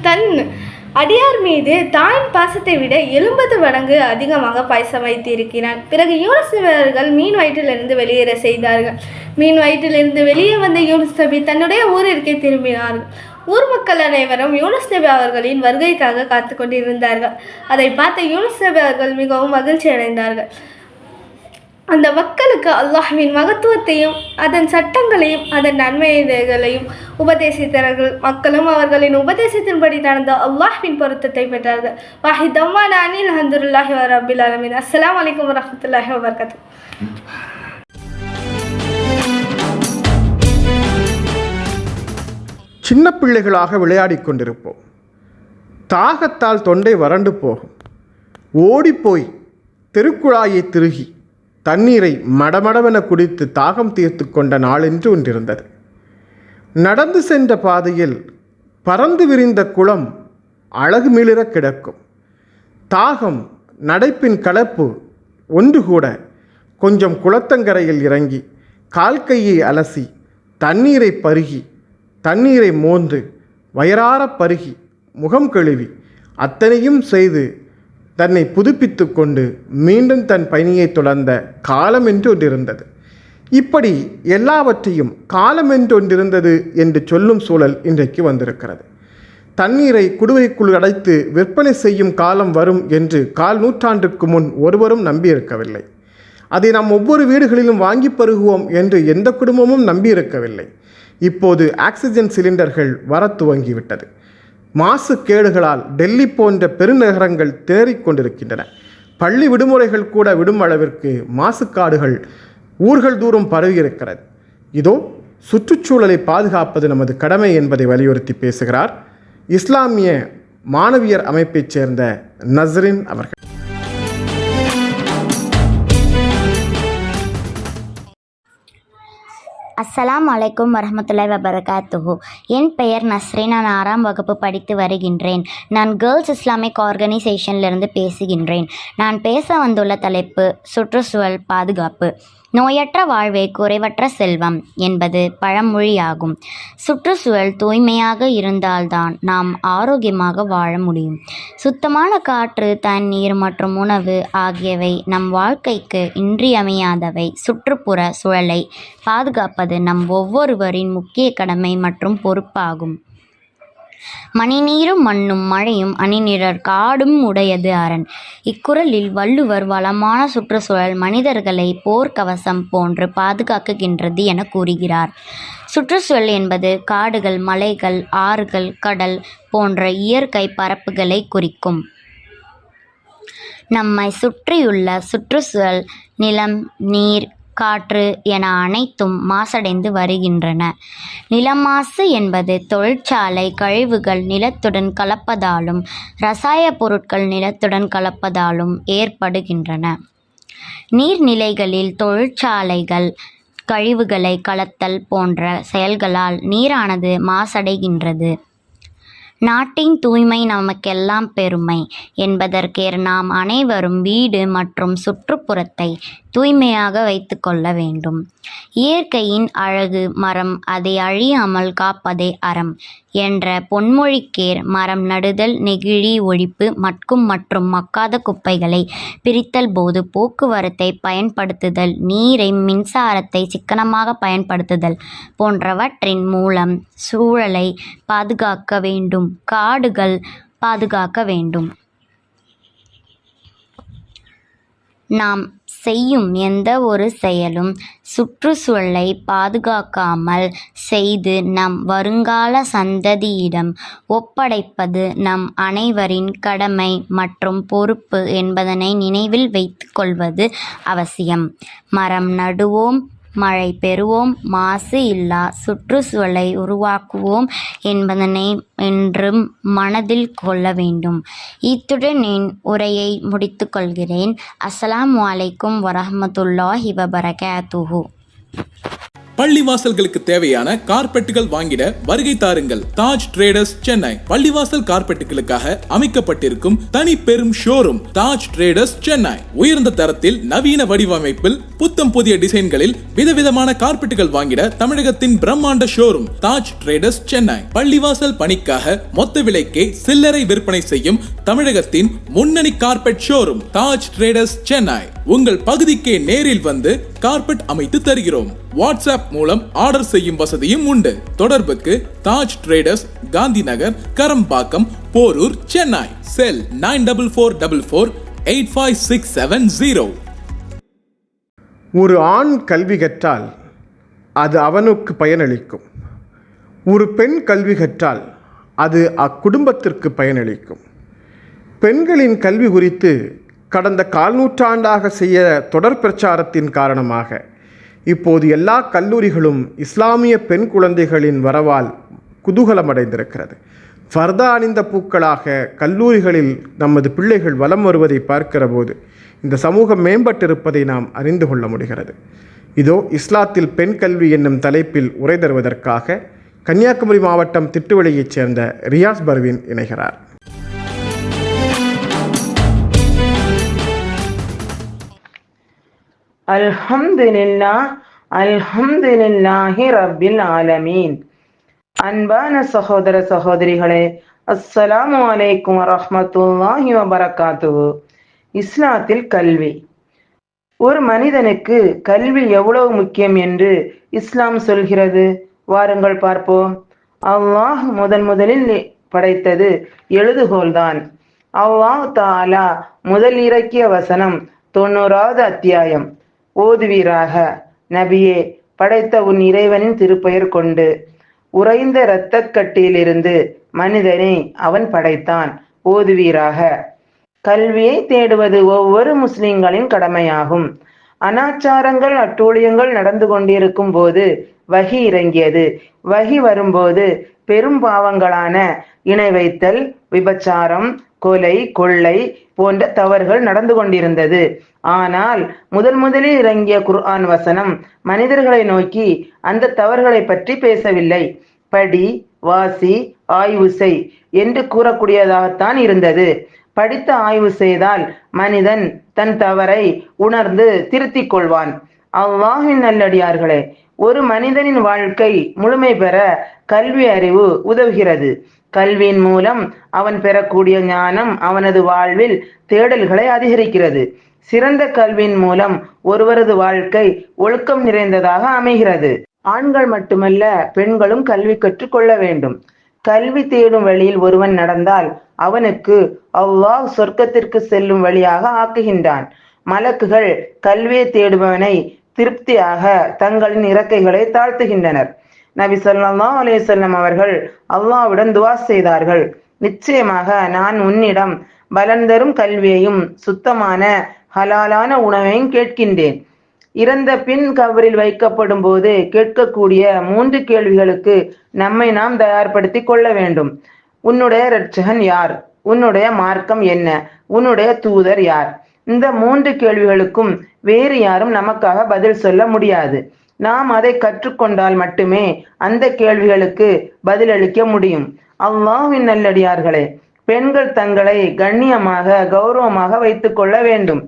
தன் அடியார் மீது தாயின் பாசத்தை விட 70 மடங்கு அதிகமாக பாசம் வைத்திருக்கிறான். பிறகு யூனுஸ் நபி அவர்கள் மீன் வயிற்றிலிருந்து வெளியேற செய்தார்கள். மீன் வயிற்றிலிருந்து வெளியே வந்த யூனுஸ் நபி தன்னுடைய ஊரிற்கே திரும்பினார்கள். ஊர் மக்கள் அனைவரும் யூனுஸ் நபி அவர்களின் வருகைக்காக காத்து கொண்டிருந்தார்கள். அதை பார்த்த யூனுஸ் நபி அவர்கள் மிகவும் மகிழ்ச்சி அடைந்தார்கள். அந்த மக்களுக்கு அல்லாஹ்வின் மகத்துவத்தையும் அதன் சட்டங்களையும் அதன் நன்மைகளையும் உபதேசித்தார்கள். மக்களும் அவர்களின் உபதேசத்தின்படி நடந்த அல்லாஹ்வின் பொருத்தத்தை பெற்றார்கள். வாஹிதம்மான் அனில் அல்ஹம்துலில்லாஹி ரப்பில் ஆலமீன். அஸ்ஸலாமு அலைக்கும் வரஹ்மத்துல்லாஹி வபரகாத்துஹு. சின்ன பிள்ளைகளாக விளையாடிக் கொண்டிருப்போம். தாகத்தால் தொண்டை வறண்டு போகும். ஓடிப்போய் தெருக்குழாயை திருகி தண்ணீரை மடமடவென குடித்து தாகம் தீர்த்து கொண்ட நாளென்று ஒன்றிருந்தது. நடந்து சென்ற பாதையில் பறந்து விரிந்த குளம் அழகு மிளிர கிடக்கும். தாகம், நடைப்பின் கலப்பு ஒன்று கூட கொஞ்சம் குளத்தங்கரையில் இறங்கி கால் கையை அலசி தண்ணீரை பருகி தண்ணீரை மோந்து வயறார பருகி முகம் கழுவி அத்தனையும் செய்து தன்னை புதுப்பித்து கொண்டு மீண்டும் தன் பணியை தொடர்ந்த காலம் என்று ஒன்றிருந்தது. இப்படி எல்லாவற்றையும் காலம் என்று ஒன்றிருந்தது என்று சொல்லும் சூழல் இன்றைக்கு வந்திருக்கிறது. தண்ணீரை குடுவைக்குள் அடைத்து விற்பனை செய்யும் காலம் வரும் என்று 1/4 நூற்றாண்டுக்கு முன் ஒருவரும் நம்பியிருக்கவில்லை. அதை நாம் ஒவ்வொரு வீடுகளிலும் வாங்கி பருகுவோம் என்று எந்த குடும்பமும் நம்பியிருக்கவில்லை. இப்போது ஆக்சிஜன் சிலிண்டர்கள் வர துவங்கிவிட்டது. மாசுக்கேடுகளால் டெல்லி போன்ற பெருநகரங்கள் தேறிக்கொண்டிருக்கின்றன. பள்ளி விடுமுறைகள் கூட விடும் அளவிற்கு மாசுக்காடுகள் ஊர்கள் தூரம் பரவியிருக்கிறது. இதோ சுற்றுச்சூழலை பாதுகாப்பது நமது கடமை என்பதை வலியுறுத்தி பேசுகிறார் இஸ்லாமிய மாணவியர் அமைப்பைச் சேர்ந்த நஸ்ரின் அவர்கள். அஸ்ஸலாமு அலைக்கும் வரஹ்மத்துல்லாஹி வபரகாத்துஹு. என் பெயர் நஸ்ரின். நான் 6ஆம் வகுப்பு படித்து வருகின்றேன். நான் கேர்ள்ஸ் இஸ்லாமிக் ஆர்கனைசேஷனிலிருந்து பேசுகின்றேன். நான் பேச வந்துள்ள தலைப்பு சுற்றுச்சூழல் பாதுகாப்பு. நோயற்ற வாழ்வே குறைவற்ற செல்வம் என்பது பழமொழியாகும். சுற்றுச்சூழல் தூய்மையாக இருந்தால்தான் நாம் ஆரோக்கியமாக வாழ முடியும். சுத்தமான காற்று, தண்ணீர் மற்றும் உணவு ஆகியவை நம் வாழ்க்கைக்கு இன்றியமையாதவை. சுற்றுப்புற சூழலை பாதுகாப்பது நம் ஒவ்வொருவரின் முக்கிய கடமை மற்றும் பொறுப்பாகும். மணிநீரும் மண்ணும் மழையும் அணிநிழற் காடும் உடையது அரண். இக்குறளில் வள்ளுவர் வளமான சுற்றுச்சூழல் மனிதர்களை போர்க்கவசம் போன்று பாதுகாக்கின்றது என கூறுகிறார். சுற்றுச்சூழல் என்பது காடுகள், மலைகள், ஆறுகள், கடல் போன்ற இயற்கை பரப்புகளை குறிக்கும். நம்மை சுற்றியுள்ள சுற்றுச்சூழல் நிலம், நீர், காற்று என அனைத்தும் மாசடைந்து வருகின்றன. நிலமாசு என்பது தொழிற்சாலை கழிவுகள் நிலத்துடன் கலப்பதாலும் இரசாயன பொருட்கள் நிலத்துடன் கலப்பதாலும் ஏற்படுகின்றன. நீர்நிலைகளில் தொழிற்சாலைகள் கழிவுகளை கலத்தல் போன்ற செயல்களால் நீரானது மாசடைகின்றது. நாட்டின் தூய்மை நமக்கெல்லாம் பெருமை என்பதற்கேற்ப நாம் அனைவரும் வீடு மற்றும் சுற்றுப்புறத்தை தூய்மையாக வைத்து கொள்ள வேண்டும். இயற்கையின் அழகு மரம், அதை அழியாமல் காப்பதே அறம் என்ற பொன்மொழிக்கேர் மரம் நடுதல், நெகிழி ஒழிப்பு, மட்கும் மற்றும் மக்காத குப்பைகளை பிரித்தல், போது போக்குவரத்தை பயன்படுத்துதல், நீரை மின்சாரத்தை சிக்கனமாக பயன்படுத்துதல் போன்றவற்றின் மூலம் சூழலை பாதுகாக்க வேண்டும். காடுகள் பாதுகாக்க வேண்டும். நாம் செய்யும் எந்த ஒரு செயலும் சுற்றுச்சூழலை பாதுகாக்காமல் செய்து நம் வருங்கால சந்ததியிடம் ஒப்படைப்பது நம் அனைவரின் கடமை மற்றும் பொறுப்பு என்பதனை நினைவில் வைத்து கொள்வது அவசியம். மரம் நடுவோம், மழை பெறுவோம், மாசு இல்லா சுற்றுச்சூழலை உருவாக்குவோம் என்பதனை என்றும் மனதில் கொள்ள வேண்டும். இத்துடன் என் உரையை முடித்துக் கொள்கிறேன். அஸ்ஸலாமு அலைக்கும் வரஹ்மத்துல்லாஹி வபரகாத்துஹு. பள்ளிவாசல்களுக்கு தேவையான கார்பெட்டுகள் வாங்கிட வருகை தாருங்கள். தாஜ் ட்ரேடர்ஸ், சென்னை. பள்ளிவாசல் கார்பெட்டுகளுக்காக அமைக்கப்பட்டிருக்கும் தனி பெரும் ஷோரூம் தாஜ் ட்ரேடர்ஸ், சென்னை. உயர்ந்த தரத்தில் நவீன வடிவமைப்பில் புத்தம் புதிய டிசைன்களில் விதவிதமான கார்பெட்டுகள் வாங்கிட தமிழகத்தின் பிரம்மாண்ட ஷோரூம் தாஜ் ட்ரேடர்ஸ், சென்னை. பள்ளிவாசல் பணிக்காக மொத்த விலைக்கே சில்லறை விற்பனை செய்யும் தமிழகத்தின் முன்னணி carpet showroom Taj traders, Chennai. உங்கள் பகுதிக்கே நேரில் வந்து கார்பெட் அமைத்து தருகிறோம். வாட்ஸ்அப் மூலம் ஆர்டர் செய்யும் வசதியும் உண்டு. தொடர்புக்கு தாஜ் ட்ரேடர்ஸ், காந்தி நகர், கரம்பாக்கம், போரூர், சென்னை. செல் 9444855670. ஒரு ஆண் கல்வி கற்றால் அது அவனுக்கு பயனளிக்கும். ஒரு பெண் கல்வி கற்றால் அது அக்குடும்பத்திற்கு பயனளிக்கும். பெண்களின் கல்வி குறித்து கடந்த 4 நூற்றாண்டாக செய்ய தொடர் பிரச்சாரத்தின் காரணமாக இப்போது எல்லா கல்லூரிகளும் இஸ்லாமிய பெண் குழந்தைகளின் வரவால் குதூகலமடைந்திருக்கிறது. ஃபர்தா அணிந்த பூக்களாக கல்லூரிகளில் நமது பிள்ளைகள் வலம் வருவதை பார்க்கிற போது இந்த சமூகம் மேம்பட்டிருப்பதை நாம் அறிந்து கொள்ள முடிகிறது. இதோ இஸ்லாத்தில் பெண் கல்வி என்னும் தலைப்பில் உரை தருவதற்காக கன்னியாகுமரி மாவட்டம் திட்டுவெளியைச் சேர்ந்த ரியாஸ் பர்வீன் இணைகிறார். அல்ஹம்துலில்லாஹி ரப்பில் ஆலமீன். அன்பான சகோதர சகோதரிகளே, அஸ்ஸலாமு அலைக்கும் வரஹ்மத்துல்லாஹி வபரகாத்துஹு. இஸ்லாத்தில் கல்வி. ஒரு மனிதனுக்கு கல்வி எவ்வளவு முக்கியம் என்று இஸ்லாம் சொல்கிறது. வாருங்கள் பார்ப்போம். அல்லாஹ் முதலில் படைத்தது எழுதுகோல்தான். அல்லாஹ் தஆலா முதல் இறக்கிய வசனம் 90வது அத்தியாயம். ஓதுவீராக நபியே, படைத்த உன் இறைவனின் திருப்பெயர் கொண்டு. உறைந்த இரத்தக்கட்டியிலிருந்து மனிதனை அவன் படைத்தான். ஓதுவீராக. கல்வியை தேடுவது ஒவ்வொரு முஸ்லிம்களின் கடமையாகும். அனாச்சாரங்கள், அட்டூழியங்கள் நடந்து கொண்டிருக்கும் போது வஹி இறங்கியது. வஹி வரும்போது பெரும் பாவங்களான இணை வைத்தல், விபச்சாரம், கொலை, கொள்ளை போன்ற தவறுகள் நடந்து கொண்டிருந்தது. ஆனால் முதலில் இறங்கிய குர்ஆன் வசனம் மனிதர்களை நோக்கி அந்த தவறுகளை பற்றி பேசவில்லை. படி, வாசி, ஆய்வு செய் என்று கூறக்கூடியதாகத்தான் இருந்தது. படித்து ஆய்வு செய்தால் மனிதன் தன் தவறை உணர்ந்து திருத்திக் கொள்வான். அல்லாஹ்வின் நல்லடியார்களே, ஒரு மனிதனின் வாழ்க்கை முழுமை பெற கல்வி அறிவு உதவுகிறது. கல்வியின் மூலம் அவன் பெறக்கூடிய ஞானம் அவனது வாழ்வில் தேடல்களை அதிகரிக்கிறது. சிறந்த கல்வியின் மூலம் ஒருவரது வாழ்க்கை ஒழுக்கம் நிறைந்ததாக அமைகிறது. ஆண்கள் மட்டுமல்ல, பெண்களும் கல்வி கற்றுக்கொள்ள வேண்டும். கல்வி தேடும் வழியில் ஒருவன் நடந்தால் அவனுக்கு அல்லாஹ் சொர்க்கத்திற்கு செல்லும் வழியாக ஆக்குகின்றான். மலக்குகள் கல்வியை தேடுபவனை திருப்தியாக தங்களின் இறக்கைகளை தாழ்த்துகின்றனர். நபி ஸல்லல்லாஹு அலைஹி வஸல்லம் அவர்கள் அல்லாஹ்விடம் துஆ செய்தார்கள், நிச்சயமாக நான் உன்னிடம் பலன் தரும் கல்வியையும் சுத்தமான ஹலாலான உணவையும் கேட்கின்றேன். இறந்த பின் கபரில் வைக்கப்படும் போது கேட்கக்கூடிய 3 கேள்விகளுக்கு நம்மை நாம் தயார்படுத்தி கொள்ள வேண்டும். உன்னுடைய இரட்சகன் யார்? உன்னுடைய மார்க்கம் என்ன? உன்னுடைய தூதர் யார்? இந்த 3 கேள்விகளுக்கும் வேறு யாரும் நமக்காக பதில் சொல்ல முடியாது. நாம் அதை கற்றுக்கொண்டால் மட்டுமே அந்த கேள்விகளுக்கு பதிலளிக்க முடியும். அல்லாஹ்வின் நல்லடியார்களே, பெண்கள் தங்களை கண்ணியமாக கௌரவமாக வைத்துக் கொள்ள வேண்டும்.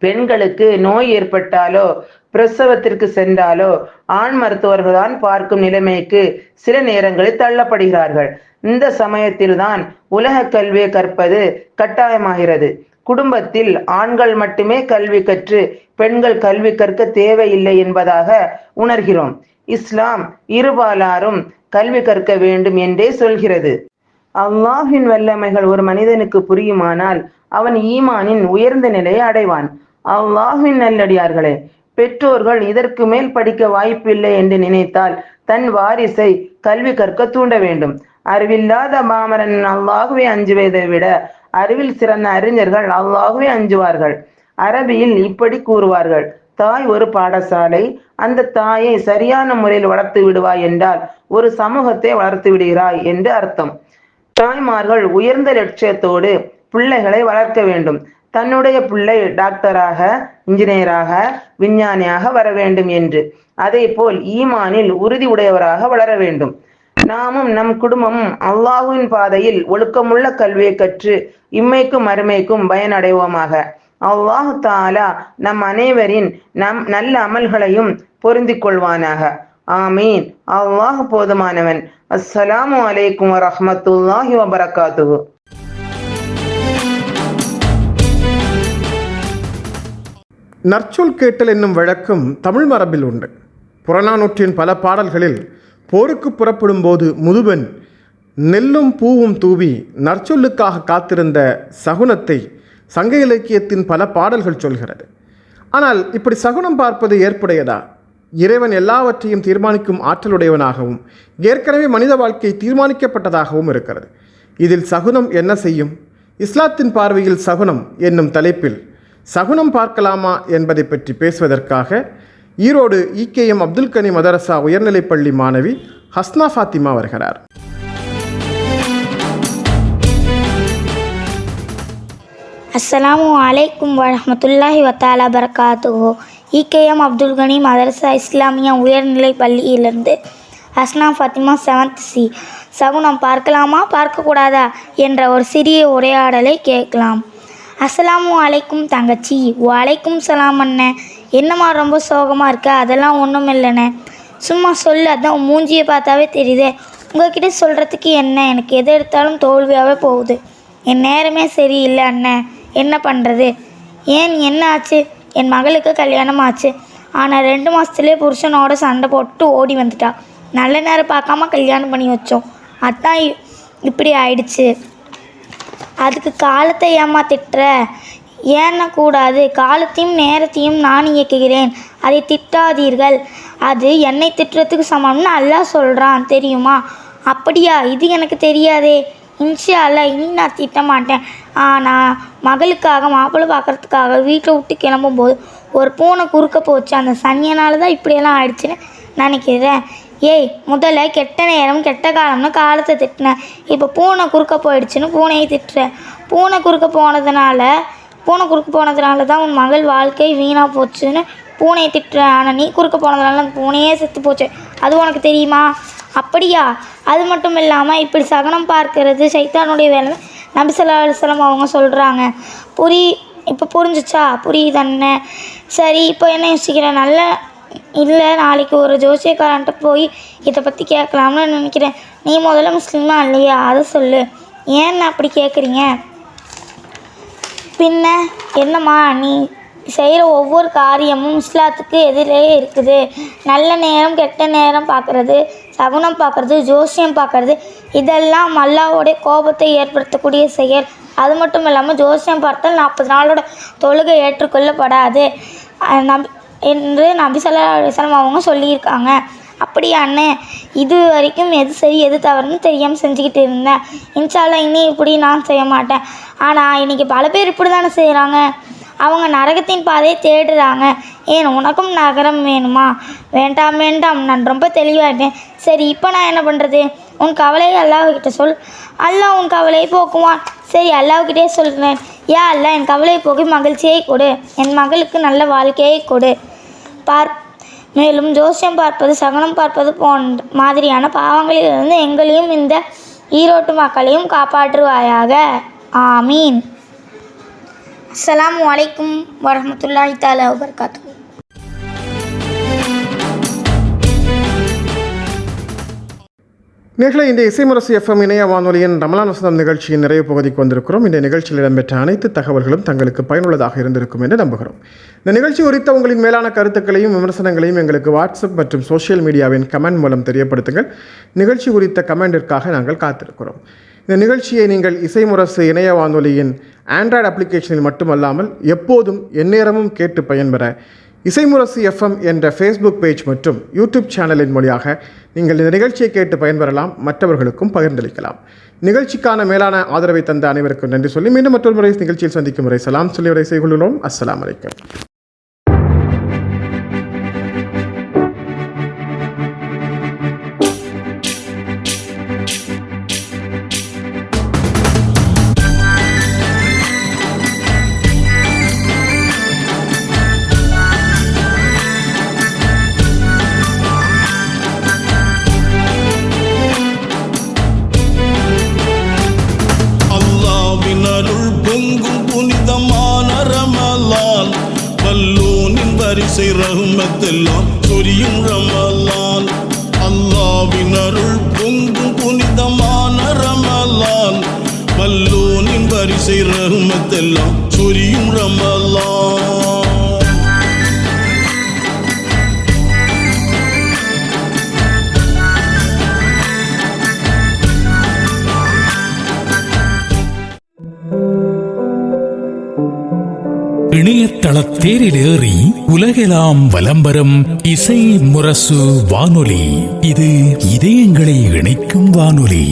பெண்களுக்கு நோய் ஏற்பட்டாலோ பிரசவத்திற்கு சென்றாலோ ஆண் மருத்துவர்கள் தான் பார்க்கும் நிலைமைக்கு சில நேரங்களில் தள்ளப்படுகிறார்கள். இந்த சமயத்தில் தான் உலக கல்வியை கற்பது கட்டாயமாகிறது. குடும்பத்தில் ஆண்கள் மட்டுமே கல்வி கற்று பெண்கள் கல்வி கற்க தேவையில்லை என்பதாக உணர்கிறோம். இஸ்லாம் இருபாலாரும் கல்வி கற்க வேண்டும் என்றே சொல்கிறது. அல்லாஹ்வின் வல்லமைகள் ஒரு மனிதனுக்கு புரியுமானால் அவன் ஈமானின் உயர்ந்த நிலையை அடைவான். அல்லாஹ்வின் நல்லடியார்களே, பெற்றோர்கள் இதற்கு மேல் படிக்க வாய்ப்பில்லை என்று நினைத்தால் தன் வாரிசை கல்வி கற்க தூண்ட வேண்டும். அறிவில்லாத மாமரன் அல்லாஹ்வை அஞ்சுவதை விட அறிவில் சிறந்த அறிஞர்கள் அல்லாஹ்வை அஞ்சுவார்கள். அரபியில் இப்படி கூறுவார்கள், தாய் ஒரு பாடசாலை, அந்த தாயை சரியான முறையில் வளர்த்து விடுவாய் என்றால் ஒரு சமூகத்தை வளர்த்து விடுகிறாய் என்று அர்த்தம். தாய்மார்கள் உயர்ந்த லட்சியத்தோடு பிள்ளைகளை வளர்க்க வேண்டும். தன்னுடைய பிள்ளை டாக்டராக, இன்ஜினியராக, விஞ்ஞானியாக வர வேண்டும் என்று. அதே போல் ஈமானில் உறுதி உடையவராக வளர வேண்டும். நாமும் நம் குடும்பமும் அல்லாஹ்வின் பாதையில் ஒழுக்கமுள்ள கல்வியை கற்று இம்மைக்கும் மறுமைக்கும் பயனடைவோமாக. அல்லாஹ் தஆலா நம் அனைவரின் நல்ல அமல்களையும் பொருந்திக் கொள்வானாக. ஆமீன். அல்லாஹ் போதுமானவன். அஸ்ஸலாமு அலைக்கும் வரஹ்மத்துல்லாஹி வபரகாத்துஹு. நற்சொல் கேட்டல் என்னும் வழக்கம் தமிழ் மரபில் உண்டு. புறநானூற்றின் பல பாடல்களில் போருக்கு புறப்படும் போது முதுபன் நெல்லும் பூவும் தூவி நற்சொல்லுக்காக காத்திருந்த சகுனத்தை சங்க இலக்கியத்தின் பல பாடல்கள் சொல்கிறது. ஆனால் இப்படி சகுனம் பார்ப்பது ஏற்புடையதா? இறைவன் எல்லாவற்றையும் தீர்மானிக்கும் ஆற்றலுடையவனாகவும் ஏற்கனவே மனித வாழ்க்கை தீர்மானிக்கப்பட்டதாகவும் இருக்கிறது. இதில் சகுனம் என்ன செய்யும்? இஸ்லாத்தின் பார்வையில் சகுனம் என்னும் தலைப்பில் சகுனம் பார்க்கலாமா என்பதை பற்றி பேசுவதற்காக ஈரோடு EKM அப்துல் கனி மதரசா உயர்நிலைப்பள்ளி மாணவி ஹஸ்னா ஃபாத்திமா வருகிறார். அஸ்ஸலாமு அலைக்கும் வரஹ்மத்துல்லாஹி வத்தாலா பரகாத்துஹு. EKM அப்துல் கனி மதரசா இஸ்லாமியா உயர்நிலைப் பள்ளியிலிருந்து ஹஸ்னா ஃபாத்திமா 7th C. சகுனம் பார்க்கலாமா பார்க்கக்கூடாதா என்ற ஒரு சிறிய உரையாடலை கேட்கலாம். அஸ்ஸலாமு அலைக்கும் தங்கச்சி. வலைக்கும் சலாம் அண்ணே. என்னம்மா ரொம்ப சோகமாக இருக்க? அதெல்லாம் ஒன்றும் இல்லைண்ணே. சும்மா சொல்லு, அதான் மூஞ்சியை பார்த்தாவே தெரியுதே. உங்ககிட்ட சொல்கிறதுக்கு என்ன? எனக்கு எது எடுத்தாலும் தோல்வியாகவே போகுது. என் நேரமே சரியில்லை அண்ணே. என்ன பண்ணுறது? ஏன், என்ன ஆச்சு? என் மகளுக்கு கல்யாணம் ஆச்சு. ஆனால் 2 மாதத்துலேயே புருஷனோட சண்டை போட்டு ஓடி வந்துட்டா. நல்ல நேரம் பார்க்காம கல்யாணம் பண்ணி வச்சோம். அதான் இப்படி ஆயிடுச்சு. அதுக்கு காலத்தை ஏமாத்திட்டுற? ஏன்னா கூடாது. காலத்தையும் நேரத்தையும் நான் இயக்குகிறேன், அதை திட்டாதீர்கள். அது என்னை திட்டுறதுக்கு சமம்னு அல்லாஹ் சொல்கிறான் தெரியுமா? அப்படியா? இது எனக்கு தெரியாதே. இன்ஷா அல்லாஹ் இனி நான் திட்ட மாட்டேன். ஆனால் மகளுக்காக மாப்பிள்ளை பார்க்குறதுக்காக வீட்டை விட்டு கிளம்பும்போது ஒரு பூனை குறுக்க போச்சு. அந்த சனியனால தான் இப்படியெல்லாம் ஆயிடுச்சுன்னு நினைக்கிறேன். ஏய், முதல்ல கெட்ட நேரம் கெட்ட காலம்னு காலத்தை திட்டினேன். இப்போ பூனை குறுக்க போயிடுச்சுன்னு பூனையை திட்டுறேன். பூனை குறுக்க போனதுனால தான் உன் மகள் வாழ்க்கை வீணாக போச்சுன்னு பூனையை திட்டுறேன். ஆனால் நீ குறுக்க போனதுனால அந்த பூனையே செத்து போச்சு. அது உனக்கு தெரியுமா? அப்படியா? அது மட்டும் இல்லாமல் இப்படி சகனம் பார்க்கறது சைத்தானுடைய வேலை நபி ஸல்லல்லாஹு அலைஹி வஸல்லம் அவங்க சொல்கிறாங்க. இப்போ புரிஞ்சிச்சா? புரியுதானே? சரி, இப்போ என்ன யோசிக்கிறேன்? இல்லை, நாளைக்கு ஒரு ஜோசியக்காரன்ட்ட போய் இதை பற்றி கேட்கலாம்னு நினைக்கிறேன். நீ முதல்ல முஸ்லீமா இல்லையா? அதை சொல்லு. ஏன் அப்படி கேட்குறீங்க? பின்ன என்னம்மா, நீ செய்கிற ஒவ்வொரு காரியமும் இஸ்லாத்துக்கு எதிரே இருக்குது. நல்ல நேரம் கெட்ட நேரம் பார்க்குறது, சகுனம் பார்க்குறது, ஜோசியம் பார்க்குறது, இதெல்லாம் அல்லாஹ்வுடைய கோபத்தை ஏற்படுத்தக்கூடிய செயல். அது மட்டும் இல்லாமல் ஜோசியம் பார்த்தால் 40 நாளோட தொழுகை ஏற்றுக்கொள்ளப்படாது என்று நபி ஸல்லல்லாஹு அலைஹி வஸல்லம் அவங்க சொல்லியிருக்காங்க. அப்படியாண்ணே, இது வரைக்கும் எது சரி எது தவறுன்னு தெரியாமல் செஞ்சுக்கிட்டு இருந்தேன். இன்ஷா அல்லாஹ் இனி இப்படி நான் செய்ய மாட்டேன். ஆனால் இன்றைக்கி பல பேர் இப்படி தானே செய்கிறாங்க. அவங்க நரகத்தின் பாதையை தேடுறாங்க. ஏன் உனக்கும் நரகம் வேணுமா? வேண்டாம் வேண்டாம், நான் ரொம்ப தெளிவாகிட்டேன். சரி, இப்போ நான் என்ன பண்ணுறது? உன் கவலையை அல்லாஹ்கிட்ட சொல். அல்லாஹ் உன் கவலையை போக்குவான். சரி, அல்லாஹ்கிட்டே சொல்கிறேன். அல்லாஹ் என் கவலையை போக்கி மகிழ்ச்சியை கொடு, என் மகளுக்கு நல்ல வாழ்க்கையை கொடு. மேலும் ஜோசியம் பார்ப்பது, சகனம் பார்ப்பது போன்ற மாதிரியான பாவங்களிலிருந்து எங்களையும் இந்த ஈரோட்டு மக்களையும் காப்பாற்றுவாயாக. ஆமீன். அஸ்ஸலாமு அலைக்கும் வரஹ்மத்துல்லாஹி தஆலா வபரகாத்துஹு. நேர்களை, இந்த இசைமுரசு எஃப்எம் இணைய வானொலியின் ரமலான் வசந்தம் நிகழ்ச்சியின் நிறைவு பகுதிக்கு வந்திருக்கிறோம். இந்த நிகழ்ச்சியில் இடம்பெற்ற அனைத்து தகவல்களும் தங்களுக்கு பயனுள்ளதாக இருந்திருக்கும் என்று நம்புகிறோம். இந்த நிகழ்ச்சி குறித்த உங்களின் மேலான கருத்துக்களையும் விமர்சனங்களையும் எங்களுக்கு வாட்ஸ்அப் மற்றும் சோஷியல் மீடியாவின் கமெண்ட் மூலம் தெரியப்படுத்துங்கள். நிகழ்ச்சி குறித்த கமெண்டிற்காக நாங்கள் காத்திருக்கிறோம். இந்த நிகழ்ச்சியை நீங்கள் இசைமுரசு இணைய வானொலியின் ஆண்ட்ராய்டு அப்ளிகேஷனில் மட்டுமல்லாமல் எப்போதும் எந்நேரமும் கேட்டு பயன்பெற இசைமுரசு எஃப்எம் என்ற ஃபேஸ்புக் பேஜ் மற்றும் யூடியூப் சேனலின் வழியாக நீங்கள் இந்த நிகழ்ச்சியை கேட்டு பயன்பெறலாம், மற்றவர்களுக்கும் பகிர்ந்தளிக்கலாம். நிகழ்ச்சிக்கான மேலான ஆதரவை தந்த அனைவருக்கும் நன்றி சொல்லி மீண்டும் மற்றொரு முறை நிகழ்ச்சியில் சந்திக்கும் முறை சலாம் சொல்லி வரை செய்துள்ளோம். அஸ்ஸலாமு அலைக்கும். ரஹ்மத்தெல்லாம் சொரியும் ரமலான். அல்லாஹ்வின் அருள் பொங்கும் புனிதமான ரமலான். வல்லோனின் வரிசை ரஹ்மத்தெல்லாம் சொரியும் ரமலான். இணையதள தேரில் ஏறி உலகெல்லாம் வலம்பெறும் இசை முரசு வானொலி. இது இதயங்களை இணைக்கும் வானொலி.